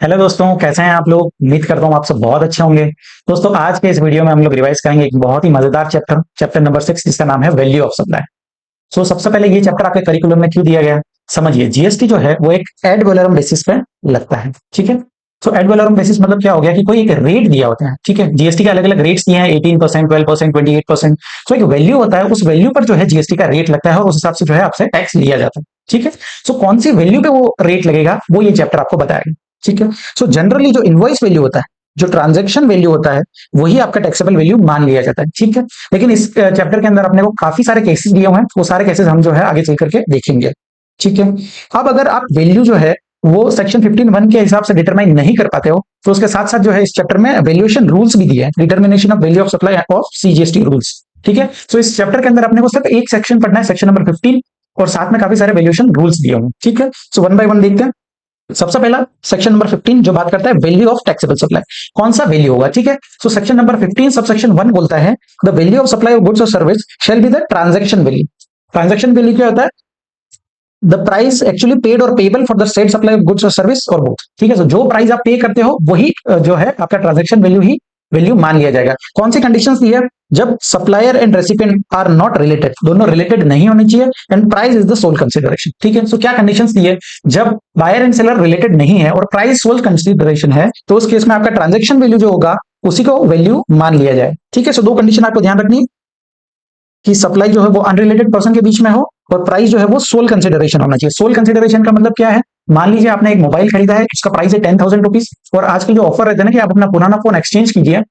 Hello दोस्तों, कैसे हैं आप लोग। उम्मीद करता हूँ आप सब बहुत अच्छे होंगे। दोस्तों, आज के इस वीडियो में हम लोग रिवाइज करेंगे एक बहुत ही मजेदार चैप्टर चैप्टर नंबर 6, जिसका नाम है वैल्यू ऑफ सप्लाई। सबसे पहले ये चैप्टर आपके करिकुलम में क्यों दिया गया है, समझिए। जीएसटी जो है वो एक एड वैलोरम बेसिस पे लगता है, ठीक है। एड वैलोरम बेसिस मतलब क्या हो गया कि कोई एक रेट दिया होता है, ठीक है। जीएसटी के अलग अलग रेट्स दिए हैं, 18%, 12%, 28%। एक वैल्यू होता है, उस वैल्यू पर जो है जीएसटी का रेट लगता है और उस हिसाब से जो है आपसे टैक्स लिया जाता है, ठीक है। कौन सी वैल्यू पे वो रेट लगेगा वो ये चैप्टर आपको बताएगा, ठीक है। जनरली जो इनवॉइस वैल्यू होता है, जो ट्रांजैक्शन वैल्यू होता है, वही आपका टैक्सेबल वैल्यू मान लिया जाता है, ठीक है। लेकिन इस चैप्टर के अंदर अपने को काफी सारे केसेस दिए हुए हैं, वो सारे केसेस हम जो है आगे चल करके देखेंगे, ठीक है। अब अगर आप वैल्यू जो है वो सेक्शन 15(1) के हिसाब से डिटरमाइन नहीं कर पाते हो, तो उसके साथ साथ जो है इस चैप्टर में वैल्यूएशन रूल्स भी दिए हैं, determination of value of supply of CGST rules, ठीक है। इस चैप्टर के अंदर अपने को सिर्फ एक सेक्शन पढ़ना है, सेक्शन नंबर 15, और साथ में काफी सारे वैल्यूएशन रूल्स दिए होंगे, ठीक है। वन बाय वन देखते हैं। सबसे पहला सेक्शन नंबर 15 जो बात करता है वैल्यू ऑफ टैक्सेबल सप्लाई, कौन सा वैल्यू होगा, ठीक है। सेक्शन नंबर 15 सब सेक्शन 1 बोलता है the value of supply of goods और service shall be the transaction value. Transaction value क्या होता है? द प्राइस एक्चुअली पेड और payable for the state supply of goods और सर्विस और बोथ, ठीक है। जो प्राइस आप पे करते हो वही जो है आपका ट्रांजैक्शन वैल्यू ही वैल्यू मान लिया जाएगा। कौन सी कंडीशंस दी है? जब supplier and recipient are not related, दोनों रिलेटेड नहीं होनी चाहिए, and price is the sole consideration, ठीक है। क्या कंडीशंस दी है? जब बायर एंड सेलर रिलेटेड नहीं है और प्राइस सोल कंसिडरेशन है, तो उस केस में आपका ट्रांजैक्शन वैल्यू जो होगा उसी को वैल्यू मान लिया जाए, ठीक है। दो कंडीशन आपको ध्यान रखनी है कि सप्लाई जो है वो अनरिलेटेड पर्सन के बीच में हो और प्राइस जो है वो सोल कंसिडरेशन होना चाहिए। सोल कंसिडरेशन का मतलब क्या है? मान लीजिए आपने एक मोबाइल खरीदा है, उसका प्राइस है 10,000 रुपीज, और आजकल जो ऑफर रहते हैं ना कि आप अपना पुराना फोन एक्सचेंज कीजिए,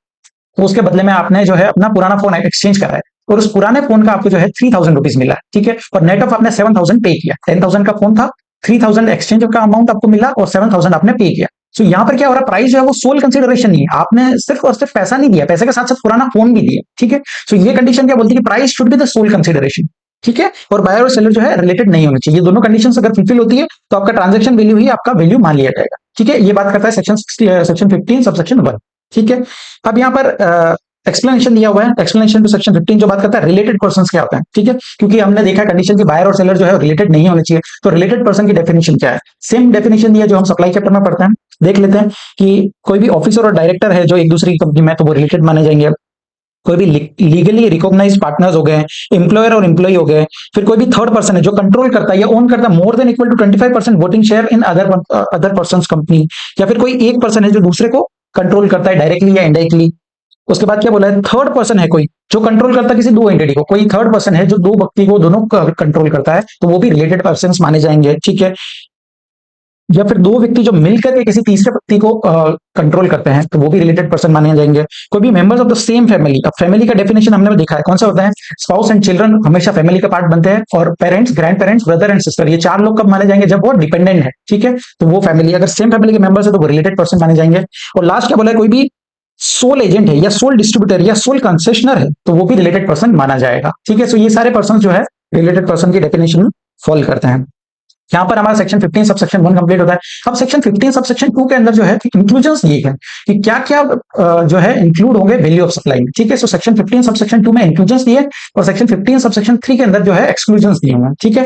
तो उसके बदले में आपने जो है अपना पुराना फोन एक्सचेंज करा है, और उस पुराने फोन का आपको जो है 3,000 रुपीज मिला, ठीक है। और नेट ऑफ आपने 7,000 पे किया। 10,000 का फोन था, 3,000 एक्सचेंज का अमाउंट आपको मिला और 7,000 आपने पे किया। यहाँ पर क्या हो रहा है? प्राइस जो है वो सोल कंसिडरेशन नहीं है, आपने सिर्फ और सिर्फ पैसा नहीं दिया, पैसे के साथ साथ पुराना फोन भी दिया, ठीक है। ये कंडीशन क्या बोलती है कि price should be the sole consideration, ठीक है। और बायर और सेलर जो है रिलेटेड नहीं होनी चाहिए। ये दोनों कंडीशन अगर फुलफिल होती है तो आपका ट्रांजैक्शन वैल्यू ही आपका वैल्यू मान लिया जाएगा, ठीक है। ये बात करता है सेक्शन 15 सब सेक्शन 1, ठीक है। अब यहाँ पर एक्सप्लेनेशन दिया हुआ है, एक्सप्लेनेशन टू सेक्शन 15 जो बात करता है रिलेटेड पर्संस क्या होता है, ठीक है। क्योंकि हमने देखा कंडीशन की बायर और सेलर जो है रिलेटेड नहीं होने चाहिए, तो रिलेटेड पर्सन की डेफिनेशन क्या है? सेम डेफिनेशन दिया जो हम सप्लाई चैप्टर में पढ़ते हैं। देख लेते हैं कि कोई भी ऑफिसर और डायरेक्टर है जो एक दूसरी की कंपनी में, तो वो रिलेटेड माने जाएंगे। कोई भी लीगली रिकॉग्नाइज्ड पार्टनर्स हो गए, एम्प्लॉयर और एम्प्लॉय हो गए, फिर कोई भी थर्ड पर्सन है जो कंट्रोल करता है या ओन करता है more than equal to 25% voting share in other person company, या फिर कोई एक पर्सन है जो दूसरे को कंट्रोल करता है डायरेक्टली या इनडायरेक्टली। उसके बाद क्या बोला है? थर्ड पर्सन है कोई जो कंट्रोल करता है किसी दो एंटिटी को, कोई थर्ड पर्सन है जो दो व्यक्ति को दोनों कंट्रोल करता है, तो वो भी रिलेटेड पर्सन माने जाएंगे, ठीक है। या फिर दो व्यक्ति जो मिलकर के किसी तीसरे व्यक्ति को कंट्रोल करते हैं, तो वो भी रिलेटेड पर्सन माने जाएंगे। कोई भी members of the same family, अब फैमिली का डेफिनेशन हमने देखा है कौन सा होता है? स्पाउस एंड चिल्ड्रन हमेशा फैमिली का पार्ट बनते हैं, और parents, grand parents, brother and sister, ये चार लोग कब माने जाएंगे? जब वो डिपेंडेंट है, ठीक है। तो वो फैमिली, अगर सेम फैमिली के मेंबर्स है तो वो रिलेटेड पर्सन माने जाएंगे। और लास्ट क्या बोला है? कोई भी सोल एजेंट है या सोल डिस्ट्रीब्यूटर या सोल कंसेशनर है, तो वो भी रिलेटेड पर्सन माना जाएगा, ठीक है। ये सारे पर्सन जो है रिलेटेड पर्सन की डेफिनेशन फॉलो करते हैं। यहाँ पर हमारा सेक्शन 15 सब सेक्शन 1 कंप्लीट होता है। अब सेक्शन 15 सब सेक्शन 2 के अंदर जो है इंक्लूजन्स दिए गए कि क्या क्या जो है इंक्लूड होंगे वैल्यू ऑफ सप्लाई में, ठीक है। सेक्शन 15 सब सेक्शन 2 में इंक्लूजन्स दिए, और सेक्शन 15 सब सेक्शन 3 के अंदर जो है एक्सक्लूजन्स दिए हुए हैं, ठीक है।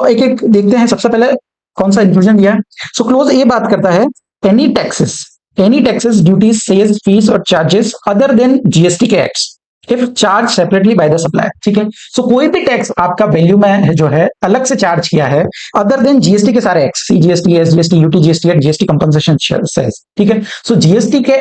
एक एक देखते हैं। सबसे पहले कौन सा इंक्लूजन दिया है? क्लोज ए बात करता है any taxes, duties, sales, fees और चार्जेस अदर देन जीएसटी के acts if charged separately by the supplier, ठीक है। कोई भी टैक्स आपका वैल्यू में जो है अलग से चार्ज किया है अदर देन जीएसटी के सारे act, CGST, SGST, UTGST and GST compensation cess, ठीक है। जीएसटी के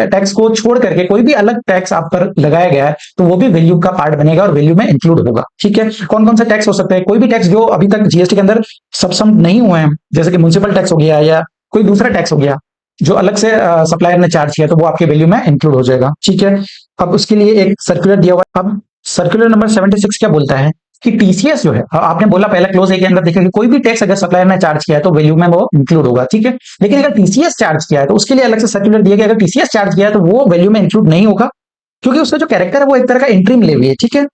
टैक्स को छोड़ करके कोई भी अलग टैक्स आप पर लगाया गया है, तो वो भी वैल्यू का पार्ट बनेगा और वैल्यू में इंक्लूड होगा, ठीक है। कौन कौन से टैक्स हो सकते हैं? कोई भी टैक्स जो अभी तक जीएसटी के अंदर सबसम नहीं हुए हैं, जैसे कि म्युनिसिपल टैक्स हो गया या कोई दूसरा टैक्स हो गया जो अलग से सप्लायर ने चार्ज किया, तो वो आपके वैल्यू में इंक्लूड हो जाएगा, ठीक है। अब उसके लिए एक सर्कुलर दिया हुआ है। अब सर्कुलर नंबर 76 क्या बोलता है कि टीसीएस जो है, आपने बोला पहले क्लोज ए के अंदर देखा कि कोई भी टैक्स अगर सप्लायर ने चार्ज किया है तो वैल्यू में वो इंक्लूड होगा, ठीक है। लेकिन अगर टीसीएस चार्ज किया है तो उसके लिए अलग से सर्कुलर दिया गया, अगर टीसीएस चार्ज किया है तो वो वैल्यू में इंक्लूड नहीं होगा, क्योंकि उसका जो कैरेक्टर है वो एक तरह का इंट्रीम लेवी है, ठीक है।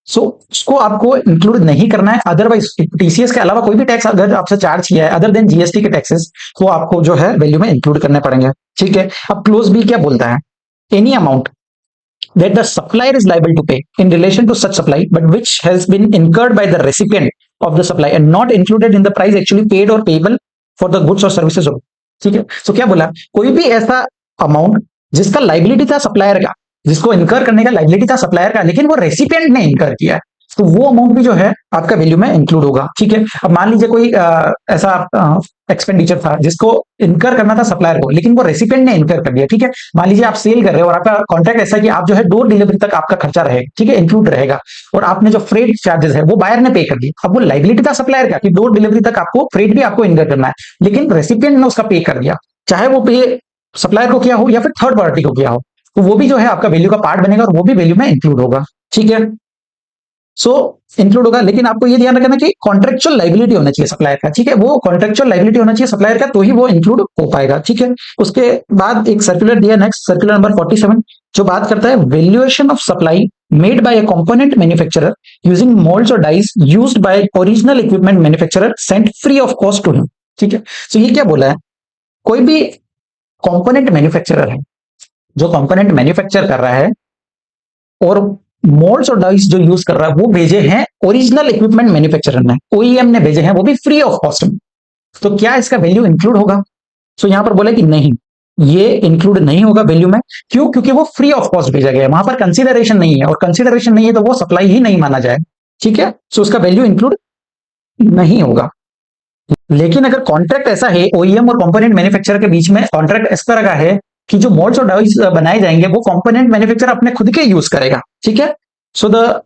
उसको आपको इंक्लूड नहीं करना है। अदरवाइज टीसीएस के अलावा कोई भी टैक्स अगर आपसे चार्ज किया है अदर देन जीएसटी के टैक्सेस, वो आपको जो है वैल्यू में इंक्लूड करने पड़ेंगे, ठीक है। अब क्लोज बी क्या बोलता है? Any amount that the supplier is liable to pay in relation to such supply, but which has been incurred by the recipient of the supply and not included in the price actually paid or payable for the goods or services ठीक है। सो क्या बोला, कोई भी ऐसा amount जिसका liability था supplier का, जिसको इनकर करने का लाइबिलिटी था सप्लायर का, लेकिन वो रेसिपिएंट ने इनकर किया है, तो वो अमाउंट भी जो है आपका वैल्यू में इंक्लूड होगा। ठीक है। अब मान लीजिए कोई ऐसा एक्सपेंडिचर था जिसको इनकर करना था सप्लायर को, लेकिन वो रेसिपिएंट ने इनकर कर दिया। ठीक है। मान लीजिए आप सेल कर रहे हो और आपका कॉन्ट्रैक्ट ऐसा है कि आप जो है डोर डिलीवरी तक आपका खर्चा रहेगा, ठीक है, इंक्लूड रहेगा, और आपने जो फ्रेट चार्जेस है वो बायर ने पे कर दी। अब वो लाइबिलिटी था सप्लायर का कि डोर डिलीवरी तक आपको फ्रेट भी आपको इनकर करना है, लेकिन रेसिपिएंट ने उसका पे कर दिया, चाहे वो पे सप्लायर को किया हो या फिर थर्ड पार्टी को किया हो, तो वो भी जो है आपका वैल्यू का पार्ट बनेगा और वो भी वैल्यू में इंक्लूड होगा। ठीक है। सो इंक्लूड होगा, लेकिन आपको ये ध्यान रखना कि कॉन्ट्रेक्चुअल लाइबिलिटी होना चाहिए सप्लायर का। ठीक है। वो कॉन्ट्रेक्चुअल लाइबिलिटी होना चाहिए सप्लायर का, तो ही वो इंक्लूड हो पाएगा। ठीक है। उसके बाद एक सर्कुलर दिया, नेक्स्ट सर्कुलर नंबर 47, जो बात करता है valuation of supply made by a component manufacturer using moulds और dies used by original equipment manufacturer sent free of cost to him. ठीक है। सो ये क्या बोला है, कोई भी कंपोनेंट मैन्युफैक्चरर है जो कंपोनेंट मैन्युफैक्चर कर रहा है और मोल्ड्स और डाइस जो यूज कर रहा है वो भेजे हैं ओरिजिनल इक्विपमेंट मैन्युफैक्चरर ने, ओईएम ने भेजे हैं, वो भी फ्री ऑफ कॉस्ट में, तो क्या इसका वैल्यू इंक्लूड होगा? सो यहां पर बोला कि नहीं, ये इंक्लूड नहीं होगा वैल्यू में। क्यों? क्योंकि वो फ्री ऑफ कॉस्ट भेजा गया है, वहां पर कंसीडरेशन नहीं है, और कंसीडरेशन नहीं है तो वो सप्लाई ही नहीं माना जाए। ठीक है। सो उसका वैल्यू इंक्लूड नहीं होगा। लेकिन अगर कॉन्ट्रैक्ट ऐसा है ओईएम और कंपोनेंट मैन्युफैक्चरर के बीच में, कॉन्ट्रैक्ट इस तरह का है कि जो मोल्ड्स और डाइस बनाए जाएंगे वो कंपोनेंट मैन्युफैक्चरर अपने खुद के यूज करेगा। ठीक है। So the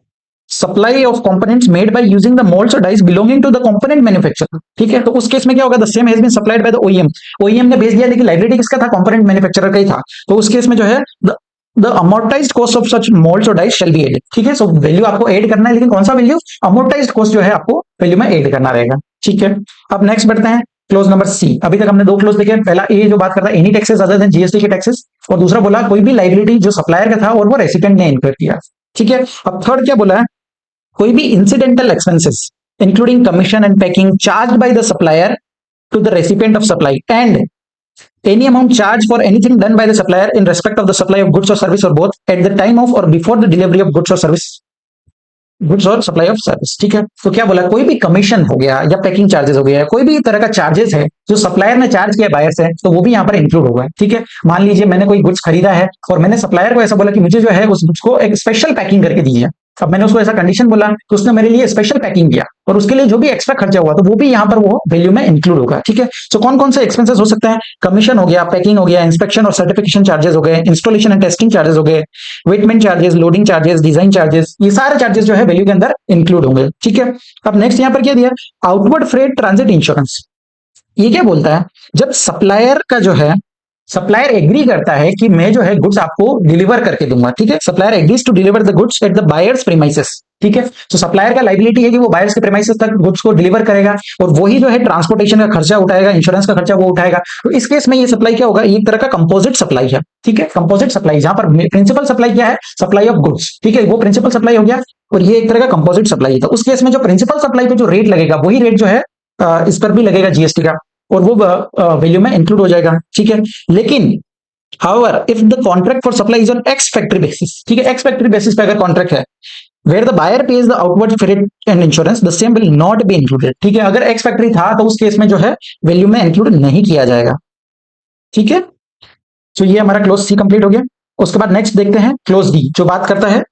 supply of components made by using the moulds और dies belonging to the component manufacturer. ठीक है। तो उस केस में क्या होगा, the same has been supplied by the OEM, OEM ने भेज दिया, लेकिन लाइबिलिटी किसका था, कंपोनेंट मैन्युफैक्चरर का ही था, तो उस केस में जो है the amortised cost of such moulds और डाइस शैल बी एडेड। ठीक है। सो वैल्यू आपको ऐड करना है, लेकिन कौन सा वैल्यू, अमोर्टाइज्ड कॉस्ट जो है आपको वैल्यू में ऐड करना रहेगा। ठीक है। अब नेक्स्ट बढ़ते हैं क्लोज नंबर सी। अभी तक हमने दो क्लोज देखे, पहला ए जो बात करता है any taxes other than GST के टैक्सेस, और दूसरा बोला कोई भी लाइबिलिटी जो सप्लायर का था और वो रेसिपिएंट ने इनकर किया। ठीक है। अब थर्ड क्या बोला है, कोई भी incidental expenses including commission and packing charged by the supplier to the recipient of supply and any amount charged for anything done by the supplier in respect of the supply of goods or service or both at the time of or before the delivery of goods or service, goods और supply of service. ठीक है। तो क्या बोला, कोई भी commission हो गया या पैकिंग चार्जेस हो गया, कोई भी तरह का चार्जेस है जो सप्लायर ने चार्ज किया बायर से, तो वो भी यहाँ पर इंक्लूड होगा। ठीक है। मान लीजिए मैंने कोई गुड्स खरीदा है और मैंने सप्लायर को ऐसा बोला कि मुझे जो है उस गुड्स को एक स्पेशल पैकिंग करके दीजिए, अब मैंने उसको ऐसा कंडीशन बोला तो उसने मेरे लिए स्पेशल पैकिंग किया, और उसके लिए जो भी एक्स्ट्रा खर्चा हुआ तो वो भी यहाँ पर वो वैल्यू में इंक्लूड होगा। ठीक है। सो कौन कौन से एक्सपेंसेस हो सकते हैं, कमीशन हो गया, पैकिंग हो गया, इंस्पेक्शन और सर्टिफिकेशन चार्जेस हो गए, इंस्टॉलेशन एंड टेस्टिंग चार्जेस हो गए, weighment charges, loading charges, design charges, ये सारे चार्जेस जो है वैल्यू के अंदर इंक्लूड होंगे। ठीक है। अब नेक्स्ट यहाँ पर क्या दिया, आउटवर्ड फ्रेट ट्रांजिट इंश्योरेंस। ये क्या बोलता है, जब सप्लायर का जो है, सप्लायर एग्री करता है कि मैं जो है गुड्स आपको डिलीवर करके दूंगा। ठीक है। Supplier agrees to deliver the goods at the buyer's premises. ठीक है। तो सप्लायर का लाइबिलिटी है कि वो बायर्स के प्रीमाइसेस तक गुड्स को डिलीवर करेगा, और वही जो है ट्रांसपोर्टेशन का खर्चा उठाएगा, इंश्योरेंस का खर्चा वो उठाएगा। तो इस केस में ये सप्लाई क्या होगा, एक तरह का कंपोजिट सप्लाई है। ठीक है। कंपोजिट सप्लाई, जहां पर प्रिंसिपल सप्लाई क्या है, सप्लाई ऑफ गुड्स। ठीक है। वो प्रिंसिपल सप्लाई हो गया, और ये एक तरह का कंपोजिट सप्लाई है। तो उस केस में जो प्रिंसिपल सप्लाई पे जो रेट लगेगा वही रेट जो है इस पर भी लगेगा जीएसटी का, और वो वैल्यू में इंक्लूड हो जाएगा। ठीक है। लेकिन however if the contract for supply is on ex factory basis, ठीक है, ex factory basis पे अगर कॉन्ट्रैक्ट है where the buyer pays the outward freight and insurance, the same will not be included। ठीक है। अगर ex factory था तो उस केस में जो है वैल्यू में इंक्लूड नहीं किया जाएगा। ठीक है। तो ये हमारा क्लोज सी कंप्लीट हो गया। उसके बाद नेक्स्ट देखते हैं क्लोज डी, जो बात करता है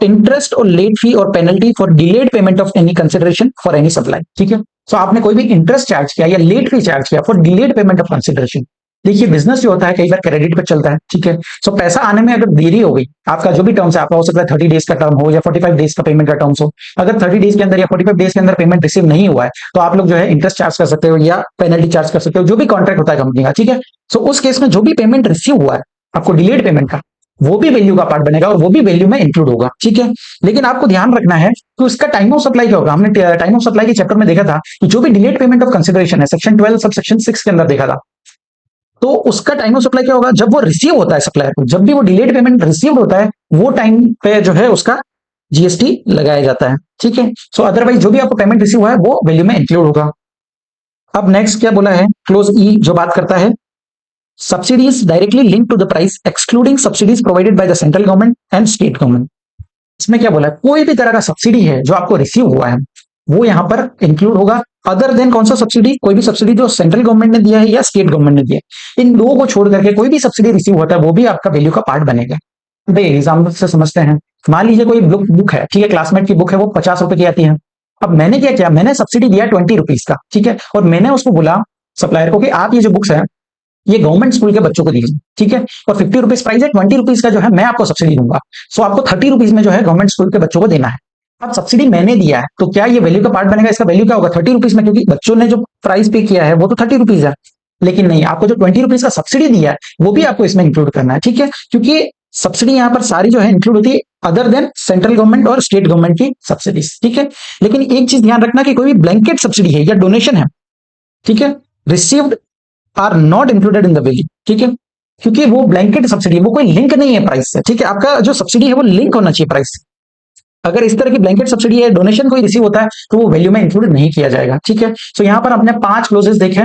इंटरेस्ट और लेट फी और penalty for delayed payment of any consideration for any supply. ठीक है। तो आपने कोई भी इंटरेस्ट चार्ज किया या लेट फी चार्ज किया for delayed payment of consideration. देखिए बिजनेस जो होता है कई बार क्रेडिट पर चलता है। ठीक है। सो पैसा आने में अगर देरी हो गई, आपका जो भी टर्म्स है, आपका हो सकता है 30 डेज का टर्म हो या 45 डेज का पेमेंट का टर्म्स हो, अगर 30 डेज के अंदर या 45 डेज के अंदर पेमेंट रिसीव नहीं हुआ है तो आप लोग जो है इंटरेस्ट चार्ज कर सकते हो या पेनल्टी चार्ज कर सकते हो, जो भी कॉन्ट्रैक्ट होता है कंपनी का। ठीक है। सो उस केस में जो भी पेमेंट रिसीव हुआ है आपको डिलेड पेमेंट का, वो भी वैल्यू का पार्ट बनेगा और वो भी वैल्यू में इंक्लूड होगा। ठीक है। लेकिन आपको ध्यान रखना है कि उसका टाइम ऑफ सप्लाई क्या होगा। हमने टाइम ऑफ सप्लाई के चैप्टर में देखा था कि जो भी डिलेड पेमेंट ऑफ कंसिडरेशन है सेक्शन 12 सब सेक्शन 6 के अंदर देखा था, तो उसका टाइम ऑफ सप्लाई क्या होगा, जब वो रिसीव होता है सप्लायर को, जब भी वो डिलेड पेमेंट रिसीव होता है वो टाइम पे जो है उसका जीएसटी लगाया जाता है। ठीक है। सो अदरवाइज जो भी आपको पेमेंट रिसीव हुआ है वो वैल्यू में इंक्लूड होगा। अब नेक्स्ट क्या बोला है, क्लोज ई, जो बात करता है subsidies directly link to the price excluding subsidies provided by the central government and state government. इसमें क्या बोला है, कोई भी तरह का सब्सिडी है जो आपको रिसीव हुआ है वो यहाँ पर इंक्लूड होगा। अदर देन कौन सा सब्सिडी, कोई भी सब्सिडी जो सेंट्रल गवर्नमेंट ने दिया है या स्टेट गवर्नमेंट ने दिया है, इन दो को छोड़ करके कोई भी सब्सिडी रिसीव होता है वो भी आपका वैल्यू का पार्ट बनेगा। एग्जाम्पल से समझते हैं। मान लीजिए कोई बुक है, ठीक है, क्लासमेट की बुक है, वो 50 रुपए की आती है। अब मैंने क्या किया, मैंने सब्सिडी दिया 20 रुपीज का, ठीक है, और मैंने उसको बोला सप्लायर को कि आप ये जो बुक्स है ये गवर्नमेंट स्कूल के बच्चों को दीजिए, ठीक है, और 50 रुपीज प्राइस है, 20 रुपीज का जो है मैं आपको सब्सिडी दूंगा। सो आपको 30 रुपीज में जो है गवर्नमेंट स्कूल के बच्चों को देना है। अब सब्सिडी मैंने दिया है तो क्या ये वैल्यू का पार्ट बनेगा, इसका वैल्यू क्या होगा 30 रुपीज में, क्योंकि बच्चों ने जो प्राइस पे किया है वो तो 30 रुपीज है। लेकिन नहीं, आपको जो 20 रुपीज का सब्सिडी दिया है वो भी आपको इसमें इंक्लूड करना है, ठीक है, क्योंकि सब्सिडी यहाँ पर सारी जो है इंक्लूड होती है अदर देन सेंट्रल गवर्नमेंट और स्टेट गवर्नमेंट की सब्सिडीज, ठीक है। लेकिन एक चीज ध्यान रखना कि कोई भी ब्लैंकेट सब्सिडी है या डोनेशन है, ठीक है, received are not included in the value, ठीक है, क्योंकि वो ब्लैंकेट सब्सिडी है, वो कोई लिंक नहीं है प्राइस से, ठीक है। आपका जो सब्सिडी है वो लिंक होना चाहिए प्राइस से। अगर इस तरह की ब्लैंकेट सब्सिडी है, डोनेशन कोई रिसीव होता है तो वो वैल्यू में इंक्लूड नहीं किया जाएगा, ठीक है। सो यहाँ पर हमने 5 क्लोजेस देखे।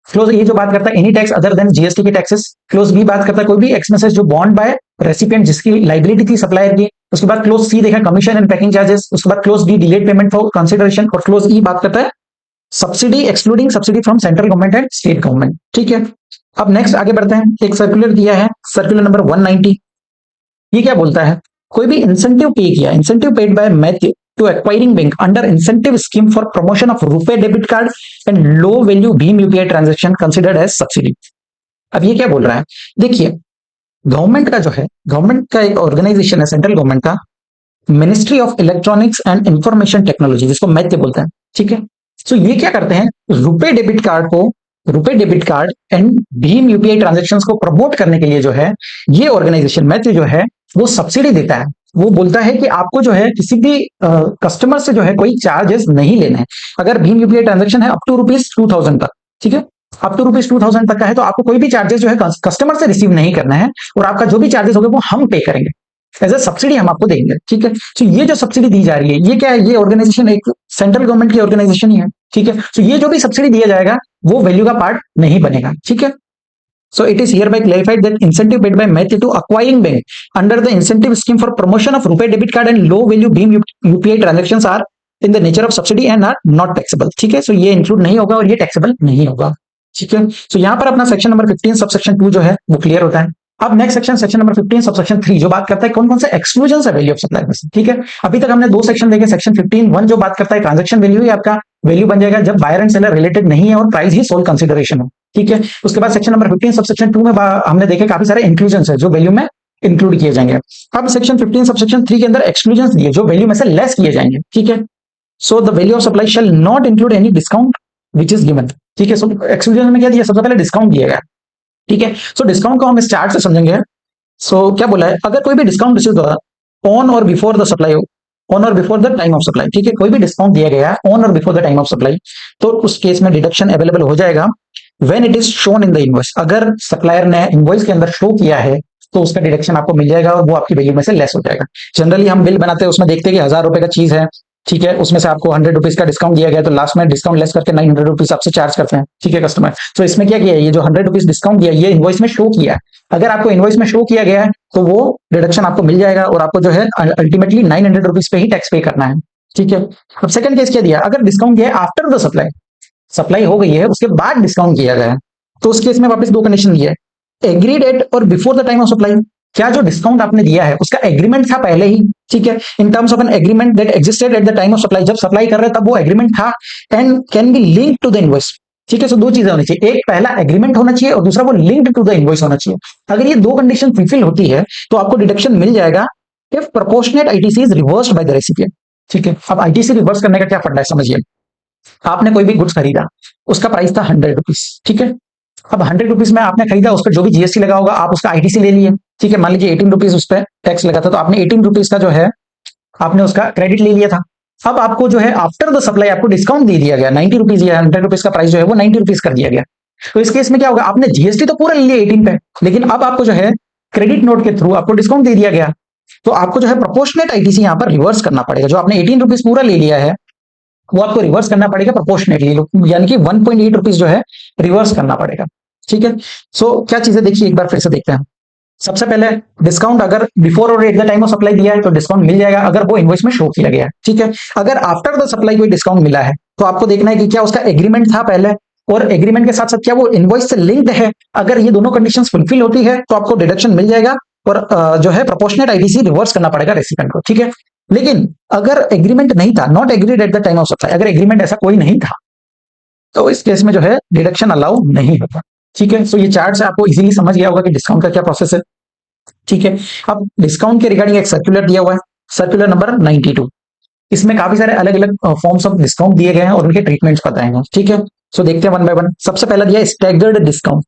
क्लोज ए जो बात करता है any tax other than GST के टैक्सेस। क्लोज बी बात करता है कोई भी एक्सपेंसेस जो बॉन्ड बाय रेसिपिएंट जिसकी लाइबिलिटी थी सप्लायर की। उसके बाद क्लोज सी देखा कमीशन एंड पैकिंग चार्जेस। उसके बाद close D delayed payment for consideration. और क्लोज ई बात करता है subsidy excluding subsidy from central government and state government, ठीक है। अब नेक्स्ट आगे बढ़ते हैं। एक सर्कुलर दिया है, सर्कुलर नंबर 190। ये क्या बोलता है, कोई भी इंसेंटिव पे किया, incentive paid by Matthew to acquiring bank under incentive scheme for promotion of RuPay debit card and low value भीम UPI transaction considered as subsidy. अब ये क्या बोल रहा है, देखिए गवर्नमेंट का जो है, गवर्नमेंट का एक ऑर्गेनाइजेशन है सेंट्रल गवर्नमेंट का, ministry of electronics and information technology, जिसको मैथ्यू बोलते हैं, ठीक है। सो ये क्या करते हैं, रुपे डेबिट कार्ड को, RuPay debit card and Bhim UPI transactions को प्रमोट करने के लिए जो है ये ऑर्गेनाइजेशन मैथ्यू जो है वो सब्सिडी देता है। वो बोलता है कि आपको जो है किसी भी कस्टमर से जो है कोई चार्जेस नहीं लेना है। अगर भीम यूपीआई ट्रांजैक्शन है अप टू ₹2000 तक, ठीक है, अप टू ₹2000 तक का है तो आपको कोई भी चार्जेस जो है कस्टमर से रिसीव नहीं करना है, और आपका जो भी चार्जेस होगा वो हम पे करेंगे, एज ए सब्सिडी हम आपको देंगे, ठीक है। तो ये जो सब्सिडी दी जा रही है ये क्या है, ये ऑर्गेनाइजेशन एक सेंट्रल गवर्नमेंट की ऑर्गेनाइजेशन ही है, ठीक है। तो ये जो भी सब्सिडी दिया जाएगा वो वैल्यू का पार्ट नहीं बनेगा, ठीक है। So it is hereby clarified that incentive paid by Matthew to acquiring bank under the incentive scheme for promotion of RuPay debit card and low value Bhim UPI transactions are in the nature of subsidy and are not taxable, ठीक है। So ये include नहीं होगा और ये taxable नहीं होगा, ठीक है। So यहाँ पर अपना सेक्शन नंबर 15 सबसेक्शन 2 जो है वो क्लियर होता है। अब next section, section number 15 subsection 3 जो बात करता है कौन कौन से एक्सक्लूजन है वैल्यू ऑफ सप्लाई में से, ठीक है। अभी तक हमने 2 सेक्शन देखे। सेक्शन 15(1) जो बात करता है ट्रांजैक्शन वैल्यू, आपका वैल्यू बन जाएगा जब बायर एंड सेलर रिलेटेड नहीं है और प्राइस ही सोल कंसिडरेशन हो, ठीक है। उसके बाद सेक्शन नंबर 15 सबसेक्शन 2 में हमने देखे काफी सारे इंक्लूजन है जो वैल्यू में इंक्लूड किए जाएंगे। अब सेक्शन 15 सबसेक्शन 3 के अंदर एक्सक्लूजन दिए जो वैल्यू में से लेस किए जाएंगे, ठीक है। So the value of supply shall not include any discount which is given, ठीक है। सो एक्सक्लूजन में क्या दिया, सबसे पहले डिस्काउंट दिया गया, ठीक है। सो डिस्काउंट को हम इस चार्ट से समझेंगे। सो क्या बोला है, अगर कोई भी डिस्काउंट रिसीव होगा ऑन और बिफोर द सप्लाई, ऑन और before the time of supply, ठीक है, कोई भी डिस्काउंट दिया गया है ऑन और before the time of supply तो उस केस में डिडक्शन अवेलेबल हो जाएगा when it is shown in the invoice. अगर सप्लायर ने इनवॉइस के अंदर शो किया है तो उसका डिडक्शन आपको मिल जाएगा और वो आपकी वैल्यू में से लेस हो जाएगा। जनरली हम बिल बनाते हैं उसमें देखते हैं कि ₹1000 का चीज है, ठीक है, उसमें से आपको ₹100 का डिस्काउंट दिया गया तो लास्ट में डिस्काउंट लेस करके ₹900 आपसे चार्ज करते हैं, ठीक है कस्टमर। तो इसमें क्या किया है, ये जो ₹100 डिस्काउंट दिया ये इनवॉइस में शो किया है। अगर आपको इनवॉइस में शो किया गया है तो वो डिडक्शन आपको मिल जाएगा और आपको जो है अल्टीमेटली ₹900 पे ही टैक्स पे करना है, ठीक है। अब सेकंड केस क्या दिया, अगर डिस्काउंट दिया है आफ्टर द सप्लाई, सप्लाई हो गई है उसके बाद डिस्काउंट किया गया है तो उस केस में वापस 2 कंडीशन दिया है, एग्रीड एट और before the time of supply. क्या जो डिस्काउंट आपने दिया है उसका एग्रीमेंट था पहले ही, ठीक है, in terms of an agreement that existed at the time of supply, जब सप्लाई कर रहे तब वो एग्रीमेंट था, and can be linked to the invoice, ठीक है। सो 2 चीजें होनी चाहिए, एक पहला एग्रीमेंट होना चाहिए और दूसरा वो लिंक्ड टू द इनवॉइस होना चाहिए। अगर ये 2 कंडीशन फुलफिल होती है तो आपको डिडक्शन मिल जाएगा if proportionate ITC is reversed bye the recipient, ठीक है। अब आईटीसी रिवर्स करने का क्या फंडा है समझिए, आपने कोई भी गुड्स खरीदा, उसका प्राइस था ₹100, ठीक है। अब ₹100 में आपने खरीदा, उस पर जो भी जीएसटी लगा होगा आप उसका आईटीसी ले लिए, ठीक है। मान लीजिए ₹18 उस पर टैक्स लगा था तो आपने ₹18 का जो है आपने उसका क्रेडिट ले लिया था। अब आपको जो है आफ्टर द सप्लाई आपको डिस्काउंट दे दिया गया, ₹90 या ₹100 का प्राइस जो है वो ₹90 कर दिया गया। तो इस केस में क्या होगा, आपने जीएसटी तो पूरा ले लिया 18 पे, लेकिन अब आपको जो है क्रेडिट नोट के थ्रू आपको डिस्काउंट दे दिया गया, तो आपको जो है प्रोपोर्शनेट आईटीसी यहाँ पर रिवर्स करना पड़ेगा। जो आपने ₹18 पूरा ले लिया है वो आपको रिवर्स करना पड़ेगा प्रोपोर्शनेटली, यानी कि ₹1.8 जो है रिवर्स करना पड़ेगा, ठीक है। सो क्या चीजें देखिए एक बार फिर से देखते हैं। सबसे पहले डिस्काउंट अगर बिफोर और eight the time of supply दिया है तो डिस्काउंट मिल जाएगा अगर वो इनवॉइस में शो किया गया है, ठीक है। अगर आफ्टर द सप्लाई कोई डिस्काउंट मिला है तो आपको देखना है कि क्या उसका एग्रीमेंट था पहले, और एग्रीमेंट के साथ साथ क्या वो इनवॉइस से लिंक्ड है। अगर ये दोनों कंडीशंस फुलफिल होती है तो आपको डिडक्शन मिल जाएगा और जो है प्रोपोर्शनेट आईटीसी रिवर्स करना पड़ेगा रेसिपेंट को, ठीक है। लेकिन अगर एग्रीमेंट नहीं था, not agreed eight the time of supply, अगर एग्रीमेंट ऐसा कोई नहीं था तो इस केस में जो है डिडक्शन अलाउ नहीं होगा, ठीक है। सो ये चार्ट से आपको इजीली समझ गया होगा कि डिस्काउंट का क्या प्रोसेस है, ठीक है। अब डिस्काउंट के रिगार्डिंग एक सर्कुलर दिया हुआ है, सर्कुलर नंबर 92। इसमें काफी सारे अलग अलग फॉर्म्स ऑफ डिस्काउंट दिए गए हैं और उनके ट्रीटमेंट्स बताएंगे, ठीक है। सो देखते हैं वन बाय वन। सबसे पहला दिया स्टैगर्ड डिस्काउंट,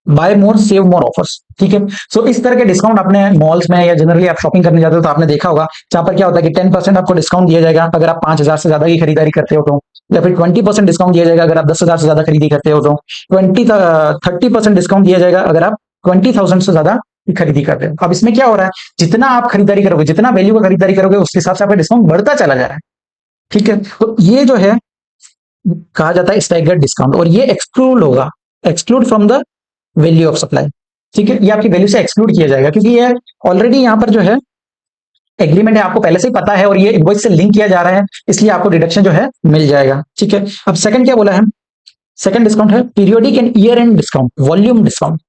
बाय मोर सेव मोर ऑफर्स, ठीक है। सो इस तरह के डिस्काउंट आपने मॉल्स में या जनरली आप शॉपिंग करने जाते हो तो आपने देखा होगा, जहां पर क्या होता है कि 10% आपको डिस्काउंट दिया जाएगा अगर आप 5,000 से ज्यादा की खरीदारी करते हो तो, या फिर 20% डिस्काउंट दिया जाएगा अगर आप 10,000 से ज्यादा खरीदी करते हो तो, 30% डिस्काउंट दिया जाएगा अगर आप 20,000 से ज्यादा की खरीदी कर रहे हो। अब इसमें क्या हो रहा है, जितना आप खरीदारी करोगे, जितना वैल्यू का खरीदारी करोगे, उसके हिसाब से आपका डिस्काउंट बढ़ता चला जा रहा है, ठीक है। तो ये जो है कहा जाता है स्टैगर्ड डिस्काउंट, और ये एक्सक्लूड होगा, exclude from the value of supply, ठीक है। ये आपकी वैल्यू से एक्सक्लूड किया जाएगा क्योंकि ये ऑलरेडी यहाँ पर जो है एग्रीमेंट है, आपको पहले से ही पता है और ये इनवॉइस से लिंक किया जा रहा है, इसलिए आपको डिडक्शन जो है मिल जाएगा, ठीक है। अब सेकंड क्या बोला है, सेकंड डिस्काउंट है periodic and year and discount, volume discount.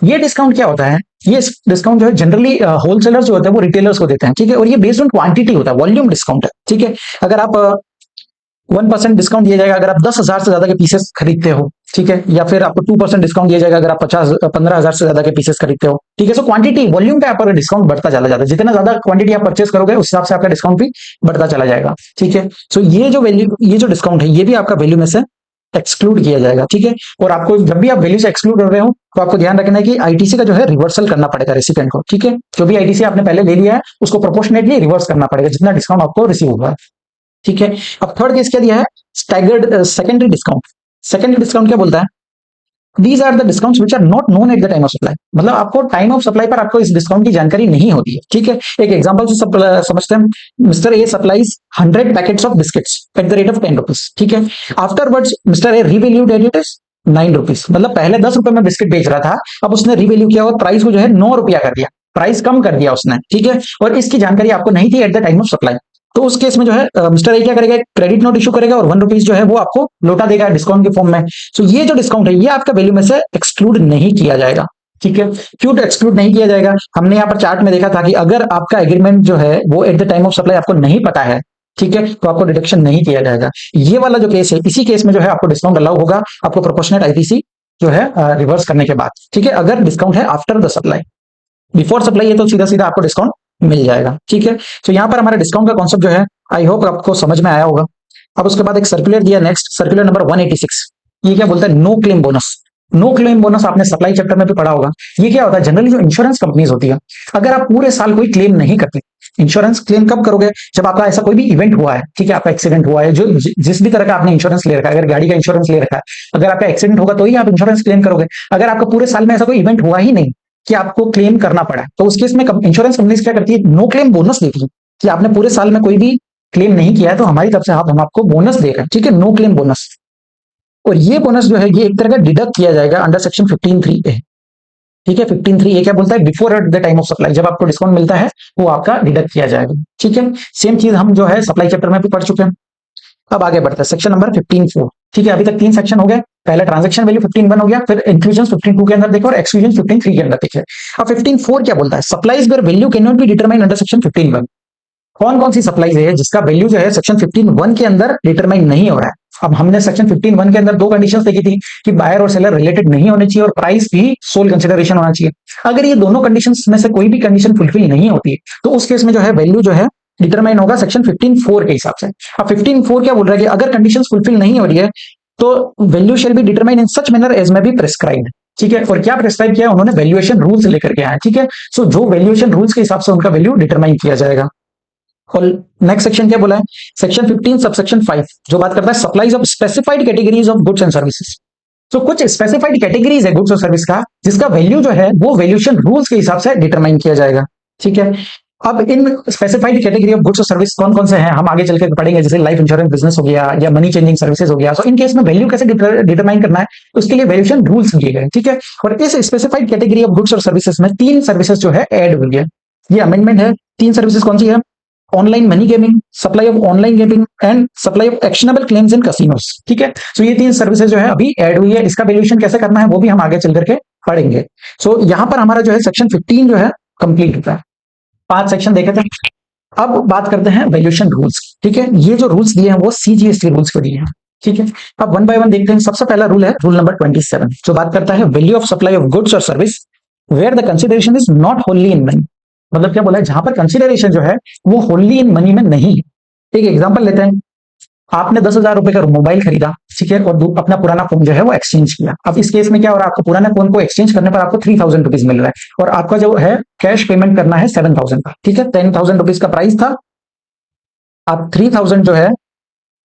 ये डिस्काउंट क्या होता है, ये डिस्काउंट जो है जनरली होलसेलर्स जो होते हैं वो रिटेलर्स को देते हैं, ठीक है। और ये बेस्ड ऑन क्वांटिटी होता है, वॉल्यूम डिस्काउंट है, ठीक है। अगर आप 1% डिस्काउंट दिया जाएगा अगर आप 10,000 से ज्यादा के पीसेस खरीदते हो, ठीक है। या फिर आपको 2% डिस्काउंट दिया जाएगा अगर आप 15,000 से ज्यादा के पीसेस खरीदते हो, ठीक है। सो क्वांटिटी वॉल्यूम पे आपका डिस्काउंट बढ़ता चला जाता है, जितना ज्यादा क्वांटिटी आप परचेस करोगे उस हिसाब से आपका डिस्काउंट भी बढ़ता चला जाएगा, ठीक है। सो ये जो वैल्यू, ये जो डिस्काउंट है ये भी आपका वैल्यू में से एक्सक्लूड किया जाएगा, ठीक है। और आपको जब भी आप वैल्यू से एक्सक्लूड कर रहे हो तो आपको ध्यान रखना है कि आईटीसी का जो है रिवर्सल करना पड़ेगा रेसिपेंट को, ठीक है। जो भी आईटीसी आपने पहले ले लिया है उसको प्रोपोर्शनेटली रिवर्स करना पड़ेगा जितना डिस्काउंट आपको रिसीव हुआ है, ठीक है। अब थर्ड केस क्या दिया है, staggered secondary discount. Secondary discount क्या बोलता है, these are the discounts which are not known at the time of supply, मतलब आपको टाइम ऑफ सप्लाई पर आपको इस डिस्काउंट की जानकारी नहीं होती है, ठीक है। एक एग्जांपल से समझते हैं, mister A supplies 100 packets of biscuits at the rate of 10 rupees, ठीक है। Afterwards mister A revalued it is 9 rupees, मतलब पहले 10 रुपए में बिस्किट बेच रहा था, अब उसने रीवैल्यू किया और प्राइस को जो है 9 रुपया कर दिया, प्राइस कम कर दिया उसने, ठीक है। और इसकी जानकारी आपको नहीं थी eight the time of supply, तो उस केस में जो है मिस्टर ए क्या करेगा, क्रेडिट नोट इशू करेगा और 1 रुपीज जो है वो आपको लौटा देगा डिस्काउंट के फॉर्म में। सो ये जो डिस्काउंट है ये आपका वैल्यू में से एक्सक्लूड नहीं किया जाएगा, ठीक है। क्यों एक्सक्लूड नहीं किया जाएगा, हमने यहाँ पर चार्ट में देखा था कि अगर आपका एग्रीमेंट जो है वो eight the time of supply आपको नहीं पता है, ठीक है, तो आपको डिडक्शन नहीं किया जाएगा। ये वाला जो केस है इसी केस में जो है आपको डिस्काउंट अलाउ होगा, आपको प्रोपोर्शनेट आईटीसी जो है रिवर्स करने के बाद, ठीक है। अगर डिस्काउंट है after the supply, before supply है तो सीधा सीधा आपको डिस्काउंट मिल जाएगा, ठीक है। तो यहाँ पर हमारा डिस्काउंट का कॉन्सेप्ट जो है आई होप आपको समझ में आया होगा। अब उसके बाद एक सर्कुलर दिया, नेक्स्ट सर्कुलर नंबर 186। ये क्या बोलता है, no claim bonus. No claim bonus आपने सप्लाई चैप्टर में भी पढ़ा होगा। ये क्या होता है, जनरली जो इंश्योरेंस कंपनीज होती है, अगर आप पूरे साल कोई क्लेम नहीं करती, इंश्योरेंस क्लेम कब करोगे, जब आपका ऐसा कोई भी इवेंट हुआ है, ठीक है, आपका एक्सीडेंट हुआ है, जो जिस भी तरह का आपने इंश्योरेंस ले रखा है, अगर गाड़ी का इंश्योरेंस ले रखा है, अगर आपका एक्सीडेंट होगा तो ही आप इंश्योरेंस क्लेम करोगे। अगर आपका पूरे साल में ऐसा कोई इवेंट हुआ ही नहीं कि आपको क्लेम करना पड़ा, तो उस केस में इंश्योरेंस कंपनीज क्या करती है, नो क्लेम बोनस देती है कि आपने पूरे साल में कोई भी क्लेम नहीं किया है तो हमारी तरफ से हम आपको बोनस दे रहे हैं, ठीक है, नो क्लेम बोनस। और ये बोनस जो है ये एक तरह का डिडक्ट किया जाएगा अंडर सेक्शन 15(3)(a), ठीक है। 15(3)(a) क्या बोलता है, before eight the time of supply, जब आपको डिस्काउंट मिलता है वो आपका डिडक्ट किया जाएगा, ठीक है। सेम चीज हम जो है सप्लाई चैप्टर में भी पढ़ चुके हैं। अब आगे बढ़ते हैं सेक्शन नंबर 15(4), ठीक है। अभी तक 3 सेक्शन हो गए, पहला ट्रांजैक्शन वैल्यू 15(1) हो गया, फिर इंक्लूजन 15(2) के अंदर देखे और एक्सक्लूजन 15(3) के अंदर देखे। अब 15(4) क्या बोलता है, supplies where value can not be determined under section 15(1). कौन कौन सी सप्लाईज है जिसका वैल्यू जो है सेक्शन 15(1) के अंदर डिटरमाइन नहीं हो रहा है। अब हमने सेक्शन 15(1) के अंदर 2 कंडीशंस देखी थी कि बायर और सेलर रिलेटेड नहीं होने चाहिए और प्राइस भी सोल कंसिडरेशन होना चाहिए। अगर ये दोनों कंडीशंस में से कोई भी कंडीशन फुलफिल नहीं होती है तो उस केस में जो है वैल्यू जो है डिटरमाइन होगा सेक्शन 15(4) के हिसाब से। अब 15(4) क्या बोल रहा है कि अगर कंडीशंस फुलफिल नहीं हो रही है तो value shall be determine in such manner as may be prescribed, ठीक है। और क्या प्रिस्क्राइब किया उन्होंने, वैल्यूएशन रूल्स लेकर के आए, ठीक है। सो जो वैल्यूएशन रूल्स के हिसाब से उनका वैल्यू डिटरमाइन किया जाएगा। और नेक्स्ट सेक्शन क्या बोला है, सेक्शन 15 सबसेक्शन 5 जो बात करता है supplies of specified categories of goods and services. तो कुछ स्पेसिफाइड कैटेगरीज है गुड्स और सर्विस का जिसका वैल्यू जो है वो वैल्यूएशन रूल्स के हिसाब से डिटरमाइन किया जाएगा, ठीक है। अब इन स्पेसिफाइड कैटेगरी ऑफ गुड्स और सर्विस कौन कौन से हैं हम आगे चल के पढ़ेंगे, जैसे लाइफ इंश्योरेंस बिजनेस हो गया या मनी चेंजिंग सर्विसेज हो गया। सो इन केस में वैल्यू कैसे डिटरमाइन करना है, उसके लिए वैल्यूएशन रूल्स दिए गए, ठीक है। और इस स्पेसिफाइड कैटेगरी ऑफ गुड्स और सर्विसेज में 3 सर्विसेज जो है ऐड हुई है, ये अमेंडमेंट है। 3 सर्विसेज कौन सी है? Online money gaming, supply of online gaming and supply of actionable claims in casinos, ठीक है। सो ये 3 सर्विसेज जो है अभी ऐड हुई है, इसका वैल्यूएशन कैसे करना है वो भी हम आगे चल करके पढ़ेंगे। सो यहां पर हमारा जो है सेक्शन 15 जो है कंप्लीट होता है। 5 सेक्शन देखे थे। अब बात करते हैं वैल्यूएशन रूल्स, ठीक है। ये जो रूल्स दिए हैं वो सीजीएसटी रूल्स को दिए हैं, ठीक है। अब वन बाय वन देखते हैं। सबसे पहला रूल है रूल नंबर 27, जो बात करता है value of supply of goods और service where the consideration is not wholly in money. मतलब क्या बोला है, जहां पर कंसिडरेशन जो है वो होनली इन मनी में नहीं है। एक एग्जांपल लेते हैं, आपने 10,000 रुपए का मोबाइल खरीदा, ठीक है, और अपना पुराना फोन जो है वो एक्सचेंज किया। अब इस केस में क्या हो रहा है, आपको पुराने फोन को एक्सचेंज करने पर आपको 3,000 रुपीज मिल रहा है और आपका जो है कैश पेमेंट करना है 7,000 का, ठीक है। 10,000 रुपीज का प्राइस था, आप 3,000 जो है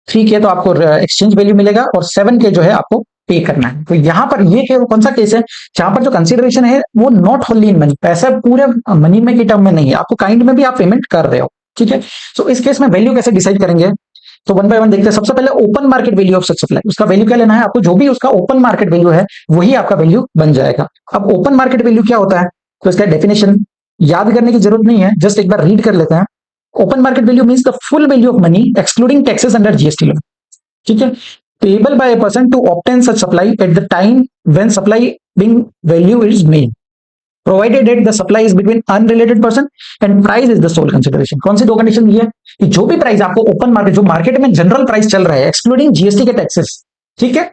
3 के तो आपको एक्सचेंज वैल्यू मिलेगा और 7 के जो है आपको पे करना है। तो यहां पर ये कौन सा केस है जहां पर जो कंसिडरेशन है वो नॉट होनली इन मनी, पैसा पूरे मनी में की टर्म में नहीं है, आपको काइंड में भी आप पेमेंट कर रहे हो, ठीक है। तो इस केस में वैल्यू कैसे डिसाइड करेंगे, तो वन बाय वन देखते हैं। सबसे पहले open market value of such supply, उसका वैल्यू क्या लेना है आपको, जो भी उसका ओपन मार्केट वैल्यू है वही आपका वैल्यू बन जाएगा। अब ओपन मार्केट वैल्यू क्या होता है, तो इसका डेफिनेशन याद करने की जरूरत नहीं है, जस्ट एक बार रीड कर लेते हैं। Open market value means the full value of money excluding taxes under GST law, ठीक है। Payable by a person to obtain such supply at the time when supply being value is made provided at the supply is between unrelated person and price is the sole consideration. कौन सी 2 condition दी है कि जो भी price आपको open market, जो market में general price चल रहा है एक्सक्लूडिंग जीएसटी के टैक्सेस, ठीक है,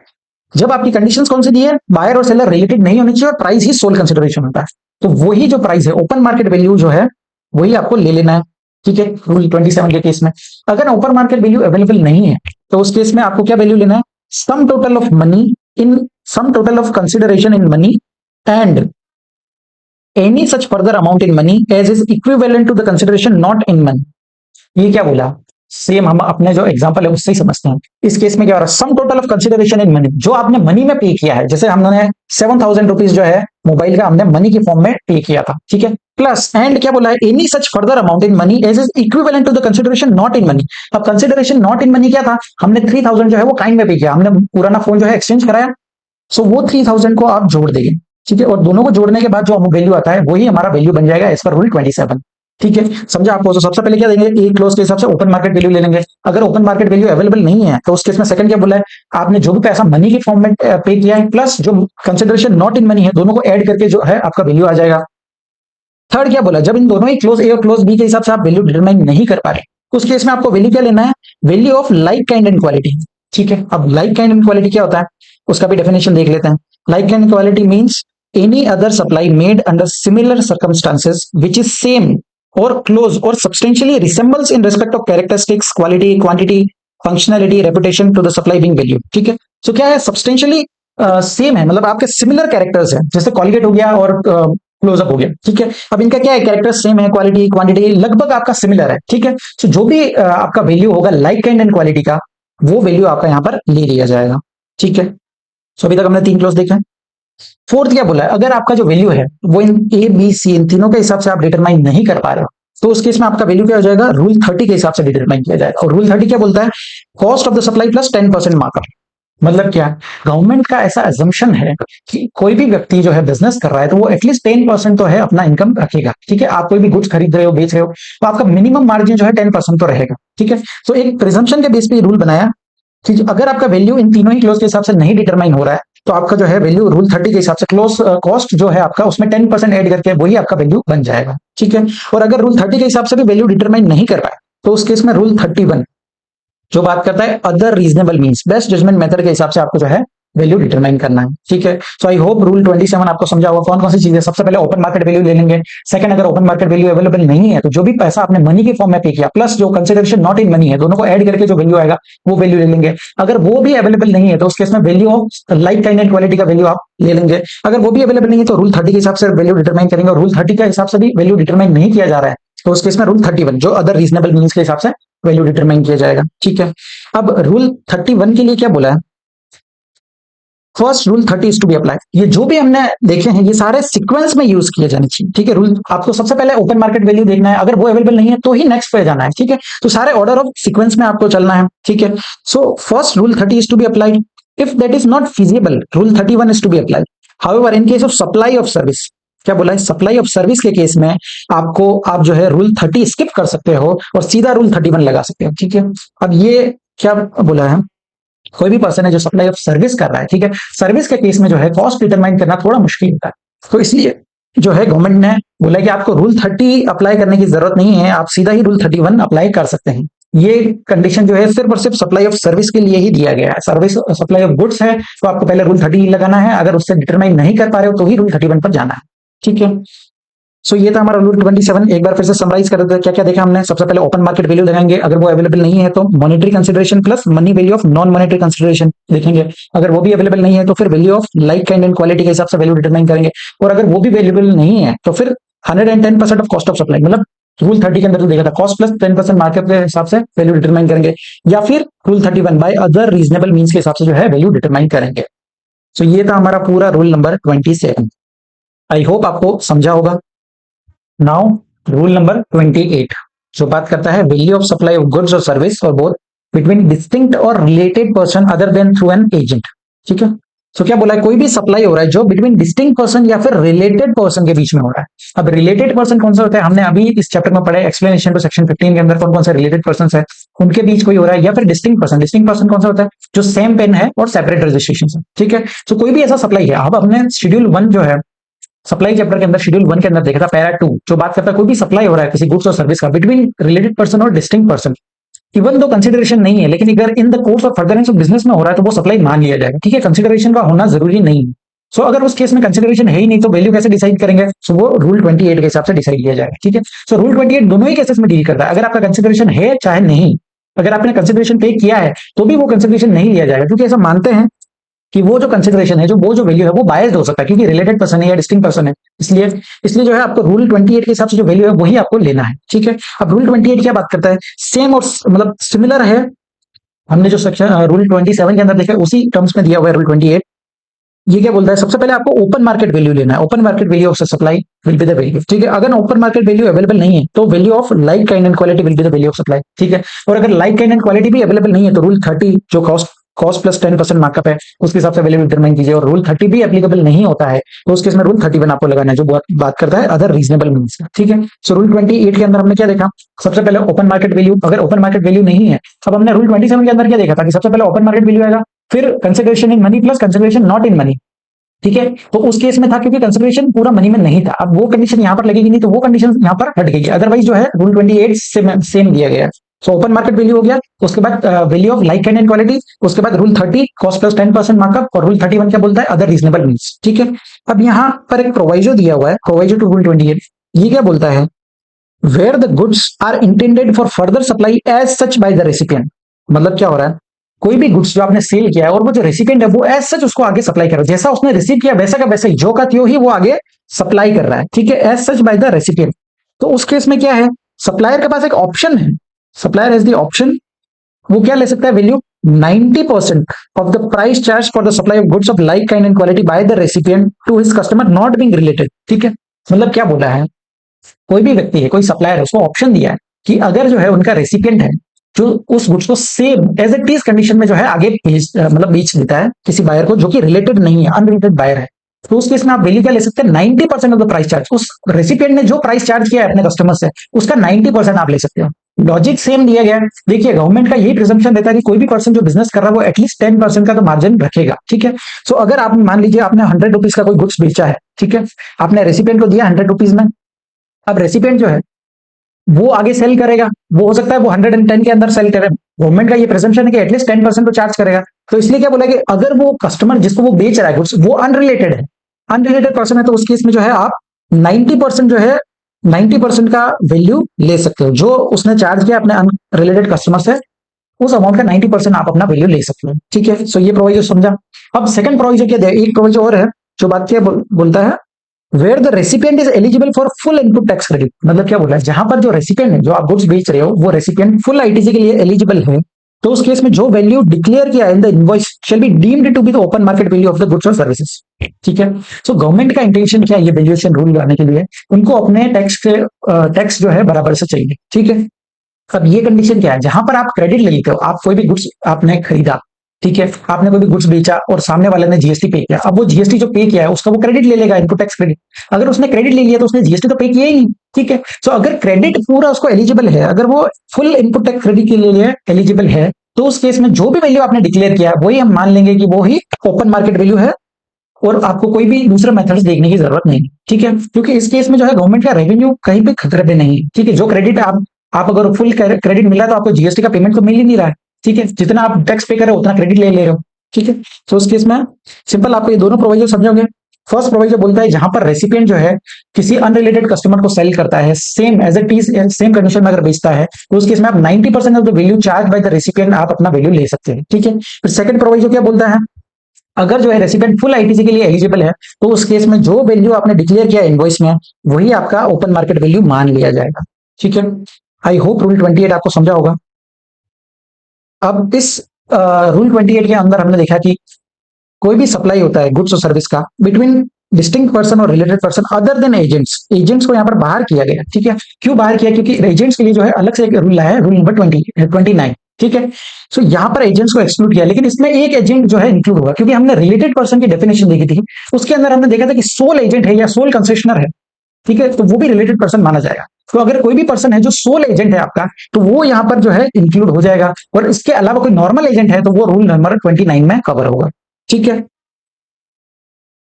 जब आपकी कंडीशंस कौन सी दी है, बायर और सेलर रिलेटेड नहीं होनी चाहिए और प्राइस ही सोल कंसिडरेशन होता है। तो वही जो प्राइस है ओपन मार्केट वैल्यू जो है वही आपको ले लेना है, ठीक है। रूल 27 के केस में अगर ओपन मार्केट वैल्यू अवेलेबल नहीं है तो उस केस में आपको क्या वैल्यू लेना है, sum total of money in sum total of consideration in money and any such further amount in money as is equivalent to the consideration not in money. ये क्या बोला, सेम हम अपने जो एग्जांपल है उससे ही समझते हैं। इस केस में क्या हो रहा है, sum total of consideration in money, जो आपने मनी में पे किया है, जैसे हमने 7,000 रुपीज जो है मोबाइल का हमने मनी के फॉर्म में पे किया था, ठीक है। प्लस एंड क्या बोला है, any such further amount in money as is equivalent to the consideration not in money. अब कंसिडरेशन नॉट इन मनी क्या था, हमने 3,000 जो है वो काइंड में पे किया, हमने पुराना फोन जो है एक्सचेंज कराया, सो वो 3,000 को आप जोड़ देंगे, ठीक है, और दोनों को जोड़ने के बाद जो वैल्यू आता है वही हमारा वैल्यू बन जाएगा एज पर रूल 27, ठीक है। समझा आपको। तो सबसे पहले क्या देंगे, एक क्लोज के हिसाब से ओपन मार्केट वैल्यू ले लेंगे। अगर ओपन मार्केट वैल्यू अवेलेबल नहीं है तो उस केस में सेकंड क्या बोला है, आपने जो भी पैसा मनी के फॉर्म में पे किया है प्लस जो कंसिडरेशन नॉट इन मनी है, दोनों को ऐड करके जो है आपका वैल्यू आ जाएगा। थर्ड क्या बोला, जब इन दोनों ही क्लोज ए और क्लोज बी के हिसाब से आप वैल्यू डिटरमाइन नहीं कर पा रहे, उस केस में आपको वैल्यू क्या लेना है, value of like kind and quality, ठीक है। अब लाइक काइंड एंड क्वालिटी क्या होता है, उसका भी डेफिनेशन देख लेते हैं। Like kind and quality means any other supply made under similar circumstances which is same or close or substantially resembles in respect of characteristics, quality, quantity, functionality, reputation to the supply being value, ठीक है। सो क्या है, substantially same है, मतलब आपके similar characters है, जैसे Colgate हो गया और क्लोजअप हो गया, ठीक है। अब इनका क्या है, कैरेक्टर सेम है, क्वालिटी क्वांटिटी लगभग आपका सिमिलर है, ठीक है। सो जो भी आपका वैल्यू होगा लाइक काइंड एंड क्वालिटी का, वो वैल्यू आपका यहाँ पर ले लिया जाएगा, ठीक है। सो अभी तक हमने 3 क्लोज देखे। फोर्थ क्या बोला है, अगर आपका जो वैल्यू है वो इन ए बी सी इन तीनों के हिसाब से आप डिटरमाइन नहीं कर पा रहे हो, तो उस केस में आपका वैल्यू क्या हो जाएगा, रूल 30 के हिसाब से डिटरमाइन किया जाएगा। और रूल 30 क्या बोलता है, cost of the supply plus 10% markup. मतलब क्या, गवर्नमेंट का ऐसा एजम्पशन है कि कोई भी व्यक्ति जो है बिजनेस कर रहा है तो वो एटलीस्ट 10% तो है अपना इनकम रखेगा, ठीक है। आप कोई भी गुड्स खरीद रहे हो, बेच रहे हो, तो आपका मिनिमम मार्जिन जो है 10% तो रहेगा, ठीक है। तो एक प्रिजम्पशन के बेस पे रूल बनाया कि अगर आपका वैल्यू इन तीनों ही क्लोज के हिसाब से नहीं डिटरमाइन हो रहा है तो आपका जो है वैल्यू रूल 30 के हिसाब से क्लोज कॉस्ट जो है आपका उसमें 10% ऐड करके वही आपका वैल्यू बन जाएगा, ठीक है। और अगर रूल 30 के हिसाब से भी वैल्यू डिटरमाइन नहीं कर पाए तो उस केस में रूल 31 जो बात करता है other reasonable means best judgement method के हिसाब से आपको जो है वैल्यू डिटरमाइन करना है, ठीक है। सो आई होप रूल 27 आपको समझा होगा कौन कौन सी चीजें। सबसे पहले ओपन मार्केट वैल्यू ले लेंगे। सेकंड, अगर ओपन मार्केट वैल्यू अवेलेबल नहीं है तो जो भी पैसा आपने मनी के फॉर्म में पे किया प्लस जो कंसिडरेशन नॉट इन मनी है, दोनों को ऐड करके जो वैल्यू आएगा वो वैल्यू ले लेंगे। अगर वो भी अवेलेबल नहीं है तो उस केस में value of like kind and quality का वैल्यू आप ले लेंगे। अगर वो भी अवेलेबल नहीं है तो रूल 30 के हिसाब से वैल्यू डिटरमाइन करेंगे। और रूल 30 के हिसाब से भी वैल्यू डिटरमाइन नहीं किया जा रहा है तो उस केस में रूल 31 जो अदर रीजनेबल मींस के हिसाब से वैल्यू डिटरमाइन किया जाएगा, ठीक है। अब रूल 31 के लिए क्या बोला है, first rule 30 is to be apply. ये जो भी हमने देखे हैं ये सारे सीक्वेंस में यूज किए जाने चाहिए, ठीक है। रूल आपको सबसे पहले ओपन मार्केट वैल्यू देखना है, अगर वो अवेलेबल नहीं है तो ही नेक्स्ट पे जाना है, ठीक है। तो सारे ऑर्डर ऑफ सीक्वेंस में आपको चलना है, ठीक है। So first rule 30 is to be applied. If that is not feasible, rule 31 is to be applied. However in case of supply of service, क्या बोला है, सप्लाई ऑफ सर्विस के केस में आप जो है रूल 30 स्किप कर सकते हो और सीधा रूल 31 लगा सकते हो, ठीक है। अब ये क्या बोला है, कोई भी पर्सन है जो सप्लाई ऑफ सर्विस कर रहा है, ठीक है, सर्विस के केस में जो है कॉस्ट डिटरमाइन करना थोड़ा मुश्किल होता है। तो इसलिए जो है गवर्नमेंट ने बोला कि आपको रूल 30 अप्लाई करने की जरूरत नहीं है, आप सीधा ही रूल 31 अप्लाई कर सकते हैं। ये कंडीशन जो है सिर्फ और सिर्फ सप्लाई ऑफ सर्विस के लिए ही दिया गया है। सर्विस सप्लाई ऑफ गुड्स है तो आपको पहले रूल 30 लगाना है, अगर उससे डिटरमाइन नहीं कर पा रहे हो तो ही रूल 31 पर जाना है, ठीक है। सो ये था हमारा रूल 27। एक बार फिर से समराइज कर देते हैं क्या क्या देखा हमने। सबसे पहले ओपन मार्केट वैल्यू लगाएंगे, अगर वो अवेलेबल नहीं है तो monetary consideration plus money value of non monetary consideration देखेंगे, अगर वो भी अवेलेबल नहीं है तो फिर value of like kind and quality के हिसाब से वैल्यू डिटरमाइन करेंगे, और अगर वो भी अवेलेबल नहीं है तो फिर 110% ऑफ कॉस्ट ऑफ सप्लाई, मतलब रूल 30 के अंदर तो देखा था कॉस्ट प्लस 10% मार्केट के हिसाब से वैल्यू डिटरमाइन करेंगे, या फिर rule 31 by other reasonable means के हिसाब से जो है वैल्यू डिटरमाइन करेंगे। सो ये था हमारा पूरा रूल नंबर 27। आई होप आपको समझा होगा। नाउ रूल नंबर 28 जो बात करता है value of supply of goods और सर्विस और बोथ बिटवीन डिस्टिंक्ट और related person other than through an agent, ठीक है। तो क्या बोला है, कोई भी सप्लाई हो रहा है जो बिटवीन डिस्टिंक्ट पर्सन या फिर रिलेटेड पर्सन के बीच में हो रहा है। अब रिलेटेड पर्सन कौन सा होता है, हमने अभी इस चैप्टर में पढ़ा है एक्सप्लेनेशन टू सेक्शन 15 के अंदर कौन कौन से रिलेटेड पर्सन है, उनके बीच कोई हो रहा है, या फिर डिस्टिंक्ट पर्सन। डिस्टिंक्ट पर्सन कौन सा होता है, जो सेम पेन है और सेपरेट रजिस्ट्रेशन है, ठीक है। तो कोई भी ऐसा सप्लाई है, अब हमने शेड्यूल 1 जो है सप्लाई चैप्टर के अंदर शेड्यूल 1 के अंदर देखा था पैरा 2 जो बात करता है कोई भी सप्लाई हो रहा है किसी गुड्स और सर्विस का बिटवीन रिलेटेड पर्सन और distinct person, even though consideration नहीं है, लेकिन अगर इन the course of furtherance of business में हो रहा है तो वो सप्लाई मान लिया जाएगा, ठीक है। कंसिडरेशन का होना जरूरी नहीं है। सो अगर उस केस में कंसिडरेशन है ही नहीं तो वैल्यू कैसे डिसाइड करेंगे, सो वो रूल 28 के हिसाब से डिसाइड किया जाएगा, ठीक है। सो रूल 28 दोनों ही केसेस में डील करता है, अगर आपका कंसिडरेशन है चाहे नहीं, अगर आपने कंसिडरेशन पे किया है तो भी वो कंसिडरेशन नहीं लिया जाएगा, क्योंकि ऐसा मानते हैं कि वो जो कंसिडरेशन है वो जो वैल्यू है वो बायस्ड हो सकता है क्योंकि रिलेटेड पर्सन है या डिस्टिंक्ट पर्सन है, इसलिए जो है आपको रूल 28 के हिसाब से जो वैल्यू है वही आपको लेना है, ठीक है। अब रूल 28 क्या बात करता है, सेम और मतलब सिमिलर है, हमने जो सेक्शन रूल 27 के अंदर देखा उसी टर्म्स में दिया हुआ है रूल 28। ये क्या बोलता है, सबसे पहले आपको ओपन मार्केट वैल्यू लेना है, open market value of supply will be the value, ठीक है। अगर ओपन मार्केट वैल्यू अवेलेबल नहीं है तो value of like kind and quality will be the value of supply, ठीक है। और अगर लाइक काइंड एंड क्वालिटी भी अवेलेबल नहीं है तो रूल 30 जो कॉस्ट प्लस 10% मार्कअप है उसके हिसाब से वैल्यू डिटरमाइन कीजिए, और रूल 30 भी एप्लीकेबल नहीं होता है तो उस केस में रूल 31 आपको लगाना है जो बात करता है अदर रीजनेबल मीन्स, ठीक है। सो रूल 28 के अंदर हमने क्या देखा, सबसे पहले ओपन मार्केट वैल्यू, अगर ओपन मार्केट वैल्यू नहीं है, अब हमने रूल 27 के अंदर क्या देखा था कि सबसे पहले ओपन मार्केट वैल्यू आएगा, फिर consideration in money plus consideration not in money, ठीक है। तो उस केस में था क्योंकि कंसिडरेशन पूरा मनी में नहीं था, अब वो कंडीशन यहां पर लगेगी नहीं तो वो कंडीशन यहां पर हट गई, अदरवाइज जो है रूल 28 से सेम दिया गया है। सो ओपन मार्केट वैल्यू हो गया, उसके बाद value of like kind and quality, उसके बाद रूल 30 कॉस्ट प्लस 10% मार्कअप, और रूल 31 क्या बोलता है अदर रीजनेबल मीन्स, ठीक है। अब यहां पर एक प्रोवाइजो दिया हुआ है, प्रोवाइजो टू रूल 28, ये क्या बोलता है, where the goods are intended for further supply as such by the recipient. मतलब क्या हो रहा है, कोई भी गुड्स जो आपने सेल किया है और वो जो रेसिपिएंट है वो एज सच उसको आगे सप्लाई कर रहा है, जैसा उसने रिसीव किया वैसा का वैसा ही जो का त्यों ही वो आगे सप्लाई कर रहा है, ठीक है, as such by the recipient. तो उस केस में क्या है, सप्लायर के पास एक ऑप्शन है, सप्लायर हैज द ऑप्शन, वो क्या ले सकता है, value 90% of the price charge for the supply of goods of like kind and quality by the recipient to his customer not being related, ठीक है। मतलब क्या बोला है, कोई भी व्यक्ति है, कोई सप्लायर है, उसको ऑप्शन दिया है कि अगर जो है उनका रेसिपिएंट है जो उस गुड्स को same as it is condition में जो है आगे मतलब बेच देता है किसी बायर को जो कि रिलेटेड नहीं है, अनरिलेटेड बायर है, तो उस केस में आप वैल्यू क्या ले सकते हैं, 90% ऑफ द प्राइस चार्ज, उस रेसिपिएंट ने जो प्राइस चार्ज किया है अपने कस्टमर से उसका 90% आप ले सकते हो। लॉजिक सेम दिया गया है। देखिए गवर्नमेंट का यही प्रिजम्पशन देता है कि कोई भी पर्सन जो बिजनेस कर रहा है वो एटलीस्ट 10% का तो मार्जिन रखेगा, ठीक है। सो अगर आप मान लीजिए आपने 100 रुपीज का कोई गुड्स बेचा है, ठीक है, आपने रेसिपिएंट को दिया 100 रुपीज में, अब रेसिपिएंट जो है वो आगे सेल करेगा, वो हो सकता है वो 110 के अंदर सेल करे, गवर्नमेंट का ये प्रिजम्पशन है कि एटलीस्ट 10% तो चार्ज करेगा, तो इसलिए क्या बोला कि अगर वो कस्टमर जिसको वो बेच रहा है गुड्स वो अनरिलेटेड है, अनरिलेटेड पर्सन है, तो उस केस में जो है आप 90% जो है 90% का वैल्यू ले सकते हो, जो उसने चार्ज किया अपने अनरिलेटेड कस्टमर से उस अमाउंट का 90% आप अपना वैल्यू ले सकते हो, ठीक है। सो ये प्रोविजन समझा। अब सेकंड प्रोविजन क्या दिया, एक प्रोविजन और है जो बात क्या बोलता है, where the recipient is eligible for full input tax credit. मतलब क्या बोला है, जहां पर जो रेसिपिएंट है जो आप गुड्स बेच रहे हो वो रेसिपिएंट फुल आईटीसी के लिए एलिजिबल है तो उस केस में जो वैल्यू डिक्लेयर किया in the invoice shall be deemed to be the open market value of the goods और सर्विसेज। ठीक है, सो गवर्नमेंट का इंटेंशन क्या है ये वैल्यूएशन रूल लाने के लिए, उनको अपने टैक्स जो है बराबर से चाहिए। ठीक है, अब ये कंडीशन क्या है, जहां पर आप क्रेडिट ले लेते हो, आप कोई भी गुड्स आपने खरीदा, ठीक है, आपने कोई भी गुड्स बेचा और सामने वाले ने जीएसटी पे किया, अब वो जीएसटी जो पे किया है उसका वो क्रेडिट ले लेगा, इनपुट टैक्स क्रेडिट। अगर उसने क्रेडिट ले लिया तो उसने जीएसटी तो पे किया ही नहीं। ठीक है, सो अगर क्रेडिट पूरा उसको एलिजिबल है, अगर वो फुल इनपुट टैक्स क्रेडिट के लिए एलिजिबल है, तो उस केस में जो भी वैल्यू आपने डिक्लेयर किया वही हम मान लेंगे कि वो ही ओपन मार्केट वैल्यू है, और आपको कोई भी दूसरा मेथड्स देखने की जरूरत नहीं। ठीक है, क्योंकि इस केस में जो है गवर्नमेंट का रेवेन्यू कहीं पे खतरे पे नहीं है। ठीक है, जो क्रेडिट आप अगर फुल क्रेडिट मिला तो आपको जीएसटी का पेमेंट तो मिल ही नहीं रहा है। ठीक है, जितना आप टैक्स पे कर रहे हो उतना क्रेडिट ले ले रहे हो। ठीक है, तो उस केस में सिंपल आपको ये दोनों प्रोविजन समझोगे। फर्स्ट प्रोविजन बोलता है जहां पर रेसिपिएंट जो है किसी अनरिलेटेड कस्टमर को सेल करता है same as it is same condition में अगर बेचता है, तो उस केस में आप 90% of the value charge by the recipient आप अपना वैल्यू ले सकते हैं। ठीक है, फिर सेकंड प्रोविजन क्या बोलता है, अगर जो है रेसिपिएंट फुल आईटीसी के लिए एलिजिबल है, तो उस केस में जो वैल्यू आपने डिक्लेयर किया इनवॉइस में वही आपका ओपन मार्केट वैल्यू मान लिया जाएगा। ठीक है, आई होप रूल 28 आपको समझा होगा। अब इस रूल 28 के अंदर हमने देखा कि कोई भी सप्लाई होता है गुड्स और सर्विस का बिटवीन डिस्टिंक्ट पर्सन और related person other than agents, agents को यहाँ पर बाहर किया गया। ठीक है, क्यों बाहर किया, क्योंकि एजेंट्स के लिए जो है अलग से एक रूल है, रूल नंबर 29। ठीक है, सो यहाँ पर एजेंट्स को एक्सक्लूड किया, लेकिन इसमें एक एजेंट जो है इंक्लूड होगा, क्योंकि हमने रिलेटेड पर्सन की डेफिनेशन देखी थी, उसके अंदर हमने देखा था कि सोल एजेंट है या सोल कंसेशनर है। ठीक है, तो वो भी रिलेटेड पर्सन माना जाएगा। तो अगर कोई भी पर्सन है जो सोल एजेंट है आपका, तो वो यहाँ पर जो है इंक्लूड हो जाएगा, और इसके अलावा कोई नॉर्मल एजेंट है तो वो रूल नंबर 29 में कवर होगा। ठीक है,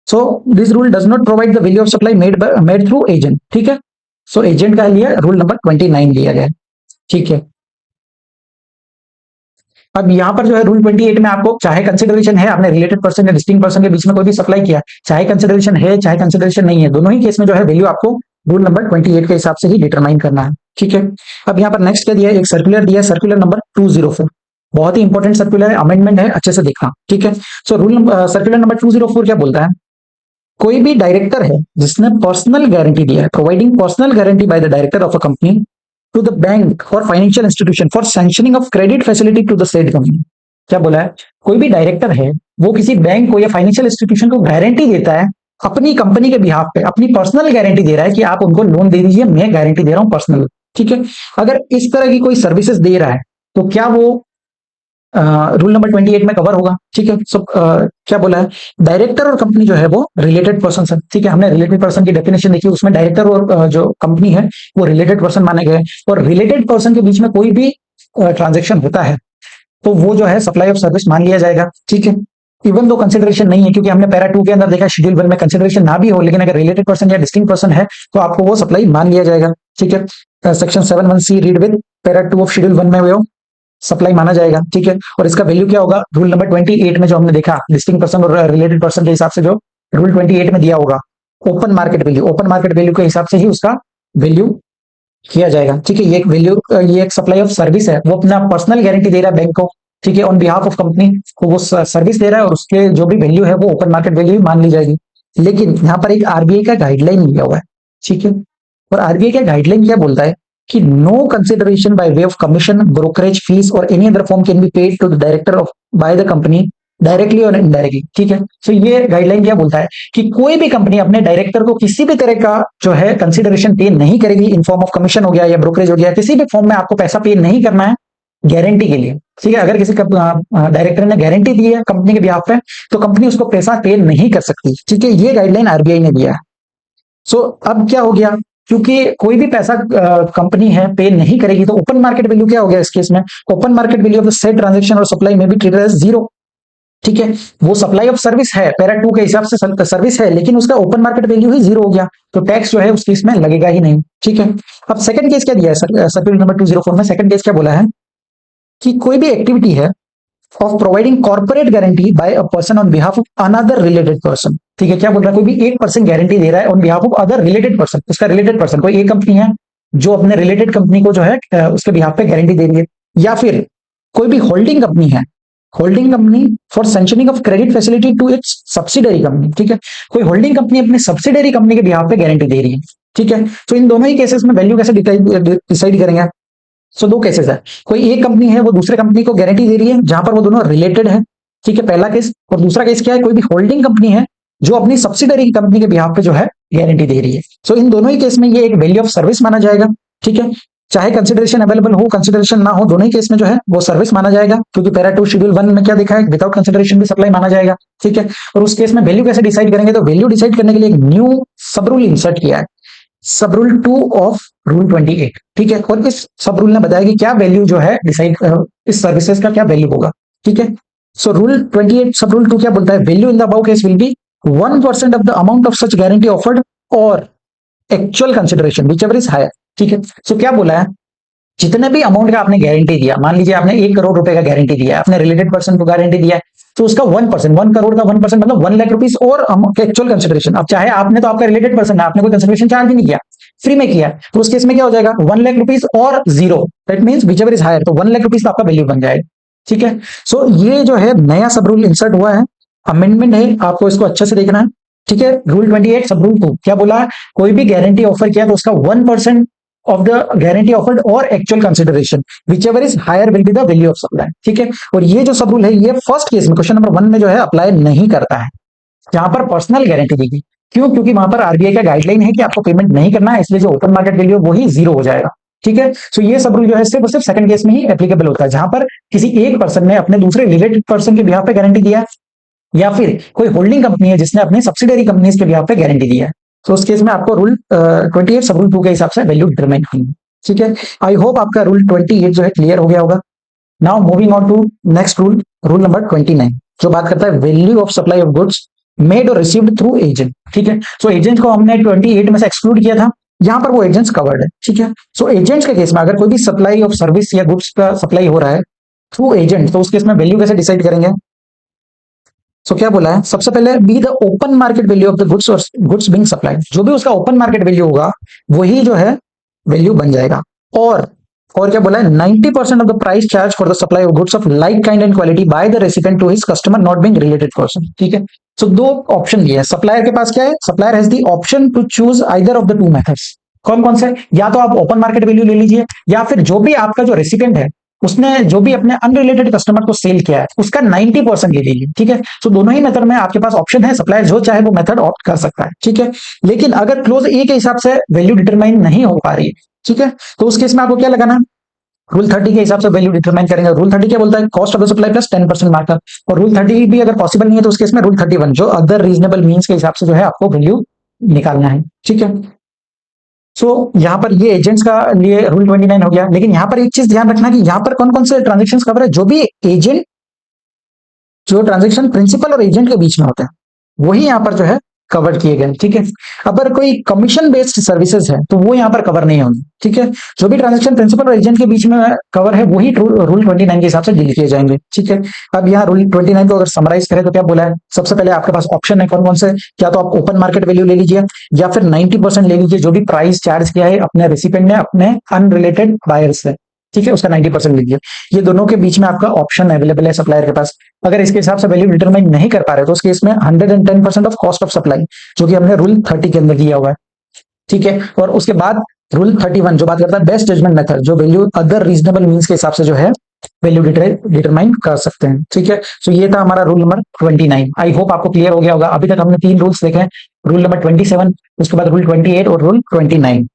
so this rule does not provide the value of supply made through agent. ठीक है, सो एजेंट का लिया रूल नंबर 29 लिया गया। ठीक है, अब यहाँ पर जो है रूल 28 में आपको चाहे कंसिडरेशन है, आपने रिलेटेड पर्सन या डिस्टिंक्ट पर्सन के बीच में कोई भी सप्लाई किया, चाहे कंसिडरेशन है चाहे कंसिडरेशन नहीं है, दोनों ही केस में जो है वैल्यू आपको रूल नंबर 28 के हिसाब से ही डिटरमाइन करना है। ठीक है, अब यहाँ पर नेक्स्ट क्या दिया है, एक सर्कुलर दिया है, सर्कुलर नंबर 204, बहुत ही इंपॉर्टेंट सर्कुलर है, अमेंडमेंट है, अच्छे से देखना। ठीक है, सो रूल सर्कुलर नंबर 204 क्या बोलता है, कोई भी डायरेक्टर है जिसने पर्सनल गारंटी दिया है, providing personal guarantee by the director of a company to the bank और financial institution for sanctioning of credit facility to the said company. क्या बोला है, कोई भी डायरेक्टर है वो किसी बैंक को या फाइनेंशियल इंस्टीट्यूशन को गारंटी देता है अपनी कंपनी के बिहाफ पे, अपनी पर्सनल गारंटी दे रहा है कि आप उनको लोन दे दीजिए, मैं गारंटी दे रहा हूं पर्सनल। ठीक है, अगर इस तरह की कोई सर्विसेज दे रहा है तो क्या वो रूल नंबर 28 में कवर होगा। ठीक है, सो क्या बोला है, डायरेक्टर और कंपनी जो है वो रिलेटेड पर्सन है। ठीक है, हमने रिलेटेड पर्सन की डेफिनेशन देखी, उसमें डायरेक्टर और जो कंपनी है वो रिलेटेड पर्सन माने गए, और रिलेटेड पर्सन के बीच में कोई भी ट्रांजेक्शन होता है तो वो जो है सप्लाई ऑफ सर्विस मान लिया जाएगा। ठीक है, इवन दो कंसिडरेशन नहीं है, क्योंकि हमने पैरा 2 के अंदर देखा शेड्यूल 1 में कंसिडरेशन ना भी हो, लेकिन अगर रिलेटेड पर्सन या डिस्टिंक्ट पर्सन है तो आपको वो सप्लाई मान लिया जाएगा। ठीक है, section 7(1)(c) read with para 2 of schedule 1 में वो सप्लाई माना जाएगा। ठीक है, और इसका वैल्यू क्या होगा, रूल नंबर 28 में जो हमने देखा डिस्टिंक्ट पर्सन और रिलेटेड पर्सन के हिसाब से जो रूल 28 में दिया होगा, open market value, open market value के हिसाब से ही उसका वैल्यू किया जाएगा। ठीक है, ये एक वैल्यू, ये एक सप्लाई ऑफ सर्विस है, वो अपना पर्सनल गारंटी दे रहा है बैंक को। ठीक है, ऑन बिहाफ ऑफ कंपनी को वो सर्विस दे रहा है, और उसके जो भी वैल्यू है वो ओपन मार्केट वैल्यू ही मान ली जाएगी। लेकिन यहाँ पर एक आरबीआई का गाइडलाइन दिया हुआ है। ठीक है, और आरबीआई का गाइडलाइन क्या बोलता है कि no consideration by way of commission, brokerage fee और any other form can be paid to the director of by the company directly और इनडायरेक्टली। ठीक है, सो ये गाइडलाइन क्या बोलता है कि कोई भी कंपनी अपने डायरेक्टर को किसी भी तरह का जो है कंसिडरेशन पे नहीं करेगी, इन फॉर्म ऑफ कमीशन हो गया या ब्रोकरेज हो गया, किसी भी फॉर्म में आपको पैसा पे नहीं करना है गारंटी के लिए। ठीक है, अगर किसी डायरेक्टर ने गारंटी दी है कंपनी के बिहाफ पे तो कंपनी उसको पैसा पे नहीं कर सकती। ठीक है, ये गाइडलाइन आरबीआई ने दिया है। सो अब क्या हो गया, क्योंकि कोई भी पैसा कंपनी है पे नहीं करेगी तो ओपन मार्केट वैल्यू क्या हो गया इस केस में, open market value of the said transaction और सप्लाई में भी ट्रीटेड एज जीरो। ठीक है, वो सप्लाई ऑफ सर्विस है, पैरा 2 के हिसाब से सर्विस है, लेकिन उसका ओपन मार्केट वैल्यू ही जीरो हो गया, तो टैक्स जो है उस केस में लगेगा ही नहीं। ठीक है, अब सेकंड केस क्या दिया है सर्कुलर नंबर 204 में, सेकंड केस क्या बोला है कि कोई भी एक्टिविटी है of providing corporate guarantee bye a person on behalf of another related person. ठीक है, क्या बोल रहा है, कोई भी एक पर्सन गारंटी दे रहा है on behalf of other related person, उसका रिलेटेड पर्सन कोई एक कंपनी है जो अपने रिलेटेड कंपनी को जो है उसके बिहाफ पे गारंटी दे रही है, या फिर कोई भी होल्डिंग कंपनी है, holding company for sanctioning of credit facility to its subsidiary company. ठीक है, कोई होल्डिंग कंपनी अपने सब्सिडरी कंपनी के बिहाफ पे गारंटी दे रही है। ठीक है, तो इन दोनों ही केसेस में वैल्यू कैसे डिसाइड करेंगे, सो दो केसेस है, कोई एक कंपनी है वो दूसरे कंपनी को गारंटी दे रही है जहां पर वो दोनों रिलेटेड है, ठीक है, पहला केस। और दूसरा केस क्या है, कोई भी होल्डिंग कंपनी है जो अपनी सब्सिडरी कंपनी के बिहाफ पे जो है गारंटी दे रही है। सो इन दोनों ही केस में ये एक वैल्यू ऑफ सर्विस माना जाएगा, ठीक है। चाहे कंसिडरेशन अवेलेबल हो, कंसिडरेशन ना हो, दोनों ही केस में जो है वो सर्विस माना जाएगा, क्योंकि पैरा 2 शेड्यूल 1 में क्या देखा है, विदाउट कंसिडरेशन भी सप्लाई माना जाएगा, ठीक है। और उस केस में वैल्यू कैसे डिसाइड करेंगे, तो वैल्यू डिसाइड करने के लिए एक न्यू सब रूल इंसर्ट किया है, सब रूल 2 ऑफ रूल 28, ठीक है। और इस सब रूल ने बताया कि क्या वैल्यू जो है डिसाइड, इस सर्विसेज का क्या वैल्यू होगा, ठीक है। सो रूल 28 सब रूल 2 क्या बोलता है, value in the above case will be 1% of the amount of such guarantee offered और actual consideration whichever is higher, ठीक है। सो क्या बोला है, जितने भी अमाउंट का आपने गारंटी दिया, मान लीजिए आपने 1 करोड़ रुपए का गारंटी दिया है, आपने रिलेटेड पर्सन को गारंटी दिया है, तो उसका 1%, 1 करोड़ का 1% मतलब 1 लाख रुपीज और एक्चुअल कंसिडरेशन। अब चाहे आपने तो आपका रिलेटेड पर्सन है, आपने कोई कंसिडरेशन चार्ज भी नहीं किया, फ्री में किया, तो उस केस में क्या हो जाएगा, 1 लाख रुपीज और zero, that means whichever is higher, तो 1 लाख रुपीज आपका वैल्यू बन जाएगा, ठीक है। सो ये जो है नया सब रूल इंसर्ट हुआ है, अमेंडमेंट है, आपको इसको अच्छे से देखना है, ठीक है। रूल 28 सब रूल 2 क्या बोला, कोई भी गारंटी ऑफर किया तो उसका 1% ऑफ द गारंटी ऑफर्ड और actual consideration whichever is higher will be the value of supply, ठीक है। और ये जो सब रूल है ये फर्स्ट केस में क्वेश्चन नंबर 1 में जो है अप्लाई नहीं करता है, जहां पर पर्सनल गारंटी दी गई। क्यों, क्योंकि वहां पर आरबीआई का गाइडलाइन है कि आपको पेमेंट नहीं करना है, इसलिए जो ओपन मार्केट वैल्यू है वही जीरो हो जाएगा, ठीक है। सो ये सब रूल जो है सिर्फ और सिर्फ सेकंड केस में ही एप्लीकेबल होता है, जहां पर किसी एक पर्सन ने अपने दूसरे रिलेटेड पर्सन के बिहाफ पे गारंटी दिया, या फिर कोई होल्डिंग कंपनी है जिसने अपनी सब्सिडरी कंपनीज के बिहाफ पे गारंटी दिया है। तो उस केस में आपको रूल 28 सब रूल 2 के हिसाब से वैल्यू डिटरमाइन होगी, ठीक है। आई होप आपका रूल 28 जो है क्लियर हो गया होगा। Now moving on to next rule, rule number 29, जो बात करता है value of supply of goods made और रिसीव्ड थ्रू एजेंट, ठीक है। सो एजेंट को हमने 28 में से एक्सक्लूड किया था, यहां पर वो एजेंट्स कवर्ड है, ठीक है। सो एजेंट्स के केस में अगर कोई भी सप्लाई ऑफ सर्विस या गुड्स का सप्लाई हो रहा है थ्रू एजेंट, तो उस केस में वैल्यू कैसे डिसाइड करेंगे। सो क्या बोला है, सबसे पहले B the open market value of the goods और गुड्स बीइंग सप्लाइड, जो भी उसका ओपन मार्केट वैल्यू होगा वही जो है वैल्यू बन जाएगा। और क्या बोला है, 90% of the price charge for the supply of goods of like kind and quality by the recipient to his customer not being related person, ठीक है। सो दो ऑप्शन दिए हैं सप्लायर के पास, क्या है, supplier has the option to choose either of the two methods. कौन कौन से, या तो आप ओपन मार्केट वैल्यू ले लीजिए, या फिर जो भी आपका जो रेसिपिएंट है उसने जो भी अपने अनरिलेटेड कस्टमर को सेल किया है उसका 90% ले लीजिए, ठीक है। सो दोनों ही मेथड में आपके पास ऑप्शन है, सप्लायर जो चाहे वो मेथड ऑप्ट कर सकता है, ठीक है। लेकिन अगर क्लोज ए के हिसाब से वैल्यू डिटरमाइन नहीं हो पा रही है, ठीक है, तो उस केस में आपको क्या लगाना, रूल 30 के हिसाब से वैल्यू डिटरमाइन करेंगे। रूल 30 क्या बोलता है, cost of the supply plus 10% markup. और रूल 30 भी अगर पॉसिबल नहीं है तो उस केस में रूल 31 जो अदर रीजनेबल मीन्स के हिसाब से जो है आपको वैल्यू निकालना है, ठीक है। सो यहाँ पर ये एजेंट्स का लिए रूल 29 हो गया। लेकिन यहाँ पर एक चीज ध्यान रखना कि यहाँ पर कौन कौन से ट्रांजेक्शन कवर है, जो भी एजेंट, जो ट्रांजेक्शन प्रिंसिपल और एजेंट के बीच में होता है वही यहाँ पर जो है कवर किए गए, ठीक है। अगर कोई कमीशन बेस्ड सर्विसेज है तो वो यहाँ पर कवर नहीं होंगी, ठीक है। जो भी ट्रांजेक्शन प्रिंसिपल और एजेंट के बीच में कवर है वही रूल 29 के हिसाब से डील किए जाएंगे, ठीक है। अब यहाँ रूल 29 को अगर समराइज करें तो क्या बोला है, सबसे पहले आपके पास ऑप्शन है कौन कौन से, क्या तो आप ओपन मार्केट वैल्यू ले लीजिए या फिर 90% ले लीजिए, जो भी प्राइस चार्ज किया है अपने रेसिपिएंट ने अपने अनरिलेटेड बायर से, ठीक है, उसका 90% लीजिए। ये दोनों के बीच में आपका ऑप्शन अवेलेबल है सप्लायर के पास। अगर इसके हिसाब से वैल्यू डिटरमाइन नहीं कर पा रहे तो उस केस में 110% ऑफ कॉस्ट ऑफ सप्लाई, जो कि हमने रूल 30 के अंदर दिया हुआ है, ठीक है। और उसके बाद रूल 31 जो बात करता है बेस्ट जजमेंट मेथड, जो वैल्यू अदर रीजनेबल मीन्स के हिसाब से जो है वैल्यू डिटरमाइन कर सकते हैं, ठीक है। सो ये था हमारा रूल नंबर 29। आई होप आपको क्लियर हो गया होगा। अभी तक हमने 3 रूल्स देखे हैं, रूल नंबर 27, उसके बाद रूल 28 और रूल 29।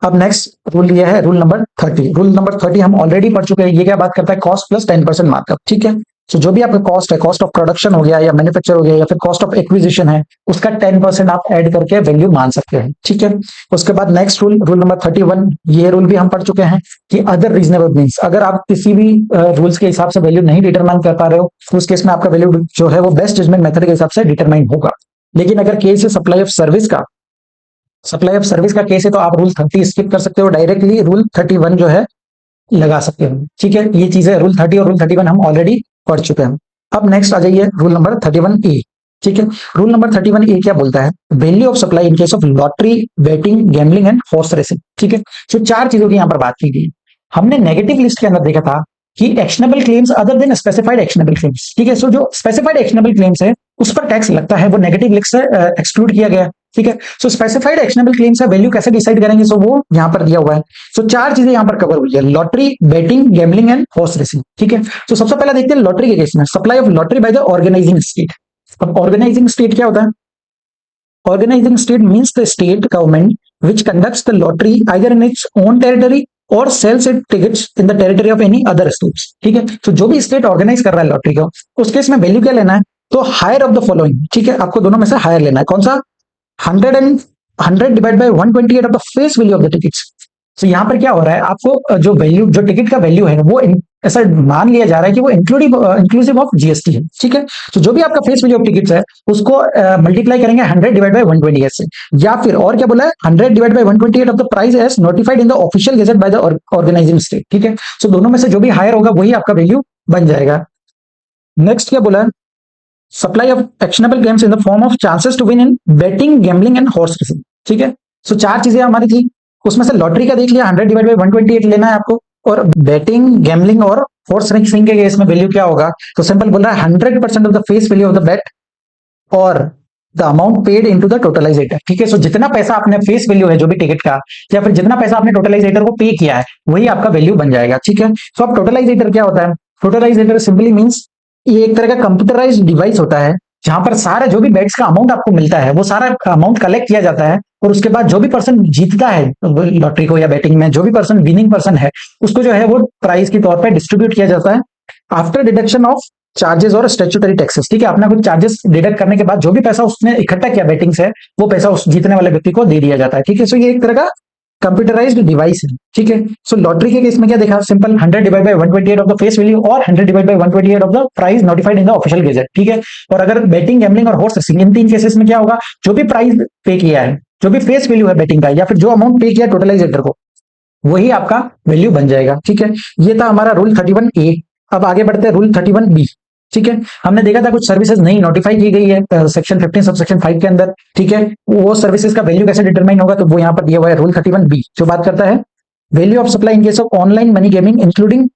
अब नेक्स्ट रूल ये है रूल नंबर 30। रूल नंबर 30 हम ऑलरेडी पढ़ चुके हैं। ये क्या बात करता है, कॉस्ट प्लस 10% मार्कअप, ठीक है। सो जो भी आपका कॉस्ट है, कॉस्ट ऑफ प्रोडक्शन हो गया या मैन्युफैक्चर हो गया या फिर कॉस्ट ऑफ एक्विजिशन है, उसका 10% आप ऐड करके वैल्यू मान सकते हैं, ठीक है। उसके बाद नेक्स्ट रूल, रूल नंबर 31, ये रूल भी हम पढ़ चुके हैं कि अदर रीजनेबल मीन्स, अगर आप किसी भी रूल्स के हिसाब से वैल्यू नहीं डिटरमाइन कर पा रहे हो तो उस केस में आपका वैल्यू जो है वो बेस्ट जजमेंट मेथड के हिसाब से डिटरमाइन होगा। लेकिन अगर केस है सप्लाई ऑफ सर्विस का, सप्लाई ऑफ सर्विस का केस है तो आप रूल 30 स्किप कर सकते हो, डायरेक्टली रूल 31 जो है लगा सकते हो, ठीक है। ये चीजें रूल 30 और रूल 31 हम ऑलरेडी पढ़ चुके हैं। अब नेक्स्ट आ जाइए रूल नंबर 31A, ठीक है। रूल नंबर 31A क्या बोलता है, value of supply in case of lottery, betting, gambling and horse racing, ठीक है। जो 4 चीजों की यहाँ पर बात की गई, हमने नेगेटिव लिस्ट के अंदर देखा था कि actionable claims other than specified actionable claims, ठीक है। सो जो स्पेसिफाइड एक्शनेबल क्लेम्स है उस पर टैक्स लगता है, वो नेगेटिव लिस्ट से एक्सक्लूड किया गया, ठीक है। सो स्पेसिफाइड एक्शनेबल क्लेम्स का वैल्यू कैसे डिसाइड करेंगे, सो वो यहाँ पर दिया हुआ है। सो चार चीजें यहाँ पर कवर हुई है, lottery, betting, gambling and horse racing. ठीक है। तो सबसे पहले देखते हैं लॉटरी के केस में, supply of lottery by the organising state. अब ऑर्गेनाइजिंग स्टेट क्या होता है? Organizing state means the state government which conducts the lottery either in its own territory और sells it tickets in the territory of any other states. ठीक है। तो जो भी स्टेट ऑर्गेनाइज कर रहा है लॉटरी को, उस केस में वैल्यू क्या लेना है? तो हायर ऑफ द फॉलोइंग। ठीक है, आपको दोनों में से हायर लेना है। कौन सा? 100 divide by 128 of the face value of the tickets. तो यहाँ पर क्या हो रहा है, आपको जो वैल्यू, जो टिकट का वैल्यू है वो ऐसा मान लिया जा रहा है कि वो इंक्लूसिव ऑफ जीएसटी है। ठीक है। तो जो भी आपका फेस वैल्यू ऑफ टिकट्स है उसको मल्टीप्लाई करेंगे 100 डिवाइड बाय 128 से, या फिर और क्या बोला है, 100 divide by 128 of the price as notified in the official gazette by the organising state. ठीक है। सो दोनों में से जो भी हायर होगा वही आपका वैल्यू बन जाएगा। नेक्स्ट क्या बोला है, supply of actionable games in the form of chances to win in betting, gambling and horse racing. ठीक है। सो चार चीजें हमारी थी, उसमें से लॉटरी का देख लिया, 100 डिवाइड बाय 128 लेना है आपको। और बेटिंग, गैम्बलिंग और हॉर्स रेसिंग के केस में वैल्यू क्या होगा, तो सिंपल बोल रहा है 100% of the face value of the bet और the amount paid into the totalisator. ठीक है। सो जितना पैसा आपने फेस वैल्यू है जो भी टिकट का, या फिर जितना पैसा आपने टोटलाइजेटर को पे किया है वही आपका वैल्यू बन जाएगा। ठीक है। सो अब टोटलाइजेटर क्या होता है? टोटलाइजेटर सिंपली मींस ये एक तरह का कंप्यूटराइज्ड डिवाइस होता है जहां पर सारा जो भी बेट्स का अमाउंट आपको मिलता है वो सारा अमाउंट कलेक्ट किया जाता है, और उसके बाद जो भी पर्सन जीतता है लॉटरी को या बैटिंग में, जो भी पर्सन विनिंग पर्सन है, उसको जो है वो प्राइज के तौर पे डिस्ट्रीब्यूट किया जाता है आफ्टर डिडक्शन ऑफ चार्जेस और स्टेचुटरी टैक्सेस। ठीक है। अपना कुछ चार्जेस डिडक्ट करने के बाद जो भी पैसा उसने इकट्ठा किया बैटिंग से, वो पैसा उस जीतने वाले व्यक्ति को दे दिया जाता है। ठीक है। सो ये एक तरह का कंप्यूटराइज्ड डिवाइस है। ठीक है। सो लॉटरी के केस में क्या देखा, simple 100 divide by 128 of the face value और 100 divide by 128 of the price notified in the official gazette. ठीक है। और अगर बैटिंग, गैम्बलिंग और हॉर्स रेसिंग, इन तीन केसेस में क्या होगा, जो भी प्राइस पे किया है, जो भी फेस वैल्यू है बैटिंग का, या फिर जो अमाउंट पे किया टोटलाइजेटर को, वही आपका वैल्यू बन जाएगा। ठीक है। ये था हमारा रूल 31A। अब आगे बढ़ते हैं रूल 31B। ठीक है। हमने देखा था कुछ सर्विसेज नहीं नोटिफाई की गई है सेक्शन 15 सब सेक्शन 5 के अंदर। ठीक है। वो सर्विसेज का वैल्यू कैसे डिटरमाइन होगा, तो वो यहाँ पर दिया हुआ है रूल 31B, जो बात करता है value of supply in case of online money gaming including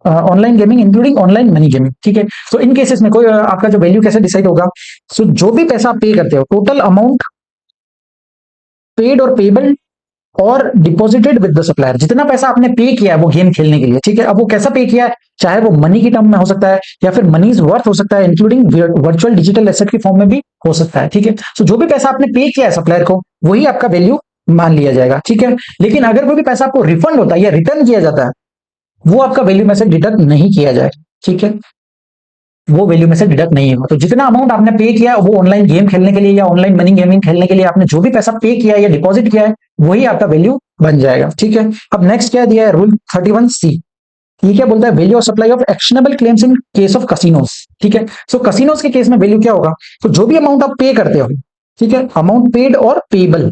online money gaming. ठीक है। तो इन केसेस में कोई आपका जो वैल्यू कैसे डिसाइड होगा, सो जो भी पैसा आप पे करते हो, टोटल अमाउंट पेड और पेबल और डिपॉजिटेड विद द सप्लायर, जितना पैसा आपने पे किया है वो गेम खेलने के लिए। ठीक है। अब वो कैसा पे किया है, चाहे वो मनी की टर्म में हो सकता है या फिर मनीज वर्थ हो सकता है, इंक्लूडिंग वर्चुअल डिजिटल एसेट की फॉर्म में भी हो सकता है। ठीक है। सो जो भी पैसा आपने पे किया है सप्लायर को, वही आपका वैल्यू मान लिया जाएगा। ठीक है। लेकिन अगर कोई भी पैसा आपको रिफंड होता है या रिटर्न किया जाता है, वो आपका वैल्यू में से डिडक्ट नहीं किया जाएगा। ठीक है। वो वैल्यू में से डिडक्ट नहीं होगा। तो जितना अमाउंट आपने पे किया, वो ऑनलाइन गेम खेलने के लिए या ऑनलाइन मनी गेमिंग खेलने के लिए आपने जो भी पैसा पे किया या डिपॉजिट किया है, वही आपका वैल्यू बन जाएगा। ठीक है। अब नेक्स्ट क्या दिया है, रूल 31C। ये क्या बोलता है, value of supply of actionable claims in case of casinos. ठीक है। सो कसिनोस के केस में वैल्यू क्या होगा, तो जो भी अमाउंट आप पे करते हो, ठीक है, अमाउंट पेड और पेबल।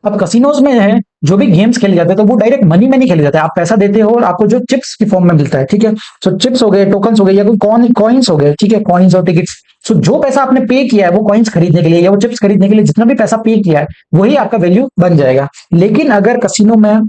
अब कसिनोज में है जो भी गेम्स खेले जाते हैं तो वो डायरेक्ट मनी में नहीं खेले जाते हैं, आप पैसा देते हो और आपको जो चिप्स की फॉर्म में मिलता है। ठीक है। सो चिप्स हो गए, टोकन्स हो गए, या कोई कॉइन्स हो गए। ठीक है। कॉइन्स और टिकट्स। सो जो पैसा आपने पे किया है वो कॉइन्स खरीदने के लिए या वो चिप्स खरीदने के लिए, जितना भी पैसा पे किया है वही आपका वैल्यू बन जाएगा। लेकिन अगर कसिनो में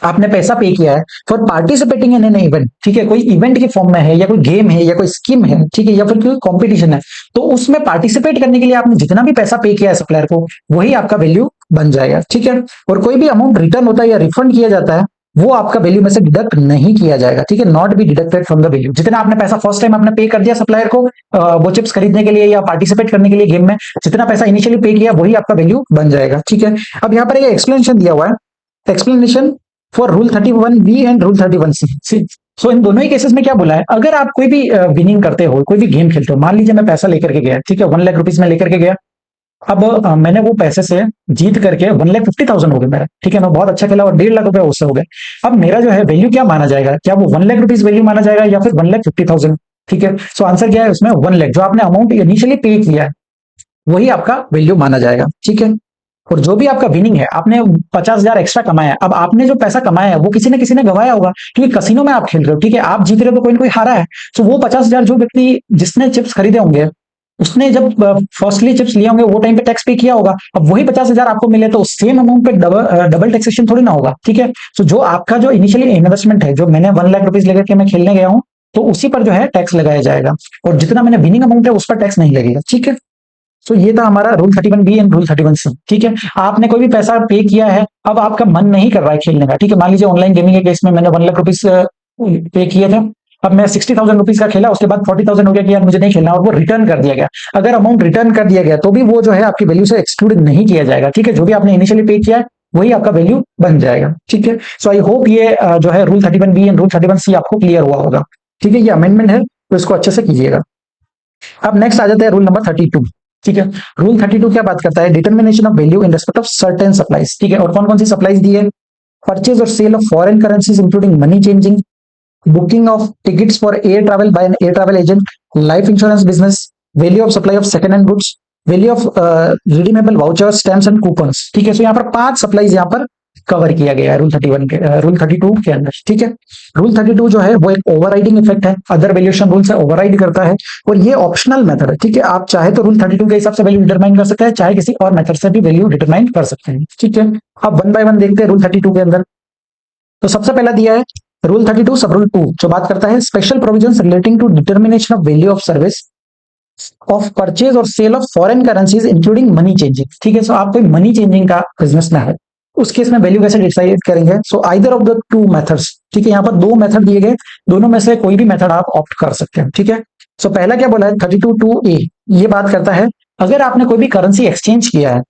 आपने पैसा पे किया है for participating in an event, ठीक है, कोई इवेंट की फॉर्म में है या कोई गेम है या कोई स्कीम है, ठीक है, या फिर कोई कंपटीशन है, तो उसमें पार्टिसिपेट करने के लिए आपने जितना भी पैसा पे किया है सप्लायर को, वही आपका वैल्यू बन जाएगा। ठीक है। और कोई भी अमाउंट रिटर्न होता है या रिफंड किया जाता है, वो आपका वैल्यू में से डिडक्ट नहीं किया जाएगा। ठीक है। Not be deducted from the value. जितना आपने पैसा फर्स्ट टाइम आपने पे कर दिया सप्लायर को वो चिप्स खरीदने के लिए या पार्टिसिपेट करने के लिए गेम में, जितना पैसा इनिशियली पे किया वही आपका वैल्यू बन जाएगा। ठीक है। अब यहाँ पर एक एक्सप्लेनेशन दिया हुआ है, explanation for rule 31B and rule 31C। सो इन दोनों ही केसेस में क्या बोला है, अगर आप कोई भी विनिंग करते हो, कोई भी गेम खेलते हो, मान लीजिए मैं पैसा लेकर के गया, ठीक है, 1 लाख रुपीज में लेकर के गया। अब मैंने वो पैसे से जीत करके 1,50,000 हो गए मेरा। ठीक है। मैं बहुत अच्छा खेला और 1.5 लाख रुपए उससे हो गए। अब मेरा जो है वैल्यू क्या माना जाएगा, क्या वो 1 लाख रुपीज वैल्यू माना जाएगा या फिर 1,50,000? ठीक है। सो आंसर क्या है उसमें, 1 लाख, जो आपने अमाउंट इनिशियली पे किया है वही आपका वैल्यू माना जाएगा। ठीक है। और जो भी आपका विनिंग है, आपने 50,000 एक्स्ट्रा कमाया, अब आपने जो पैसा कमाया है वो किसी ने गवाया होगा, क्योंकि कसिनो में आप खेल रहे हो। ठीक है। आप जीत रहे हो तो कोई ना कोई हारा है। तो वो 50,000 जो व्यक्ति जिसने चिप्स खरीदे होंगे, उसने जब फर्स्टली चिप्स लिए होंगे वो टाइम पे टैक्स पे किया होगा। अब वही 50,000 आपको मिले तो सेम अमाउंट पे डबल टैक्सेशन थोड़ी ना होगा। ठीक है। तो जो आपका जो इनिशियली इन्वेस्टमेंट है, जो मैंने 1 लाख रुपीज लेकर के मैं खेलने गया हूं, तो उसी पर जो है टैक्स लगाया जाएगा, और जितना मैंने विनिंग अमाउंट है उस पर टैक्स नहीं लगेगा। ठीक है। सो ये था हमारा rule 31B and rule 31C। ठीक है, आपने कोई भी पैसा पे किया है, अब आपका मन नहीं कर रहा है खेलने का। ठीक है, मान लीजिए ऑनलाइन गेमिंग के केस में मैंने 1 लाख रुपीज पे किए थे, अब मैं 60,000 रुपीज का खेला, उसके बाद 40,000 हो गया कि यार मुझे नहीं खेलना, और वो रिटर्न कर दिया गया। अगर अमाउंट रिटर्न कर दिया गया तो भी वो जो है आपकी वैल्यू से एक्सक्लूड नहीं किया जाएगा। ठीक है, जो भी आपने इनिशियली पे किया है वही आपका वैल्यू बन जाएगा। ठीक है, सो आई होप ये जो है rule 31B and rule 31C आपको क्लियर हुआ होगा। ठीक है, ये अमेंडमेंट है तो इसको अच्छे से कीजिएगा। अब नेक्स्ट आ जाते हैं रूल नंबर 32। ठीक है, रूल 32 क्या बात करता है? Determination of value in respect of certain supplies. ठीक है, और कौन कौन सी सप्लाईज दी है? परचेज और sale of foreign currencies including money changing, booking of tickets for air travel by an air travel agent, life insurance business, value of supply of second hand goods, value of redeemable vouchers, stamps and coupons। ठीक है, सो यहाँ पर 5 supplies यहाँ पर cover किया गया है rule 31 के रूल 32 के अंदर। ठीक है, रूल 32 जो है वो एक ओवरराइडिंग इफेक्ट है, अदर वैल्यूएशन रूल से ओवरराइड करता है, और ये ऑप्शनल मेथड है। ठीक है, आप चाहे तो रूल 32 के हिसाब से वैल्यू डिटरमाइन कर सकते हैं, चाहे किसी और मेथड से भी वैल्यू डिटरमाइन कर सकते हैं। ठीक है, अब वन बाय वन देखते हैं रूल 32 के अंदर। तो सबसे पहला दिया है रूल 32 सब रूल 2, जो बात करता है special provisions relating to determination of value of service of purchase और sale of foreign currencies including money changing. ठीक है, सो आप कोई मनी चेंजिंग का बिजनेस में है, उस केस में वैल्यू कैसे डिसाइड करेंगे? So either of the two methods. ठीक है, यहाँ पर 2 मेथड दिए गए, दोनों में से कोई भी मेथड आप ऑप्ट कर सकते हैं। ठीक है, सो पहला क्या बोला है 32(2)(a), ये बात करता है अगर आपने कोई भी करेंसी एक्सचेंज किया है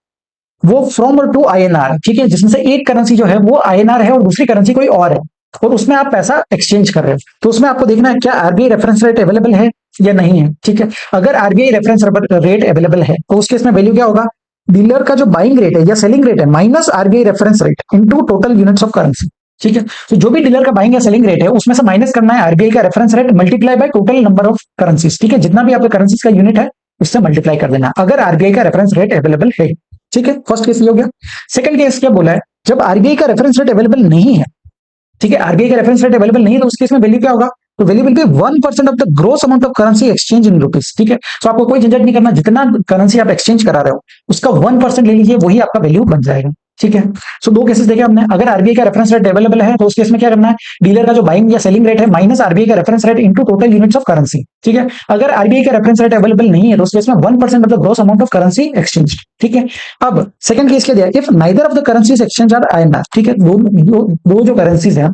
वो फ्रॉम और टू INR, ठीक है, जिसमें से एक करेंसी जो है वो INR है और दूसरी करेंसी कोई और है, और उसमें आप पैसा एक्सचेंज कर रहे हो, तो उसमें आपको देखना है क्या RBI रेफरेंस रेट अवेलेबल है या नहीं है। ठीक है, अगर RBI रेफरेंस रेट अवेलेबल है तो उस केस में वैल्यू क्या होगा? डीलर का जो बाइंग रेट है या सेलिंग रेट है minus RBI reference rate into total units of currency. ठीक है, तो जो भी डीलर का बाइंग या सेलिंग रेट है उसमें से माइनस करना है RBI का reference rate multiply by total number of currencies. ठीक है, जितना भी आपका करेंसीज का यूनिट है उससे मल्टीप्लाई कर देना अगर RBI का रेफरेंस रेट अवेलेबल है। ठीक है, फर्स्ट केस ये हो गया। सेकंड केस क्या बोला है? जब RBI का रेफरेंस रेट अवेलेबल नहीं है, ठीक है, RBI का रेफरेंस रेट अवेलेबल नहीं है, तो उस केस में वैल्यू क्या होगा? तो value will be 1% of the gross amount of currency exchange in rupees. ठीक है, तो आपको कोई झंझट नहीं करना, जितना करेंसी आप एक्सचेंज करा रहे हो उसका 1% ले लीजिए, वही आपका वैल्यू बन जाएगा। ठीक है, सो 2 केसेस देखे हमने। अगर RBI का रेफरेंस रेट अवेलेबल है तो उस केस में क्या करना है? डीलर का जो बाइंग या सेलिंग रेट है माइनस RBI का reference rate into total units of currency. ठीक है, अगर RBI का रेफरेंस रेट अवेलेबल नहीं है तो उस केस में 1% of the gross amount of currency exchange. ठीक है, अब सेकंड केस क्या दिया? If neither of the currencies exchange are INR। ठीक है, दो जो करेंसीज है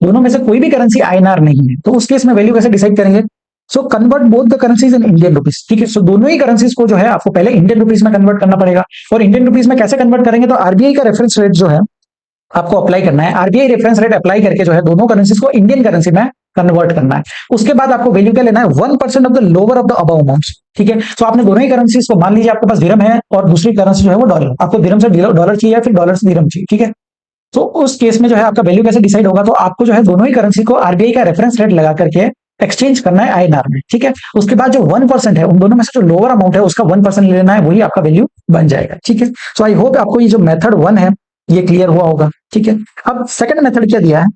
दोनों में से कोई भी करेंसी INR नहीं है, तो उस केस में वैल्यू कैसे डिसाइड करेंगे? So convert both the currencies in Indian rupees. ठीक है, सो दोनों ही करेंसीज को जो है आपको पहले इंडियन रुपीज में कन्वर्ट करना पड़ेगा, और इंडियन रुपीज में कैसे कन्वर्ट करेंगे? तो RBI का रेफरेंस रेट जो है आपको अप्लाई करना है, RBI रेफरेंस रेट अप्लाई करके जो है दोनों करेंसीज को इंडियन करेंसी में कन्वर्ट करना है। उसके बाद आपको वैल्यू क्या लेना है? 1% of the lower of the above amounts. ठीक है, तो आपने दोनों ही करेंसीज को, मान लीजिए आपके पास दिरहम है और दूसरी करेंसी जो है वो डॉलर, आपको दिरहम से डॉलर चाहिए या फिर डॉलर से दिरहम चाहिए। ठीक है, तो उस केस में जो है आपका वैल्यू कैसे डिसाइड होगा? तो आपको जो है दोनों ही करेंसी को RBI का रेफरेंस रेट लगा करके एक्सचेंज करना है INR में। ठीक है, उसके बाद जो 1% है उन दोनों में से जो लोअर अमाउंट है उसका 1% लेना है, वही आपका वैल्यू बन जाएगा। ठीक है, सो आई होप आपको ये जो मेथड 1 है ये क्लियर हुआ होगा। ठीक है, अब सेकंड मेथड क्या दिया है?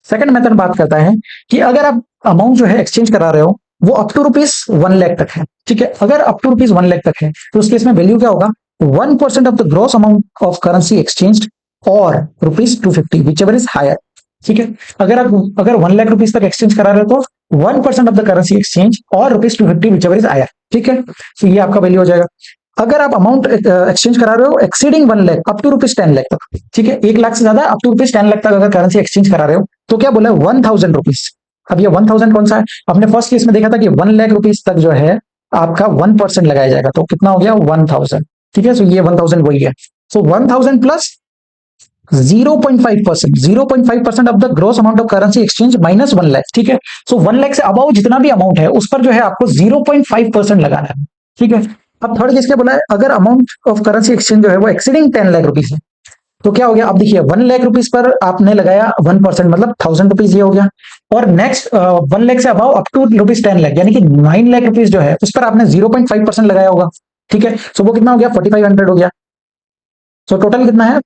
सेकंड मेथड बात करता है कि अगर आप अमाउंट जो है एक्सचेंज करा रहे हो वो अप टू ₹1 लाख तक है। ठीक है, अगर अप टू ₹1 लाख तक है तो उस केस में वैल्यू क्या होगा? 1% of the gross amount of currency exchange और ₹250 विचएवर इज हायर। ठीक है, अगर 1 लाख रुपीज तक एक्सचेंज करा रहे हो तो 1% ऑफ द करेंसी एक्सचेंज और ₹250 विचएवर इज हायर। ठीक है, तो ये आपका वैल्यू हो जाएगा। अगर आप अमाउंट एक्सचेंज करा रहे हो exceeding 1 lakh up to ₹10 lakh तक, ठीक है, 1 लाख से ज्यादा अप टू ₹10 लाख तक अगर करेंसी एक्सचेंज करा रहे हो तो क्या बोला है? 1000 रुपीज। अब ये 1000 कौन सा है? आपने फर्स्ट केस में देखा था कि 1 लाख रुपीज तक जो है आपका 1% लगाया जाएगा, तो कितना हो गया? 1000। ठीक है, सो ये 1000 वही है। So 1000 plus 0.5% of the gross amount of currency exchange minus 1 lakh. ठीक है, सो 1 लाख से अबाउ जितना भी अमाउंट है उस पर जो है आपको 0.5% लगाना है। ठीक है, अब थर्ड केस क्या बोला है? अगर अमाउंट ऑफ करेंसी एक्सचेंज जो है वो एक्सीडिंग 10 लाख रुपीज है तो क्या हो गया? अब देखिए 1 लाख रुपीज पर आपने लगाया 1%, मतलब 1000 रुपीज ये हो गया, और नेक्स्ट 1 लाख से अबाउ अप टू ₹10 लाख यानी कि 9 लाख रुपीज जो है उस पर आपने 0.5% लगाया होगा। ठीक है, सो वो कितना हो गया? 4500 हो गया। सो टोटल कितना है?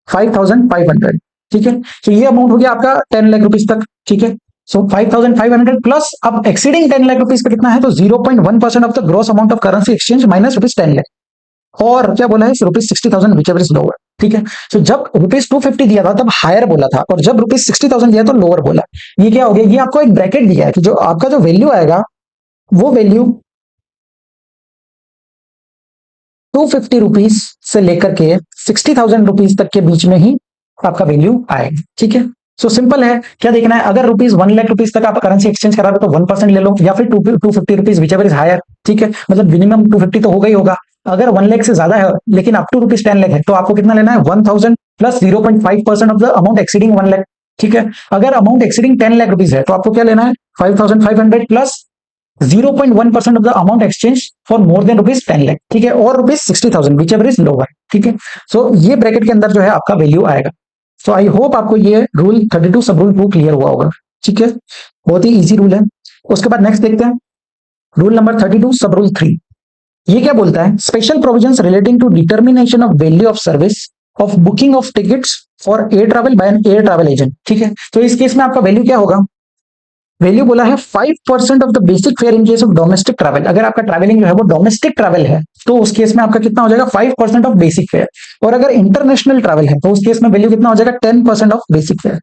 5500। ठीक है, तो ये अमाउंट हो गया आपका 10 लाख रुपीज तक। ठीक है, सो 5500 प्लस अब एक्सीडिंग 10 लाख रुपीज पे कितना है? तो 0.1% of the gross amount of currency exchange minus ₹10 lakh, और क्या बोला है? ₹60,000 विचएवर इज लोअर। ठीक है, सो जब ₹250 दिया था तब हायर बोला था, और जब ₹60,000 दिया तो लोअर बोला। ये क्या हो गया? ये आपको एक ब्रैकेट दिया है कि जो आपका जो वैल्यू आएगा वो वैल्यू 250 रुपीज से लेकर के 60,000 रुपीज तक के बीच में ही आपका वैल्यू आएगा। ठीक है, सो सिंपल है, क्या देखना है, अगर रुपीज 1 लाख रुपीज तक आप करेंसी एक्सचेंज करा रहे हो तो 1% ले लो, या फिर 250 rupees whichever is higher. ठीक है, मतलब मिनिमम 250 तो होगा ही होगा। अगर 1 लाख से ज्यादा है लेकिन अप टू रुपीज 10 लाख है तो आपको कितना लेना है, 1000 plus 0.5% of the amount exceeding 1 lakh. ठीक है, अगर अमाउंट एक्सीडिंग 10 लाख रुपीज है तो आपको क्या लेना है, 5500 plus 0.1% of the amount exchange for more than rupees 10 lakh. ठीक है, और rupees 60,000 which ever is lower. ठीक है, सो ये ब्रैकेट के अंदर जो है आपका वैल्यू आएगा। सो आई होप आपको ये रूल 32 सब रूल 2 क्लियर हुआ होगा। ठीक है, बहुत ही इजी रूल है। उसके बाद नेक्स्ट देखते हैं रूल नंबर 32 सब रूल 3। ये क्या बोलता है, special provisions relating to determination of value of service of booking of tickets for air travel by an air travel agent. ठीक है, तो इस केस में आपका वैल्यू क्या होगा, वैल्यू बोला है 5% of the basic fair in case of domestic travel. अगर आपका ट्रैवलिंग जो है वो डोमेस्टिक ट्रैवल है तो उस केस में आपका कितना हो जाएगा, 5% ऑफ बेसिक फेयर। और अगर इंटरनेशनल ट्रैवल है तो उस केस में वैल्यू कितना हो जाएगा, 10% ऑफ बेसिक फेयर।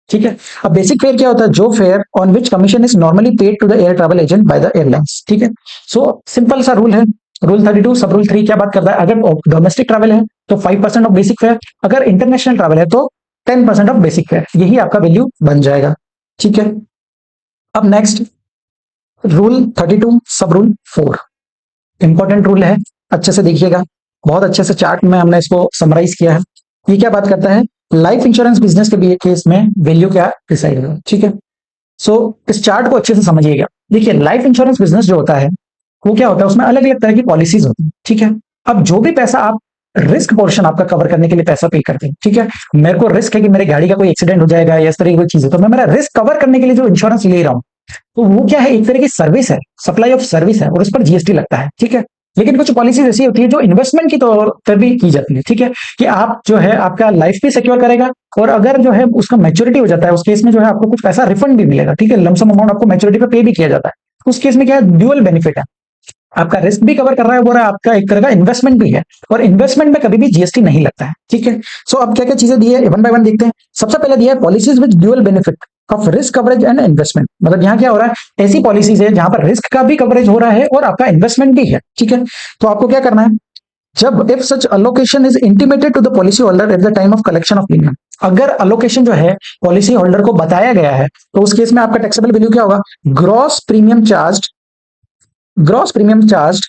ठीक है, अब बेसिक फेयर क्या होता है, जो fare on which commission is normally paid to the air travel agent by the airlines. ठीक है, सो सिंपल सा रूल है। रूल 32 सब रूल 3 क्या बात करता है, अगर डोमेस्टिक ट्रैवल है तो 5% ऑफ बेसिक फेयर, अगर इंटरनेशनल ट्रैवल है तो 10% ऑफ बेसिक फेयर, यही आपका वैल्यू बन जाएगा। ठीक है, अब next rule 32 sub rule 4 important rule है, अच्छे से देखिएगा, बहुत अच्छे से चार्ट में हमने इसको समराइज किया है। ये क्या बात करता है, लाइफ इंश्योरेंस बिजनेस के भी केस में वैल्यू क्या डिसाइड होगा। ठीक है, सो इस चार्ट को अच्छे से समझिएगा। देखिए, लाइफ इंश्योरेंस बिजनेस जो होता है वो क्या होता है, उसमें अलग अलग तरह की पॉलिसीज होती है। ठीक है, अब जो भी पैसा आप रिस्क पोर्शन आपका कवर करने के लिए पैसा पे करते हैं, ठीक है, मेरे को रिस्क है कि मेरे गाड़ी का कोई एक्सीडेंट हो जाएगा या इस तरह की कोई चीज है, तो मैं मेरा रिस्क कवर करने के लिए जो इंश्योरेंस ले रहा हूं तो वो क्या है, एक तरह की सर्विस है, सप्लाई ऑफ सर्विस है, और उस पर जीएसटी लगता है। ठीक है, लेकिन कुछ पॉलिसीज ऐसी होती है जो इन्वेस्टमेंट की तौर पर भी की जाती है। ठीक है, कि आप जो है आपका लाइफ भी सिक्योर करेगा, और अगर जो है उसका मैच्योरिटी हो जाता है उस केस में जो है आपको कुछ पैसा रिफंड भी मिलेगा। ठीक है, लमसम अमाउंट आपको मैच्योरिटी पे पे भी किया जाता है। उस केस में क्या है, ड्यूअल बेनिफिट है, आपका रिस्क भी कवर कर रहा है और आपका एक तरह का इन्वेस्टमेंट भी है, और इन्वेस्टमेंट में कभी भी जीएसटी नहीं लगता है। ठीक है, सो अब क्या क्या चीजें दी है, वन बाय वन देखते हैं। सबसे पहले दिया है policies with dual benefit of risk coverage and investment. मतलब यहाँ क्या हो रहा है, ऐसी पॉलिसीज है जहां पर रिस्क का भी कवरेज हो रहा है और आपका इन्वेस्टमेंट भी है। ठीक है, तो आपको क्या करना है, जब if such allocation is intimated to the policy holder at the time of collection of premium, अगर अलोकेशन जो है पॉलिसी होल्डर को बताया गया है तो उस केस में आपका टैक्सेबल वैल्यू क्या होगा, gross premium charge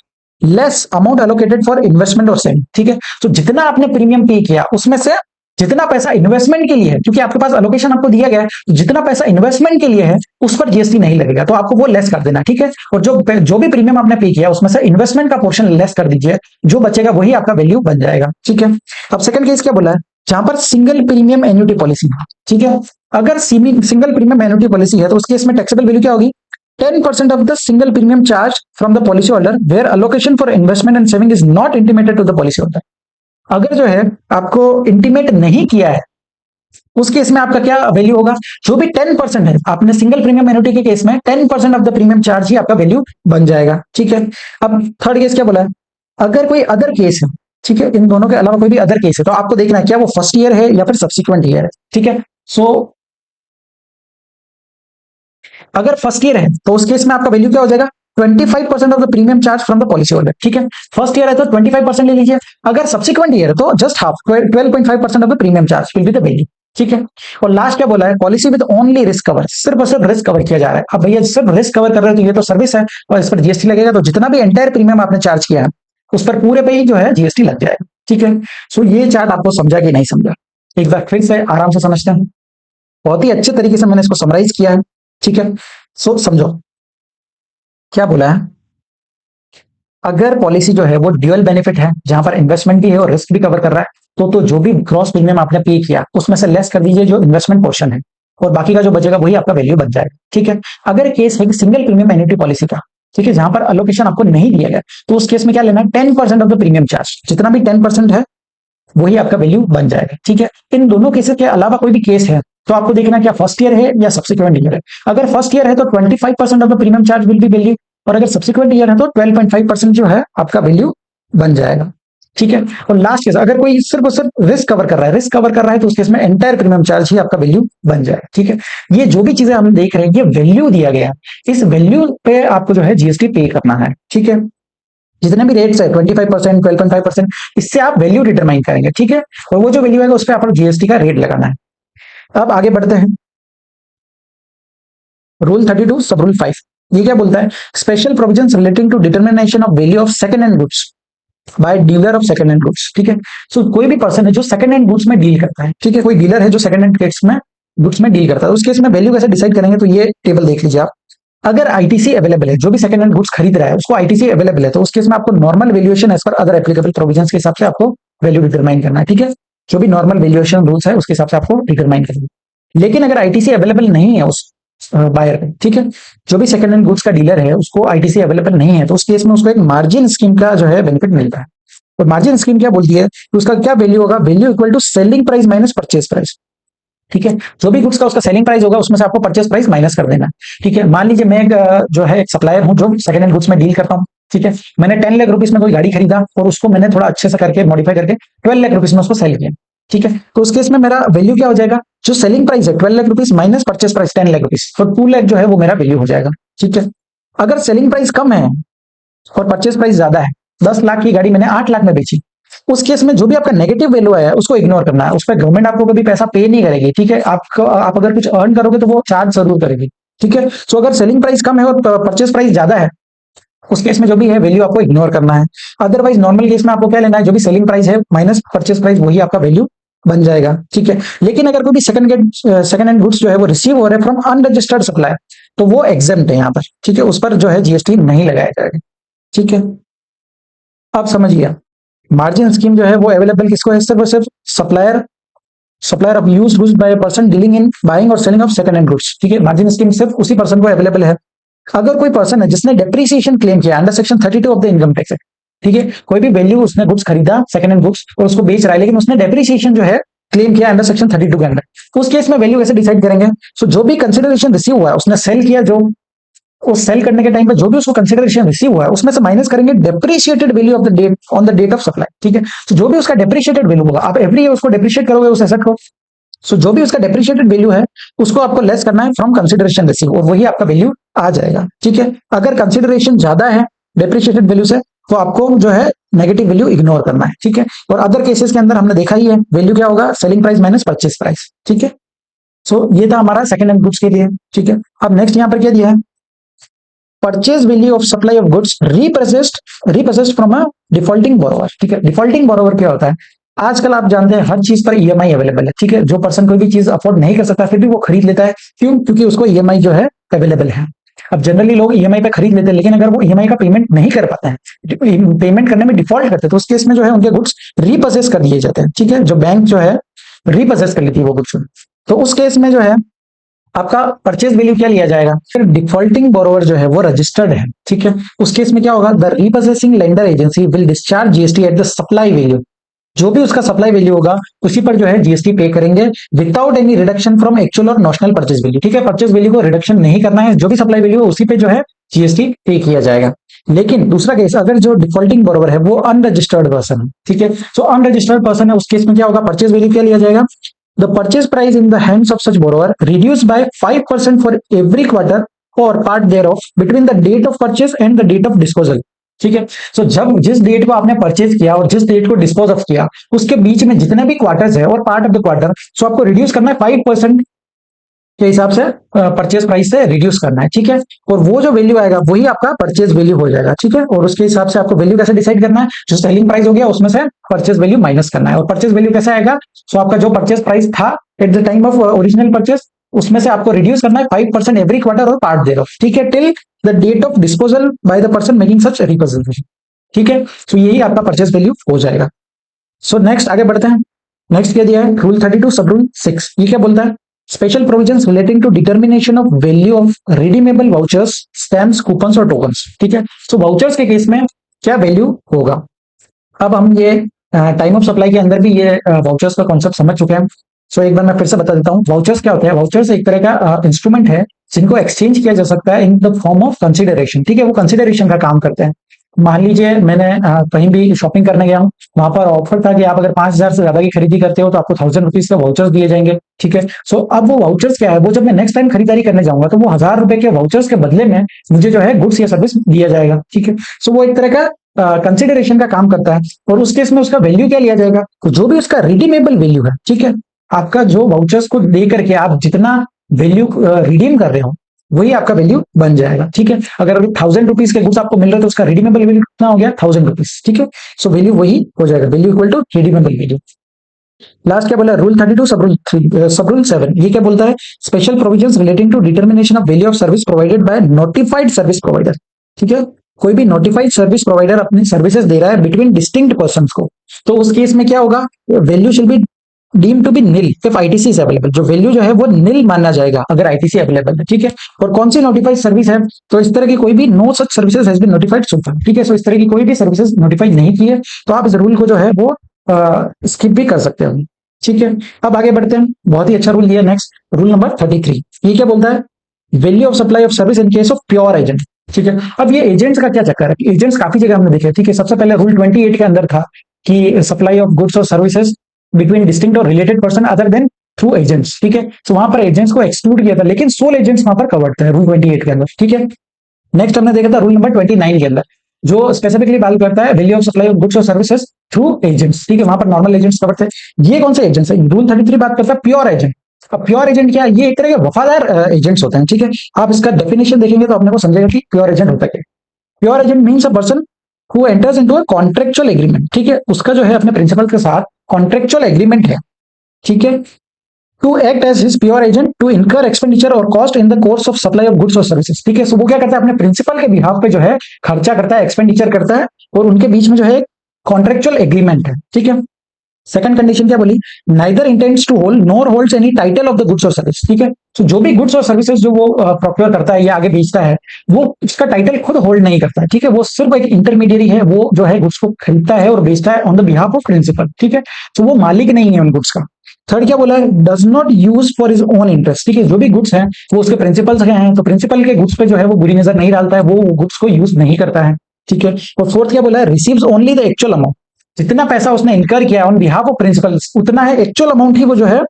less amount allocated for investment और सेविंग। ठीक है, तो जितना आपने प्रीमियम पे किया उसमें से जितना पैसा इन्वेस्टमेंट के लिए है, क्योंकि आपके पास अलोकेशन आपको दिया गया है, तो जितना पैसा इन्वेस्टमेंट के लिए है उस पर जीएसटी नहीं लगेगा, तो आपको वो लेस कर देना। ठीक है, और जो भी प्रीमियम आपने पे किया उसमें से इन्वेस्टमेंट का पोर्शन लेस कर दीजिए, जो बचेगा वही आपका वैल्यू बन जाएगा। ठीक है, अब सेकंड केस क्या बोला है, जहां पर सिंगल प्रीमियम एन्युटी पॉलिसी। ठीक है, अगर सिंगल प्रीमियम एन्युटी पॉलिसी है तो उस केस में टैक्सेबल वैल्यू क्या होगी, 10% of the single premium charge from the policy holder where allocation for investment and saving is not intimated to the policy holder। अगर जो है आपको इंटीमेट नहीं किया है उस केस में आपका क्या वैल्यू होगा, जो भी 10% है, आपने सिंगल प्रीमियम एन्युटी के केस में 10% ऑफ द प्रीमियम चार्ज ही आपका वैल्यू बन जाएगा। ठीक है, अब थर्ड केस क्या बोला है, अगर कोई अदर केस है, ठीक है, इन दोनों के अलावा कोई भी अदर केस है तो आपको देखना है क्या वो फर्स्ट ईयर है या फिर सब्सिक्वेंट ईयर है। ठीक है, सो अगर फर्स्ट ईयर है तो उस केस में आपका वैल्यू क्या हो जाएगा, 25% of the premium charge from the policy holder. ठीक है, फर्स्ट ईयर है तो 25% ले लीजिए, अगर सब्सिक्वेंट ईयर है तो just half 12.5% of the premium charge will be the value. ठीक है, और लास्ट क्या बोला है, policy with only risk cover, सिर्फ और सिर्फ रिस्क कवर किया जा रहा है। अब भैया सिर्फ रिस्क कवर कर रहे हो तो ये तो सर्विस है और इस पर जीएसटी लगेगा, तो जितना भी एंटायर प्रीमियम आपने चार्ज किया है उस पर पूरे पे ही जो है जीएसटी लग जाएगा। ठीक है, सो ये चार्ट आपको समझा कि नहीं समझा, एक बार फिर से आराम से समझते हैं। बहुत ही अच्छे तरीके से मैंने इसको समराइज किया है। ठीक है, सो समझो क्या बोला है, अगर पॉलिसी जो है वो ड्यूअल बेनिफिट है जहां पर इन्वेस्टमेंट भी है और रिस्क भी कवर कर रहा है तो जो भी क्रॉस प्रीमियम आपने पे किया उसमें से लेस कर दीजिए जो इन्वेस्टमेंट पोर्शन है, और बाकी का जो बचेगा वही आपका वैल्यू बन जाएगा। ठीक है, अगर केस है सिंगल प्रीमियम एन्युटी पॉलिसी का, ठीक है, जहां पर अलोकेशन आपको नहीं दिया गया तो उस केस में क्या लेना है, 10% ऑफ द प्रीमियम चार्ज, जितना भी 10% है वही आपका वैल्यू बन जाएगा। ठीक है, इन दोनों केसेस के अलावा कोई भी केस है तो आपको देखना क्या फर्स्ट ईयर है या सब्सिक्वेंट ईयर है। अगर फर्स्ट ईयर है तो 25% of the premium charge will be value, और अगर सब्सिक्वेंट ईयर है तो 12.5% जो है आपका वैल्यू बन जाएगा। ठीक है, और लास्ट केस अगर कोई सिर्फ और सिर्फ रिस्क कवर कर रहा है तो उस केस में एंटायर प्रीमियम चार्ज ही आपका वैल्यू बन जाएगा। ठीक है, ये जो भी चीजें हम देख रहे हैं ये वैल्यू दिया गया है, इस वैल्यू पे आपको जो है जीएसटी पे करना है। ठीक है, जितने भी रेट्स है 25%, 12.5%, इससे आप वैल्यू डिटरमाइन करेंगे, ठीक है। और वो जो वैल्यू आएगा उस पर आपको जीएसटी का रेट लगाना है। अब आगे बढ़ते हैं। रूल 32 सब रूल 5, ये क्या बोलता है? Special provisions relating to determination of value of second hand goods by dealer of second hand goods, ठीक है। सो कोई भी पर्सन है जो सेकंड हैंड गुड्स में डील करता है, ठीक है, कोई डीलर है जो सेकंड हैंड गुड्स में डील करता है, उस केस में वैल्यू कैसे डिसाइड करेंगे? तो ये टेबल देख लीजिए आप। अगर आईटीसी अवेलेबल है, जो भी सेकंड हैंड गुड्स खरीद रहा है उसको आईटीसी अवेलेबल है, तो उस केस में आपको normal valuation as per other applicable provisions के हिसाब से आपको वैल्यू डिटरमाइन करना है, ठीक है। जो भी नॉर्मल वैल्यूएशन रूल्स है उसके हिसाब से आपको डिटरमाइन करना है। लेकिन अगर आईटीसी अवेलेबल नहीं है उस बायर पे, ठीक है, जो भी सेकंड हैंड गुड्स का डीलर है उसको आईटीसी अवेलेबल नहीं है, तो उस केस में उसको एक मार्जिन स्कीम का जो है बेनिफिट मिलता है। और मार्जिन स्कीम क्या बोलती है कि उसका क्या वैल्यू होगा? Value equal to selling price minus purchase price, ठीक है। जो भी गुड्स का उसका सेलिंग प्राइस होगा उसमें से आपको परचेज प्राइस माइनस कर देना, ठीक है। मान लीजिए मैं एक जो है एक सप्लायर हूं जो सेकंड हैंड गुड्स में डील करता हूं, ठीक है। मैंने 10 लाख रुपीस में कोई गाड़ी खरीदा और उसको मैंने थोड़ा अच्छे से करके मॉडिफाई करके 12 लाख रुपीस में उसको सेल किया, ठीक है। तो उस केस में मेरा वैल्यू क्या हो जाएगा? जो सेलिंग प्राइस है 12 lakh rupees minus purchase price 10 lakh rupees, तो 2 लाख जो है वो मेरा वैल्यू हो जाएगा, ठीक है। अगर सेलिंग प्राइस कम है और परचेज प्राइस ज्यादा है, 10 लाख की गाड़ी मैंने 8 लाख में बेची, उस केस में जो भी आपका नेगेटिव वैल्यू है उसको इग्नोर करना है। उस पर गवर्नमेंट आपको कभी पैसा पे नहीं करेगी, ठीक है। आप अगर कुछ अर्न करोगे तो वो चार्ज जरूर करेगी, ठीक है। सो अगर सेलिंग प्राइस कम है और परचेज प्राइस ज्यादा है, उस केस में जो भी है वैल्यू आपको इग्नोर करना है। अदरवाइज नॉर्मल केस में आपको क्या लेना है? जो भी सेलिंग प्राइस है माइनस परचेज प्राइस, वही आपका वैल्यू बन जाएगा, ठीक है। लेकिन अगर कोई भी सेकंड हैंड गुड्स जो है वो रिसीव हो रहे हैं फ्रॉम अनरजिस्टर्ड सप्लायर, तो वो एग्जेम्प्ट है यहाँ पर, ठीक है। उस पर जो है जीएसटी नहीं लगाया जाएगा, ठीक है। अब समझिए, मार्जिन स्कीम जो है वो अवेलेबल किसको है? सिर्फ और सिर्फ supplier of used goods by a person dealing in buying और selling of second hand goods, ठीक है। मार्जिन स्कीम सिर्फ उसी पर्सन को अवेलेबल है। अगर कोई पर्सन है जिसने डेप्रिसिएशन क्लेम किया under section 32 of the income tax act, ठीक है, कोई भी वैल्यू उसने गुड्स खरीदा सेकंड हैंड गुड्स और उसको बेच रहा है, लेकिन उसने डेप्रिसिएशन जो है क्लेम किया अंडर सेक्शन 32 के अंदर, उस केस में वैल्यू कैसे डिसाइड करेंगे? सो जो भी कंसिडरेशन रिसीव हुआ है, उसने सेल किया, जो उस सेल करने के टाइम पे जो भी उसको कंसिडरेशन रिसीव हुआ है उसमें से माइनस करेंगे depreciated value of the date on the date of supply, ठीक है। तो जो भी उसका डेप्रिशिएटेड वैल्यू होगा, आप एवरी ईयर उसको डेप्रिशिएट करोगे उस एसेट को, सो जो भी उसका डेप्रिशिएटेड वैल्यू है उसको आपको लेस करना है फ्रॉम कंसिडरेशन रिसीव, और वही आपका वैल्यू आ जाएगा, ठीक है। अगर कंसिडरेशन ज्यादा है डेप्रिशिएटेड वैल्यू से, तो आपको जो है नेगेटिव वैल्यू इग्नोर करना है, ठीक है। और अदर केसेस के अंदर हमने देखा ही है वैल्यू क्या होगा? Selling price minus purchase price, ठीक है। सो ये था हमारा सेकंड हैंड गुड्स के लिए, ठीक है। अब नेक्स्ट यहाँ पर क्या दिया है? Purchase value of supply of goods repossessed from a defaulting borrower, ठीक है। डिफॉल्टिंग बोरोवर क्या होता है? आजकल आप जानते हैं हर चीज पर ईएमआई अवेलेबल है, ठीक है। जो पर्सन कोई भी चीज अफोर्ड नहीं कर सकता फिर भी वो खरीद लेता है, क्यों? क्योंकि उसको ईएमआई जो है अवेलेबल है। अब जनरली लोग ईएमआई पे खरीद लेते हैं, लेकिन अगर वो ईएमआई का पेमेंट नहीं कर पाते हैं, पेमेंट करने में डिफॉल्ट करते हैं, तो उस केस में जो है उनके गुड्स रिपोसेस कर दिए जाते हैं, ठीक है। जो बैंक जो है रिपोसेस कर लेती है वो गुड्स, तो उस केस में जो है आपका परचेज वैल्यू क्या लिया जाएगा? फिर डिफॉल्टिंग बोरोवर जो है वो रजिस्टर्ड है, ठीक है। उस केस में क्या होगा? The repossessing lender agency will discharge GST at the supply value, जो भी उसका सप्लाई वैल्यू होगा उसी पर जो है जीएसटी पे करेंगे without any reduction from actual और नॉशनल परचेज वैल्यू, ठीक है। परचेज वैल्यू को रिडक्शन नहीं करना है, जो भी सप्लाई वैल्यू है उसी पे जो है जीएसटी पे किया जाएगा। लेकिन दूसरा केस, अगर जो डिफॉल्टिंग बोरोवर है वो अनरजिस्टर्ड पर्सन है, ठीक है। सो अनरजिस्टर्ड पर्सन है, उस केस में क्या होगा? परचेज वैल्यू क्या लिया जाएगा? The purchase price in the hands of such borrower reduced by 5% for every quarter or part thereof between the date of purchase and the date of disposal, ठीक है। सो जब जिस डेट को आपने परचेज किया और जिस डेट को डिस्पोज ऑफ किया उसके बीच में जितने भी क्वार्टर्स है और पार्ट ऑफ द क्वार्टर, सो आपको रिड्यूस करना है 5% के हिसाब से, परचेज प्राइस से रिड्यूस करना है, ठीक है। और वो जो वैल्यू आएगा वही आपका परचेज वैल्यू हो जाएगा, ठीक है। और उसके हिसाब से आपको वैल्यू कैसे डिसाइड करना है? जो सेलिंग प्राइस हो गया उसमें से परचेज वैल्यू माइनस करना है। और परचेज वैल्यू कैसे आएगा? सो आपका जो परचेज प्राइस था at the time of original purchase, उसमें से आपको रिड्यूस करना है 5% एवरी क्वार्टर और पार्ट देयर ऑफ, ठीक है, till the date of disposal by the person making such representation, ठीक है। सो यही आपका परचेज वैल्यू हो जाएगा। सो नेक्स्ट आगे बढ़ते हैं। नेक्स्ट क्या दिया है? रूल 32 सब रूल 6, ये क्या बोलता है? Special provisions relating to determination of value of redeemable vouchers, stamps, coupons और टोकन्स, ठीक है। सो वाउचर्स के केस में क्या वैल्यू होगा? अब हम ये टाइम ऑफ सप्लाई के अंदर भी ये वाउचर्स का कॉन्सेप्ट समझ चुके हैं। सो एक बार मैं फिर से बता देता हूँ वाउचर्स क्या होता है। वाउचर्स एक तरह का इंस्ट्रूमेंट है जिनको एक्सचेंज किया जा सकता है इन द फॉर्म ऑफ कंसिडरेशन, ठीक है। वो कंसिडरेशन का काम करते हैं। मान लीजिए मैंने कहीं भी शॉपिंग करने गया हूँ, वहां पर ऑफर था कि आप अगर 5,000 से ज्यादा की खरीदी करते हो तो आपको 1,000 रुपीज के वाउचर्स दिए जाएंगे, ठीक है। सो अब वो वाउचर्स क्या है? वो जब मैं नेक्स्ट टाइम खरीदारी करने जाऊंगा तो वो 1,000 रुपए के वाउचर्स के बदले में मुझे जो है गुड्स या सर्विस दिया जाएगा, ठीक है। सो वो एक तरह का कंसिडरेशन का काम करता है, और उस केस में उसका वैल्यू क्या लिया जाएगा, तो जो भी उसका रिडीमेबल वैल्यू है, ठीक है, आपका जो वाउचर्स को दे करके आप जितना वैल्यू रिडीम कर रहे हो वही आपका वैल्यू बन जाएगा, ठीक है। अगर अभी 1000 रुपीज के गुड्स आपको मिल रहे तो उसका रिडीमेबल वैल्यू कितना हो गया, 1000 रुपीज, ठीक है। सो वैल्यू वही हो जाएगा, value equal to redeemable value. Last क्या बोला, रूल 32 सब रूल 7, ये क्या बोलता है, special provisions relating to determination of value of service provided by notified service provider, ठीक है। कोई भी नोटिफाइड सर्विस प्रोवाइडर अपनी सर्विसेज दे रहा है बिटवीन डिस्टिंक्ट पर्सन को, तो उस केस में क्या होगा, value should be deem to be nil if ITC is available, जो वैल्यू जो है वो नील माना जाएगा अगर आईटीसी अवेलेबल है, ठीक है। और कौन सी नोटिफाइड सर्विस है, तो इस तरह की कोई भी no such services has been notified so far, ठीक है। सो इस तरह की कोई भी सर्विसेज नोटिफाइड नहीं की है, तो आप इस रूल को जो है वो स्किप भी कर सकते हो, ठीक है। अब आगे बढ़ते हैं, बहुत ही अच्छा रूल दिया नेक्स्ट, रूल नंबर 33, ये क्या बोलता है, value of supply of service in case of pure agent, ठीक है। अब ये एजेंट्स का क्या चक्कर है, एजेंट्स काफी जगह हमने देखे, ठीक है। सबसे पहले रूल 28 के अंदर था कि सप्लाई ऑफ गुड्स और सर्विसेज बिटवीन डिस्टिंक्ट और related person other than through agents, ठीक है। तो वहां पर एजेंट्स को एक्सक्लूड किया था, लेकिन सोल एजेंट्स वहां पर कवर्ड थे रूल 28 के अंदर, ठीक है। नेक्स्ट हमने देखा था रूल नंबर 29 के अंदर, जो स्पेसिफिकली बात करता है value of supply of goods और सर्विसेज थ्रू एजेंट्स, ठीक है। वहां पर नॉर्मल एजेंट्स कवर्ड थे, ये कौन से एजेंट्स है, रूल 33 बात करता है प्योर एजेंट। अब प्योर एजेंट क्या है, ये एक तरह के वफादार एजेंट्स होते हैं, ठीक है। आप इसका डेफिनेशन देखेंगे तो अपने को समझेगा कि प्योर एजेंट होता है। Pure agent means a person who enters into a contractual agreement, ठीक है। उसका जो है अपने प्रिंसिपल के साथ कॉन्ट्रेक्चुअल एग्रीमेंट है, ठीक है, to act as his pure agent to incur expenditure और cost in the course of supply of goods और सर्विसेज, ठीक है। सो वो क्या करता है, अपने प्रिंसिपल के बिहाफ पे जो है खर्चा करता है, एक्सपेंडिचर करता है, और उनके बीच में जो है कॉन्ट्रेक्चुअल एग्रीमेंट है, ठीक है। सेकंड कंडीशन क्या बोली, neither intends to hold nor holds any title of the goods और सर्विस, ठीक है। तो जो भी गुड्स और सर्विसेज जो वो प्रोक्योर करता है या आगे बेचता है, वो इसका टाइटल खुद होल्ड नहीं करता है, ठीक है। वो सिर्फ एक इंटरमीडियरी है, वो जो है गुड्स को खरीदता है और बेचता है on the behalf of principal, ठीक है। तो वो मालिक नहीं है उन गुड्स का। थर्ड क्या बोला है, does not use for his own interest, ठीक है। जो भी गुड्स हैं वो उसके प्रिंसिपल के हैं, तो प्रिंसिपल के गुड्स पे जो है वो बुरी नजर नहीं डालता है, वो गुड्स को यूज नहीं करता है, ठीक है। और फोर्थ क्या बोला है, receives only the actual amount, जितना पैसा उसने इनकर किया ऑन बिहाफ ऑफ प्रिंसिपल उतना है एक्चुअल अमाउंट ही वो जो है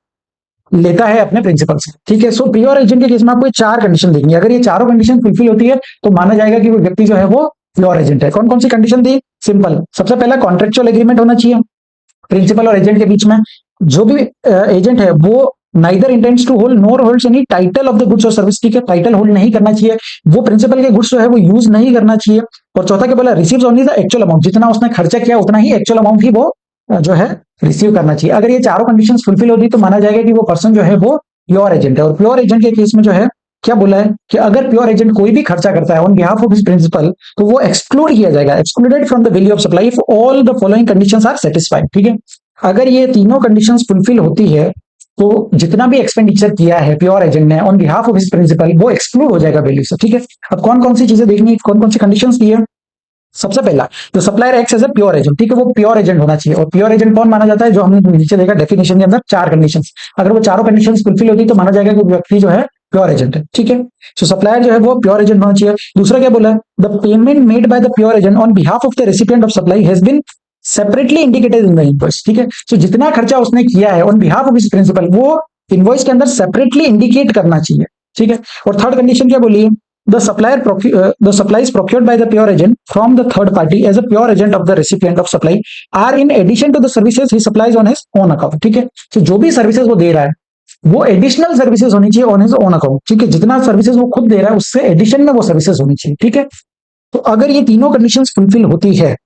लेता है अपने प्रिंसिपल से, ठीक है। सो प्योर एजेंट के केस में आपको चार कंडीशन देंगे, अगर ये चारों कंडीशन फुलफिल होती है तो माना जाएगा कि वो व्यक्ति जो है वो प्योर एजेंट है। कौन कौन सी कंडीशन दी, सिंपल, सबसे पहला कॉन्ट्रेक्चुअल एग्रीमेंट होना चाहिए प्रिंसिपल और एजेंट के बीच में। जो भी एजेंट है वो neither intends to hold nor holds any title of the goods और सर्विस, ठीक है, टाइटल होल्ड नहीं करना चाहिए, वो प्रिंसिपल के गुड्स जो है वो यूज नहीं करना चाहिए। और चौथा क्या बोला, receives only the actual amount, जितना उसने खर्चा किया उतना ही एक्चुअल अमाउंट ही वो जो है रिसीव करना चाहिए। अगर ये चारों कंडीशंस फुलफिल होती तो माना जाएगा कि वो पर्सन जो है वो प्योर एजेंट है। और प्योर एजेंट के केस में जो है क्या बोला है कि अगर प्योर एजेंट कोई भी खर्चा करता है on behalf of his principal तो वो एक्सक्लूड किया जाएगा, excluded from the value of supply if all the following conditions are satisfied, ठीक है। अगर ये तीनों कंडीशंस फुलफिल होती है तो जितना भी एक्सपेंडिचर किया है प्योर एजेंट ने on behalf of his principal वो एक्सक्लूड हो जाएगा वैल्यू से, ठीक है। अब कौन कौन सी चीजें देखनी, कौन कौन सी कंडीशंस दी है। सबसे पहला, जो supplier acts as a pure agent, ठीक है, वो प्योर एजेंट होना चाहिए। और प्योर एजेंट कौन माना जाता है, जो हमने नीचे देखा डेफिनेशन के अंदर चार कंडीशंस, अगर वो चारों कंडीशंस फुलफिल होती तो माना जाएगा कि व्यक्ति जो है प्योर एजेंट है, ठीक है। सो सप्लायर जो है वो प्योर एजेंट होना चाहिए। दूसरा क्या बोला, the payment made by the pure agent on behalf of the recipient of supply has been separately indicated in the invoice, ठीक है। सो जितना खर्चा उसने किया है on behalf of his principal वो इनवॉइस के अंदर सेपरेटली इंडिकेट करना चाहिए, ठीक है। और थर्ड कंडीशन क्या बोली, the supplies procured by the pure agent from the third party as a pure agent of the recipient of supply are in addition to the services he supplies on his own account, ठीक है। तो जो भी services वो दे रहा है वो additional services होनी चाहिए ऑन हिज ओन अकाउंट, ठीक है। जितना सर्विसेज वो खुद दे रहा है उससे एडिशन में वो सर्विसेज होनी चाहिए, ठीक है। तो अगर ये तीनों कंडीशंस फुलफिल होती है,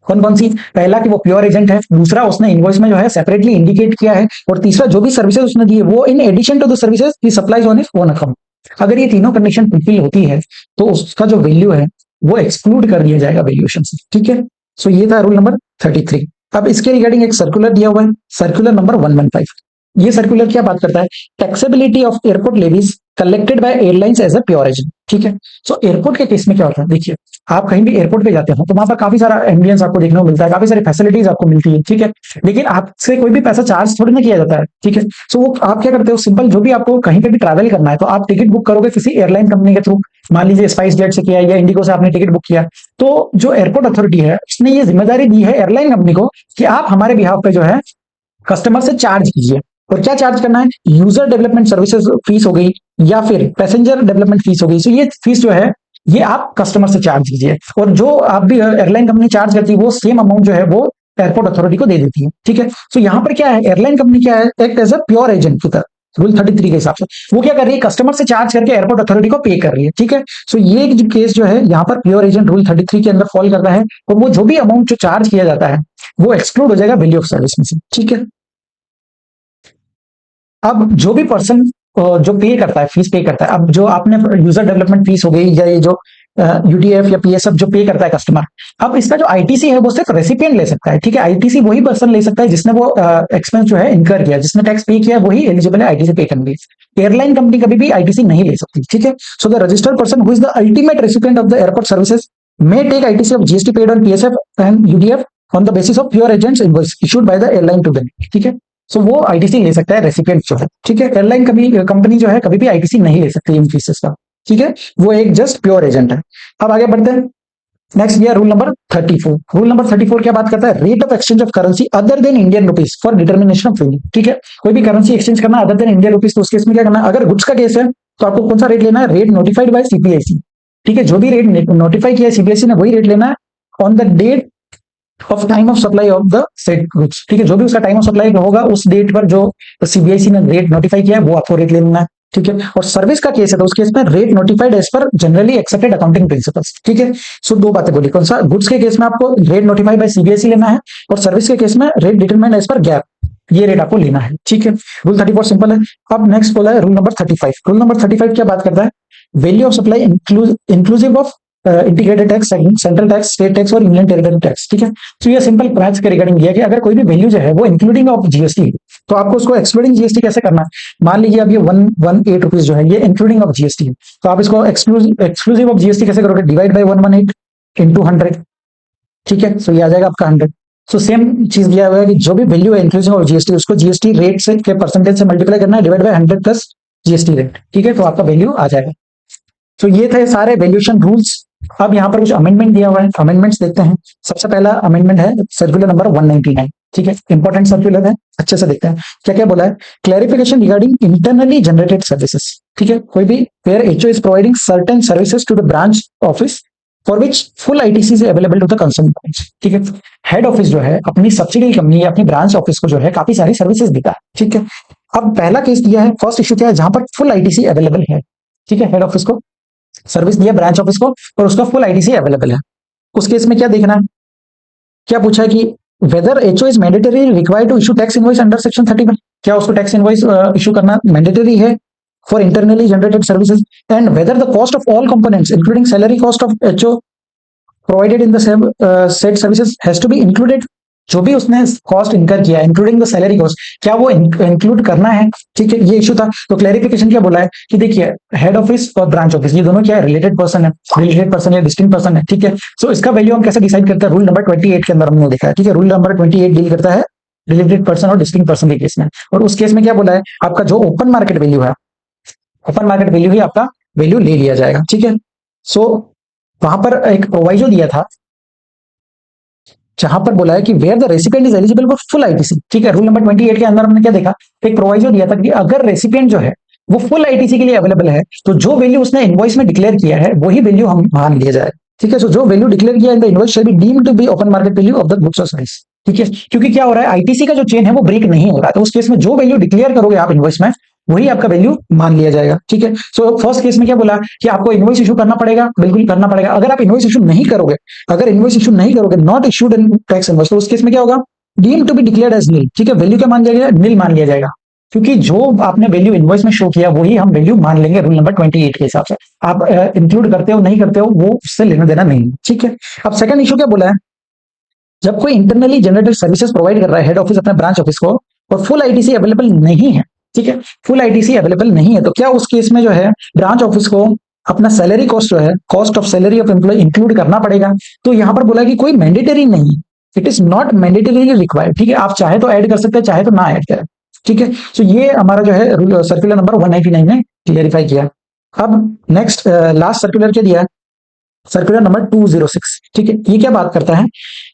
कौन कौन सी, पहला कि वो प्योर एजेंट है, दूसरा उसने इनवॉइस में जो है सेपरेटली इंडिकेट किया है, और तीसरा जो भी सर्विसेज उसने दी है वो in addition to the services he supplies on his own account. अगर ये तीनों कंडीशन फुलफिल होती है तो उसका जो वैल्यू है वो एक्सक्लूड कर दिया जाएगा वैल्यूएशन से, ठीक है। सो ये था रूल नंबर 33। अब इसके रिगार्डिंग एक सर्कुलर दिया हुआ है, सर्कुलर नंबर 115। ये सर्कुलर क्या बात करता है, taxability of airport levies collected by airlines as a pure agent, ठीक है। सो एयरपोर्ट के केस में क्या होता है, देखिए आप कहीं भी एयरपोर्ट पे जाते हो तो वहां पर काफी सारा एम्बियंस आपको देखने को मिलता है, काफी सारी फैसिलिटीज आपको मिलती है, ठीक है। लेकिन आपसे कोई भी पैसा चार्ज थोड़ी ना किया जाता है, ठीक है। सो वो आप क्या करते हो, सिंपल जो भी आपको कहीं पे भी ट्रैवल करना है तो आप टिकट बुक करोगे किसी एयरलाइन कंपनी के थ्रू, मान लीजिए स्पाइस जेट से किया या इंडिगो से आपने टिकट बुक किया, तो जो एयरपोर्ट अथॉरिटी है उसने ये जिम्मेदारी दी है एयरलाइन कंपनी को कि आप हमारे बिहाफ पे जो है कस्टमर से चार्ज कीजिए। और क्या चार्ज करना है, यूजर डेवलपमेंट सर्विसेज फीस हो गई या फिर पैसेंजर डेवलपमेंट फीस हो गई। सो ये फीस जो है ये आप कस्टमर से चार्ज कीजिए, और जो आप भी एयरलाइन कंपनी चार्ज करती है वो सेम अमाउंट जो है वो एयरपोर्ट अथॉरिटी को दे देती है। ठीक है, तो यहाँ पर क्या है, एयरलाइन कंपनी क्या है, act as a pure agent की तरह रूल 33 के हिसाब से वो क्या कर रही है, कस्टमर से चार्ज करके एयरपोर्ट अथॉरिटी को पे कर रही है। ठीक है, सो ये जो केस जो है यहाँ पर प्योर एजेंट रूल 33 के अंदर फॉल करता है, और वो जो भी अमाउंट जो चार्ज किया जाता है वो एक्सक्लूड हो जाएगा वैल्यू ऑफ सर्विस में से। ठीक है, अब जो भी पर्सन जो पे करता है, फीस पे करता है, अब जो आपने यूजर डेवलपमेंट फीस हो गई या ये जो यूटीएफ या पीएसएफ जो पे करता है कस्टमर, अब इसका जो आईटीसी है वो सिर्फ रेसिपिएंट ले सकता है। ठीक है, आईटीसी वही पर्सन ले सकता है जिसने वो एक्सपेंस जो है इनकर किया, जिसने टैक्स पे किया, वही एलिजिबल है आईटीसी पे करने के। एयरलाइन कंपनी कभी भी आईटीसी नहीं ले सकती। ठीक है, so the registered person who is the ultimate recipient of the airport services may take ITC of GST paid on PSF and UDF on the basis of pure agents invoice issued by the airline to them। ठीक है, सो वो ITC ले सकता है recipient जो है। ठीक है, एयरलाइन कभी कंपनी जो है कभी भी आईटीसी नहीं ले सकती इन फीसेस का। ठीक है, वो एक जस्ट प्योर एजेंट है। अब आगे बढ़ते हैं, नेक्स्ट ये रूल नंबर 34। रूल नंबर 34 क्या बात करता है, rate of exchange of currency other than Indian rupees for determination of value. ठीक है, कोई भी करेंसी एक्सचेंज करना अदर देन इंडियन रुपीज, तो उस केस में क्या करना है, अगर गुड्स का केस है तो आपको कौन सा रेट लेना है, रेट नोटिफाइड बाय सीपीआईसी। ठीक है, जो भी रेट नोटिफाई किया है सीबीएसई ने वही रेट लेना है on the date of time of supply of the set goods. ठीक है, जो भी उसका टाइम ऑफ सप्लाई होगा उस डेट पर जो सीबीआईसी ने रेट नोटिफाई किया है वो आपको रेट लेना है। ठीक है, और सर्विस का केस है तो उस केस में rate notified as per generally accepted accounting principles. ठीक है, सो दो बातें बोली, कौन सा, गुड्स के केस में आपको रेट नोटिफाइड बाय सीबीएसई लेना है, और सर्विस के केस में rate determined as per GAAP, ये रेट आपको लेना है। ठीक है, रूल 34 सिंपल है। अब नेक्स्ट बोला है रूल नंबर 35। रूल नंबर 35 क्या बात करता है, value of supply inclusive of integrated tax, central tax, state tax और यूनियन टेरिटरी टैक्स। ठीक है, तो ये सिंपल प्राइस के रिगार्डिंग दिया कि अगर कोई भी वैल्यू जो है वो इंक्लूडिंग ऑफ जीएसटी, तो आपको उसको एक्सक्लूडिंग जीएसटी कैसे करना है। मान लीजिए अब ये 118 रुपीज जो है ये इंक्लूडिंग ऑफ जीएसटी है, तो आप इसको एक्सक्लूसिव ऑफ जीएसटी कैसे करोगे, डिवाइड बाय 118 इंटू 100। ठीक है, सो ये आ जाएगा आपका 100। सो सेम चीज दिया हुआ है कि जो भी वैल्यू है इंक्लूसिव ऑफ जीएसटी उसको जीएसटी रेट से के परसेंटेज से मल्टीप्लाई करना है, divide by 100 plus GST rate. ठीक है, तो आपका वैल्यू आ जाएगा। तो ये थे सारे वैल्यूएशन रूल्स। अब यहाँ पर कुछ अमेंडमेंट दिया हुआ है, अमेंडमेंट्स देखते हैं। सबसे पहला अमेंडमेंट है सर्कुलर नंबर 199। ठीक है, इंपॉर्टेंट सर्कुलर है, अच्छे से देखते हैं क्या क्या बोला है। Clarification regarding internally generated services. ठीक है, कोई भी where HO is providing certain services to the branch office for which full ITC is available to the concern branch. ठीक है, हेड ऑफिस जो है अपनी सब्सिडी कंपनी या अपनी ब्रांच ऑफिस को जो है काफी सारी सर्विसेज देता है। ठीक है, अब पहला केस दिया है, फर्स्ट इश्यू क्या है, जहां पर फुल आईटीसी अवेलेबल है। ठीक है, हेड ऑफिस को सर्विस दिया ब्रांच ऑफिस को और उसका फुल आईटीसी अवेलेबल है। उस केस में क्या देखना है, क्या पूछा है कि whether HO is mandatory required to issue tax invoice under section 31, क्या उसको टैक्स इनवॉइस इशू करना मैंडेटरी है for internally generated services, and whether the cost of all components including salary cost of HO provided in the set services has to be included. जो भी उसने cost incur किया including the salary cost, क्या वो include करना है। ठीक है, ये इशू था। तो क्लैरिफिकेशन क्या बोला है कि देखिए हेड ऑफिस और ब्रांच ऑफिस ये दोनों क्या है, रिलेटेड पर्सन है, रिलेटेड पर्सन या डिस्टिंक्ट पर्सन है। ठीक है, सो इसका वैल्यू हम कैसे डिसाइड करते हैं, रूल नंबर 28 के अंदर हमने देखा है। ठीक है, रूल नंबर 28 डील करता है रिलेटेड पर्सन और डिस्टिंक्ट पर्सन के केस में, और उस केस में क्या बोला है, आपका जो ओपन मार्केट वैल्यू है, ओपन मार्केट वैल्यू ही आपका वैल्यू ले लिया जाएगा। ठीक है, सो वहां पर एक प्रोवाइजो दिया था जहां पर बोला है कि where the recipient is eligible for full ITC. ठीक है, रूल नंबर 28 के अंदर हमने क्या देखा, एक प्रोवाइजो दिया था कि अगर रेसिपिएंट जो है वो फुल आईटीसी के लिए अवेलेबल है तो जो वैल्यू उसने इनवॉइस में डिक्लेयर किया है वही वैल्यू हम मान लिया जाए। ठीक है, सो जो वैल्यू डिक्लेयर किया in the invoice shall be deemed to be open market value of the goods और सर्विस। ठीक है, क्योंकि क्या हो रहा है, आईटीसी का जो चेन है वो ब्रेक नहीं हो रहा है, तो उस केस में जो वैल्यू डिक्लेयर करोगे आप इनवॉइस में वही आपका वैल्यू मान लिया जाएगा। ठीक है, सो फर्स्ट केस में क्या बोला कि आपको इनवॉइस इशू करना पड़ेगा, बिल्कुल करना पड़ेगा। अगर आप इनवॉइस इशू नहीं करोगे, अगर इनवॉइस इशू नहीं करोगे, not issued in tax invoice, तो उस केस में क्या होगा, deemed to be declared as nil. ठीक है, वैल्यू क्या मान लिया जाएगा, नील मान लिया जाएगा, क्योंकि जो आपने वैल्यू इनवॉइस में शो किया वही हम वैल्यू मान लेंगे रूल नंबर 28 के हिसाब से। आप इंक्लूड करते हो नहीं करते हो वो उससे लेना देना नहीं। ठीक है, अब सेकंड इशू क्या बोला है, जब कोई इंटरनली जनरेटेड सर्विसेज प्रोवाइड कर रहा है हेड ऑफिस अपने ब्रांच ऑफिस को और फुल आईटीसी अवेलेबल नहीं है। ठीक है, फुल आईटीसी अवेलेबल नहीं है तो क्या उस केस में जो है ब्रांच ऑफिस को अपना सैलरी कॉस्ट जो है, cost of salary of employee include करना पड़ेगा। तो यहां पर बोला कि कोई मैंडेटरी नहीं, it is not mandatory required. ठीक है, आप चाहे तो ऐड कर सकते हैं, चाहे तो ना ऐड करें। ठीक है, सो ये हमारा जो है सर्कुलर नंबर 199 में क्लियरिफाई किया। अब नेक्स्ट लास्ट सर्कुलर क्या दिया, सर्कुलर नंबर 206। ठीक है, ये क्या बात करता है,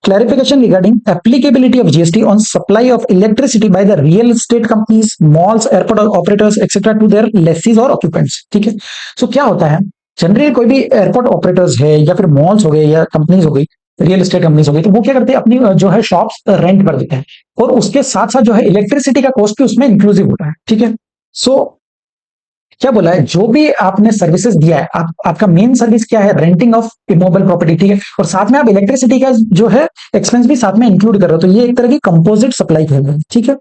clarification regarding applicability of GST on supply of electricity by the real estate companies, malls, airport operators etcetera to their lessees और ऑक्यूपेंट्स। ठीक है, सो क्या होता है जनरली कोई भी एयरपोर्ट ऑपरेटर्स है या फिर मॉल्स हो गए या कंपनीज हो गई, रियल एस्टेट कंपनीज हो गई, तो वो क्या करते हैं, अपनी जो है शॉप्स रेंट पर देते हैं, और उसके साथ साथ जो है इलेक्ट्रिसिटी का कॉस्ट भी उसमें इंक्लूसिव होता है। ठीक है, सो क्या बोला है, जो भी आपने सर्विसेज दिया है, आपका मेन सर्विस क्या है, रेंटिंग ऑफ इमोबल प्रॉपर्टी। ठीक है, और साथ में आप इलेक्ट्रिसिटी का जो है एक्सपेंस भी साथ में इंक्लूड कर रहे हो, तो ये एक तरह की कंपोजिट सप्लाई है। ठीक है,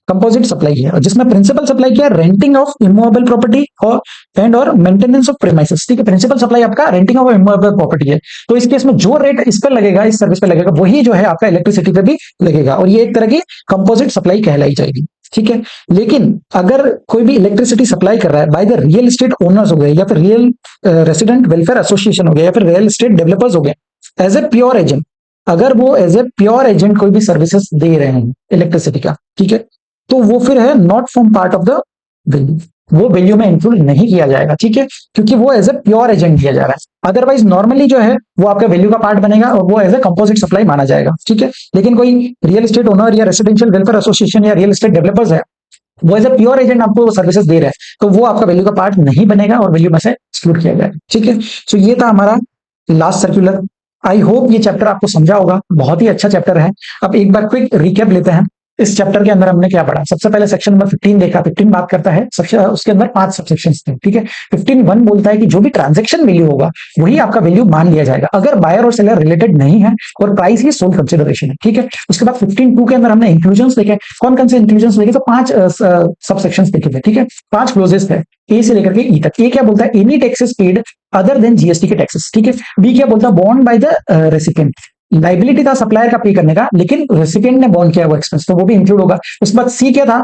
कंपोजिट सप्लाई है, और जिसमें प्रिंसिपल सप्लाई क्या है, रेंटिंग ऑफ इमूवेबल प्रॉपर्टी और मेंटेनेंस ऑफ प्रीमाइसेस। ठीक है, प्रिंसिपल सप्लाई आपका रेंटिंग ऑफ इमूवेबल प्रॉपर्टी है, तो इस केस में जो रेट इस पर लगेगा, इस सर्विस पे लगेगा, वही जो है आपका इलेक्ट्रिसिटी पे भी लगेगा, और ये एक तरह की कंपोजिट सप्लाई कहलाई जाएगी। ठीक है, लेकिन अगर कोई भी इलेक्ट्रिसिटी सप्लाई कर रहा है bye the real estate owners हो गए, या फिर रियल रेसिडेंट वेलफेयर एसोसिएशन हो गया, या फिर रियल एस्टेट डेवलपर्स हो गए, एज ए प्योर एजेंट, अगर वो एज ए प्योर एजेंट कोई भी सर्विसेज दे रहे हैं इलेक्ट्रिसिटी का, ठीक है, तो वो फिर है not form part of the value, वो वैल्यू में इंक्लूड नहीं किया जाएगा। ठीक है, क्योंकि वो एज ए प्योर एजेंट दिया जा रहा है। अदरवाइज नॉर्मली जो है वो आपका वैल्यू का पार्ट बनेगा, और वो एज ए कंपोजिट सप्लाई माना जाएगा। ठीक है, लेकिन कोई रियल एस्टेट ओनर या रेसिडेंशियल वेलफेयर एसोसिएशन या रियल एस्टेट डेवलपर्स है, वो एज ए प्योर एजेंट आपको सर्विसेज दे रहे हैं, तो वो आपका वैल्यू का पार्ट नहीं बनेगा और वैल्यू में से एक्सक्लूड किया जाएगा। ठीक है, तो ये था हमारा लास्ट सर्कुलर। आई होप ये चैप्टर आपको समझा होगा, बहुत ही अच्छा चैप्टर है। अब एक बार क्विक रिकैप लेते हैं। इस चैप्टर के अंदर हमने क्या पढ़ा, सबसे पहले सेक्शन नंबर 15 देखा। 15 बात करता है उसके अंदर 5 सबसेक्शंस थे। ठीक है, 15(1) बोलता है कि जो भी ट्रांजैक्शन वैल्यू होगा वही आपका वैल्यू मान लिया जाएगा, अगर बायर और सेलर रिलेटेड नहीं है और प्राइस ही सोल कंसिडरेशन है। ठीक है, उसके बाद 15(2) के अंदर हमने इंक्लूजन्स देखे। कौन कौन से इंक्लूजन्स देखे, तो 5 सबसेक्शंस देखे थे। ठीक है, 5 क्लोजेस थे, ए से लेकर के ई तक। ए क्या बोलता है, any taxes paid other than GST के टैक्सेस। ठीक है, बी क्या बोलता है, bond by the recipient, liability था सप्लायर का पे करने का, लेकिन रेसिपिएंट ने बॉन्ड किया वो एक्सपेंस, तो वो भी इंक्लूड होगा। उसके बाद सी क्या था,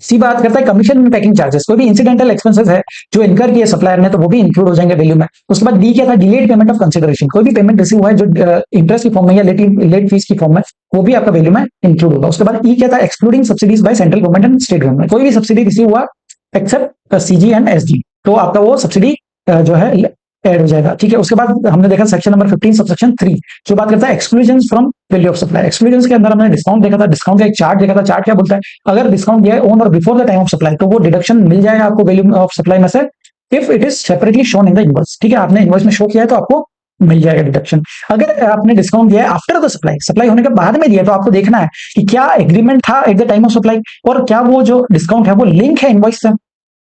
सी बात करता है कमीशन एंड पैकिंग चार्जेस, कोई भी इंसिडेंटल एक्सपेंसेस है जो इनकर किए सप्लायर ने, तो वो भी इंक्लूड हो जाएंगे वैल्यू में। उसके बाद डी क्या था, डिलेड पेमेंट ऑफ कंसिडरेशन, कोई भी पेमेंट रिसीव हुआ है जो इंटरेस्ट की फॉर्म में या लेट फीस की फॉर्म में, वो भी आपका वैल्यू में इंक्लूड होगा। उसके बाद ई क्या था, excluding subsidies by central government and state government, कोई भी सब्सिडी रिसीव हुआ एक्सेप्ट सीजी एंड एसडी, तो आपका वो सब्सिडी जो है ऐड हो जाएगा। ठीक है, उसके बाद हमने देखा सेक्शन नंबर 15 सबसेक्शन 3 जो बात करता है exclusions from value of supply. Exclusions के अंदर हमने डिस्काउंट देखा था, डिस्काउंट का एक चार्ट देखा था। चार्ट क्या बोलता है, अगर डिस्काउंट दिया है ऑन और before the time of supply, तो वो डिडक्शन मिल जाएगा आपको वैल्यू ऑफ सप्लाई में से, if it is separately shown in the invoice. ठीक है, आपने इनवॉइस में शो किया है तो आपको मिल जाएगा डिडक्शन। अगर आपने डिस्काउंट दिया है आफ्टर द सप्लाई, सप्लाई होने के बाद में दिया, तो आपको देखना है कि क्या एग्रीमेंट था at the time of supply, और क्या वो जो डिस्काउंट है वो लिंक है इनवॉइस से।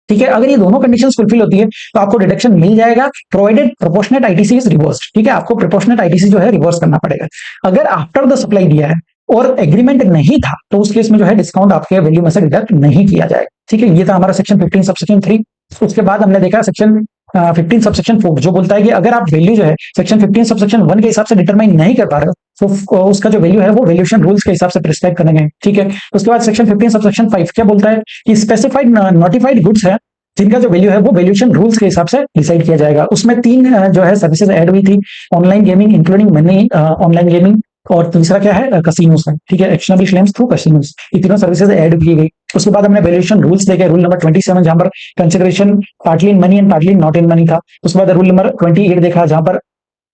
ठीक है, अगर ये दोनों कंडीशंस फुलफिल होती है तो आपको डिडक्शन मिल जाएगा, provided proportionate ITC is reversed. ठीक है, आपको प्रोपोर्शनेट आईटीसी जो है रिवर्स करना पड़ेगा। अगर आफ्टर द सप्लाई दिया है और एग्रीमेंट नहीं था, तो उस केस में जो है डिस्काउंट आपके वैल्यू में से डिडक्ट नहीं किया जाएगा। ठीक है, ये था हमारा सेक्शन 15 सबसेक्शन 3। उसके बाद हमने देखा सेक्शन 15 सबसेक्शन 4 जो बोलता है कि अगर आप वैल्यू जो है सेक्शन 15 सबसेक्शन 1 के हिसाब से डिटरमाइन नहीं कर पा रहे हो, तो उसका जो वैल्यू है वो वैल्यूएशन रूल्स के हिसाब से प्रिस्क्राइब करेंगे। ठीक है, उसके बाद सेक्शन 15 सबसेक्शन 5 क्या बोलता है कि स्पेसिफाइड नोटिफाइड गुड्स है जिनका जो वैल्यू है वो वैल्यूएशन रूल्स के हिसाब से डिसाइड किया जाएगा। उसमें 3 जो है सर्विसेज ऐड हुई थी, online gaming including money online gaming, और तीसरा क्या है, कसिनोस है। ठीक है, एक्शनेबल क्लेम्स थ्रू कसिनोस, ये तीनों सर्विसेज ऐड की गई। उसके बाद हमने वैल्यूएशन रूल्स देखे, रूल नंबर 27 जहां पर consideration partly in money and partly not in money था। उसके बाद रूल नंबर 28 देखा जहां पर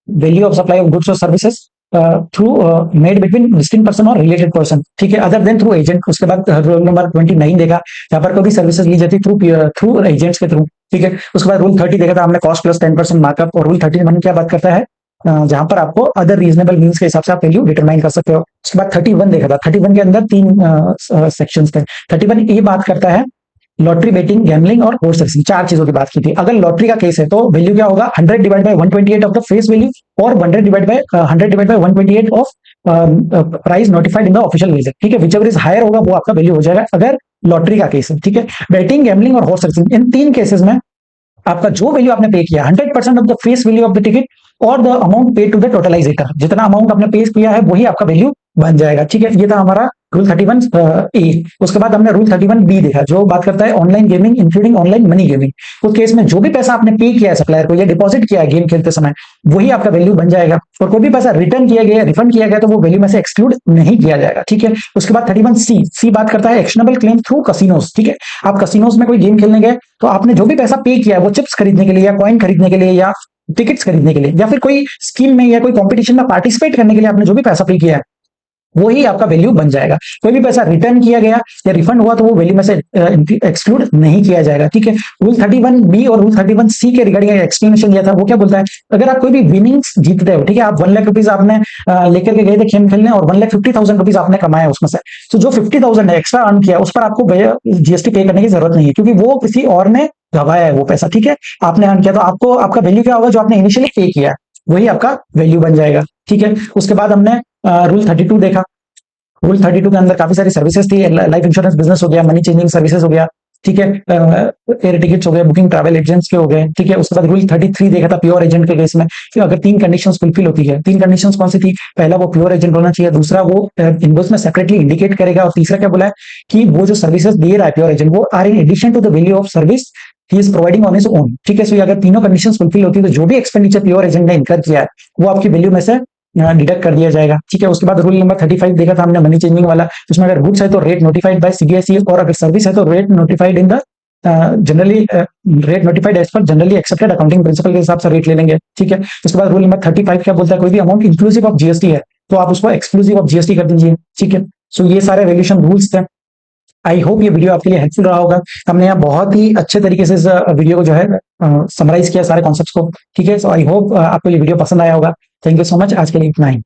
value of supply of goods और services through made between visiting person और रिलेटेड पर्सन। ठीक है, अदर देन थ्रू एजेंट। उसके बाद रूल नंबर 29 देखा जहां पर कोई भी सर्विसेज ली जाती थ्रू एजेंट्स के थ्रू। ठीक है, उसके बाद रूल 30 देखा था हमने, कॉस्ट प्लस 10% मार्कअप। और रूल 31 क्या बात करता है, जहां पर आपको अदर रीजनेबल मीन्स के हिसाब से आप वैल्यू डिटरमाइन कर सकते हो। उसके बाद 31 देखा था, 31 के अंदर 3 सेक्शंस थे। 31 ए बात करता है लॉटरी, बेटिंग, गैमलिंग और हॉर्स रेसिंग, 4 चीजों की बात की थी। अगर लॉटरी का केस है तो वैल्यू क्या होगा, 100 divide by 128 of the face value, और 100 divide by 128 of price notified in the official gazette. ठीक है, विचएवर इज हायर होगा वो आपका वैल्यू हो जाएगा अगर लॉटरी का केस है। ठीक है, बेटिंग, गैमलिंग और हॉर्स रेसिंग, इन 3 केसेस में आपका जो वैल्यू आपने पे किया 100% of the face value of the ticket और द अमाउंट पे टू द टोटलाइजेटर, जितना अमाउंट आपने पे किया है वही आपका वैल्यू बन जाएगा। ठीक है, ये था हमारा रूल 31 ए। उसके बाद हमने रूल 31 बी देखा जो बात करता है online gaming including online money gaming. उस केस में जो भी पैसा आपने पे किया है सप्लायर को या डिपॉजिट किया है गेम खेलते समय, वही आपका वैल्यू बन जाएगा। और कोई भी पैसा रिटर्न किया गया, रिफंड किया गया, तो वो वैल्यू में से एक्सक्लूड नहीं किया जाएगा। ठीक है, उसके बाद 31 सी बात करता है एक्शनेबल क्लेम थ्रू कसिनोस। ठीक है, आप कसिनोस में कोई गेम खेलने गए तो आपने जो भी पैसा पे किया है वो चिप्स खरीदने के लिए या कॉइन खरीदने के लिए या टिकट्स खरीदने के लिए या फिर कोई स्कीम में या कोई कंपटीशन में पार्टिसिपेट करने के लिए आपने जो भी पैसा पे किया है, वही आपका वैल्यू बन जाएगा। कोई भी पैसा रिटर्न किया गया या रिफंड हुआ तो वो वैल्यू में से एक्सक्लूड नहीं किया जाएगा, ठीक है। रूल 31B और रूल 31C के रिगार्डिंग एक्सप्लेनेशन दिया था, वो क्या बोलता है, अगर आप कोई भी विनिंग्स जीतते हो, ठीक है, आप 1 लाख रुपीज आपने लेकर के गए थे खेल खेलने और 1,50,000 रुपीज आपने कमाया उसमें से, तो जो 50,000 एक्स्ट्रा अर्न किया उस पर आपको जीएसटी पे करने की जरूरत नहीं है, क्योंकि वो किसी और ने गवाया है वो पैसा, ठीक है। आपने अर्न किया तो आपको आपका वैल्यू क्या होगा, जो आपने इनिशियली पे किया वही आपका वैल्यू बन जाएगा, ठीक है। उसके बाद हमने रूल 32 देखा। रूल 32 के अंदर काफी सारी सर्विसेज थी, लाइफ इंश्योरेंस बिजनेस हो गया, मनी चेंजिंग सर्विसेज हो गया, ठीक है, एयर टिकट्स हो गए, बुकिंग ट्रैवल एजेंट्स के हो गए, ठीक है। उसके बाद रूल 33 देखा था प्योर एजेंट के केस में, कि अगर 3 कंडीशंस फुलफिल होती है, 3 कंडीशंस कौन सी थी, पहला वो प्योर एजेंट होना चाहिए, दूसरा वो इनवॉइस में सेपरेटली इंडिकेट करेगा, और तीसरा क्या बोला है कि वो जो सर्विसेज दे रहा है प्योर एजेंट वो are in addition to the value of service he is providing on his own, ठीक है। सो अगर तीनों कंडीशंस फुलफिल होती है तो जो भी एक्सपेंडिचर प्योर एजेंट ने इनकर किया है वो आपकी वैल्यू में से डिडक्ट कर दिया जाएगा, ठीक है। उसके बाद रूल नंबर 35 देखा था हमने मनी चेंजिंग वाला, उसमें अगर गुड्स है तो रेट नोटिफाइड बाय सीबीएसई, और अगर सर्विस है तो rate notified in the generally rate notified as per generally accepted accounting principle के हिसाब से रेट ले लेंगे, ठीक है। उसके बाद रूल नंबर 35 क्या बोलता है, कोई भी अमाउंट इंक्लूसिव ऑफ जीएसटी है तो आप उसको एक्सक्लूसिव ऑफ जीएसटी कर दीजिए, ठीक है। सो ये सारे वैल्यूएशन रूल्स थे। आई होप ये वीडियो आपके लिए हेल्पफुल रहा होगा। हमने यहाँ बहुत ही अच्छे तरीके से इस वीडियो को जो है समराइज किया सारे कॉन्सेप्ट्स को, ठीक है। सो आई होप आपको ये वीडियो पसंद आया होगा। थैंक यू सो मच, आज के लिए इतना ही।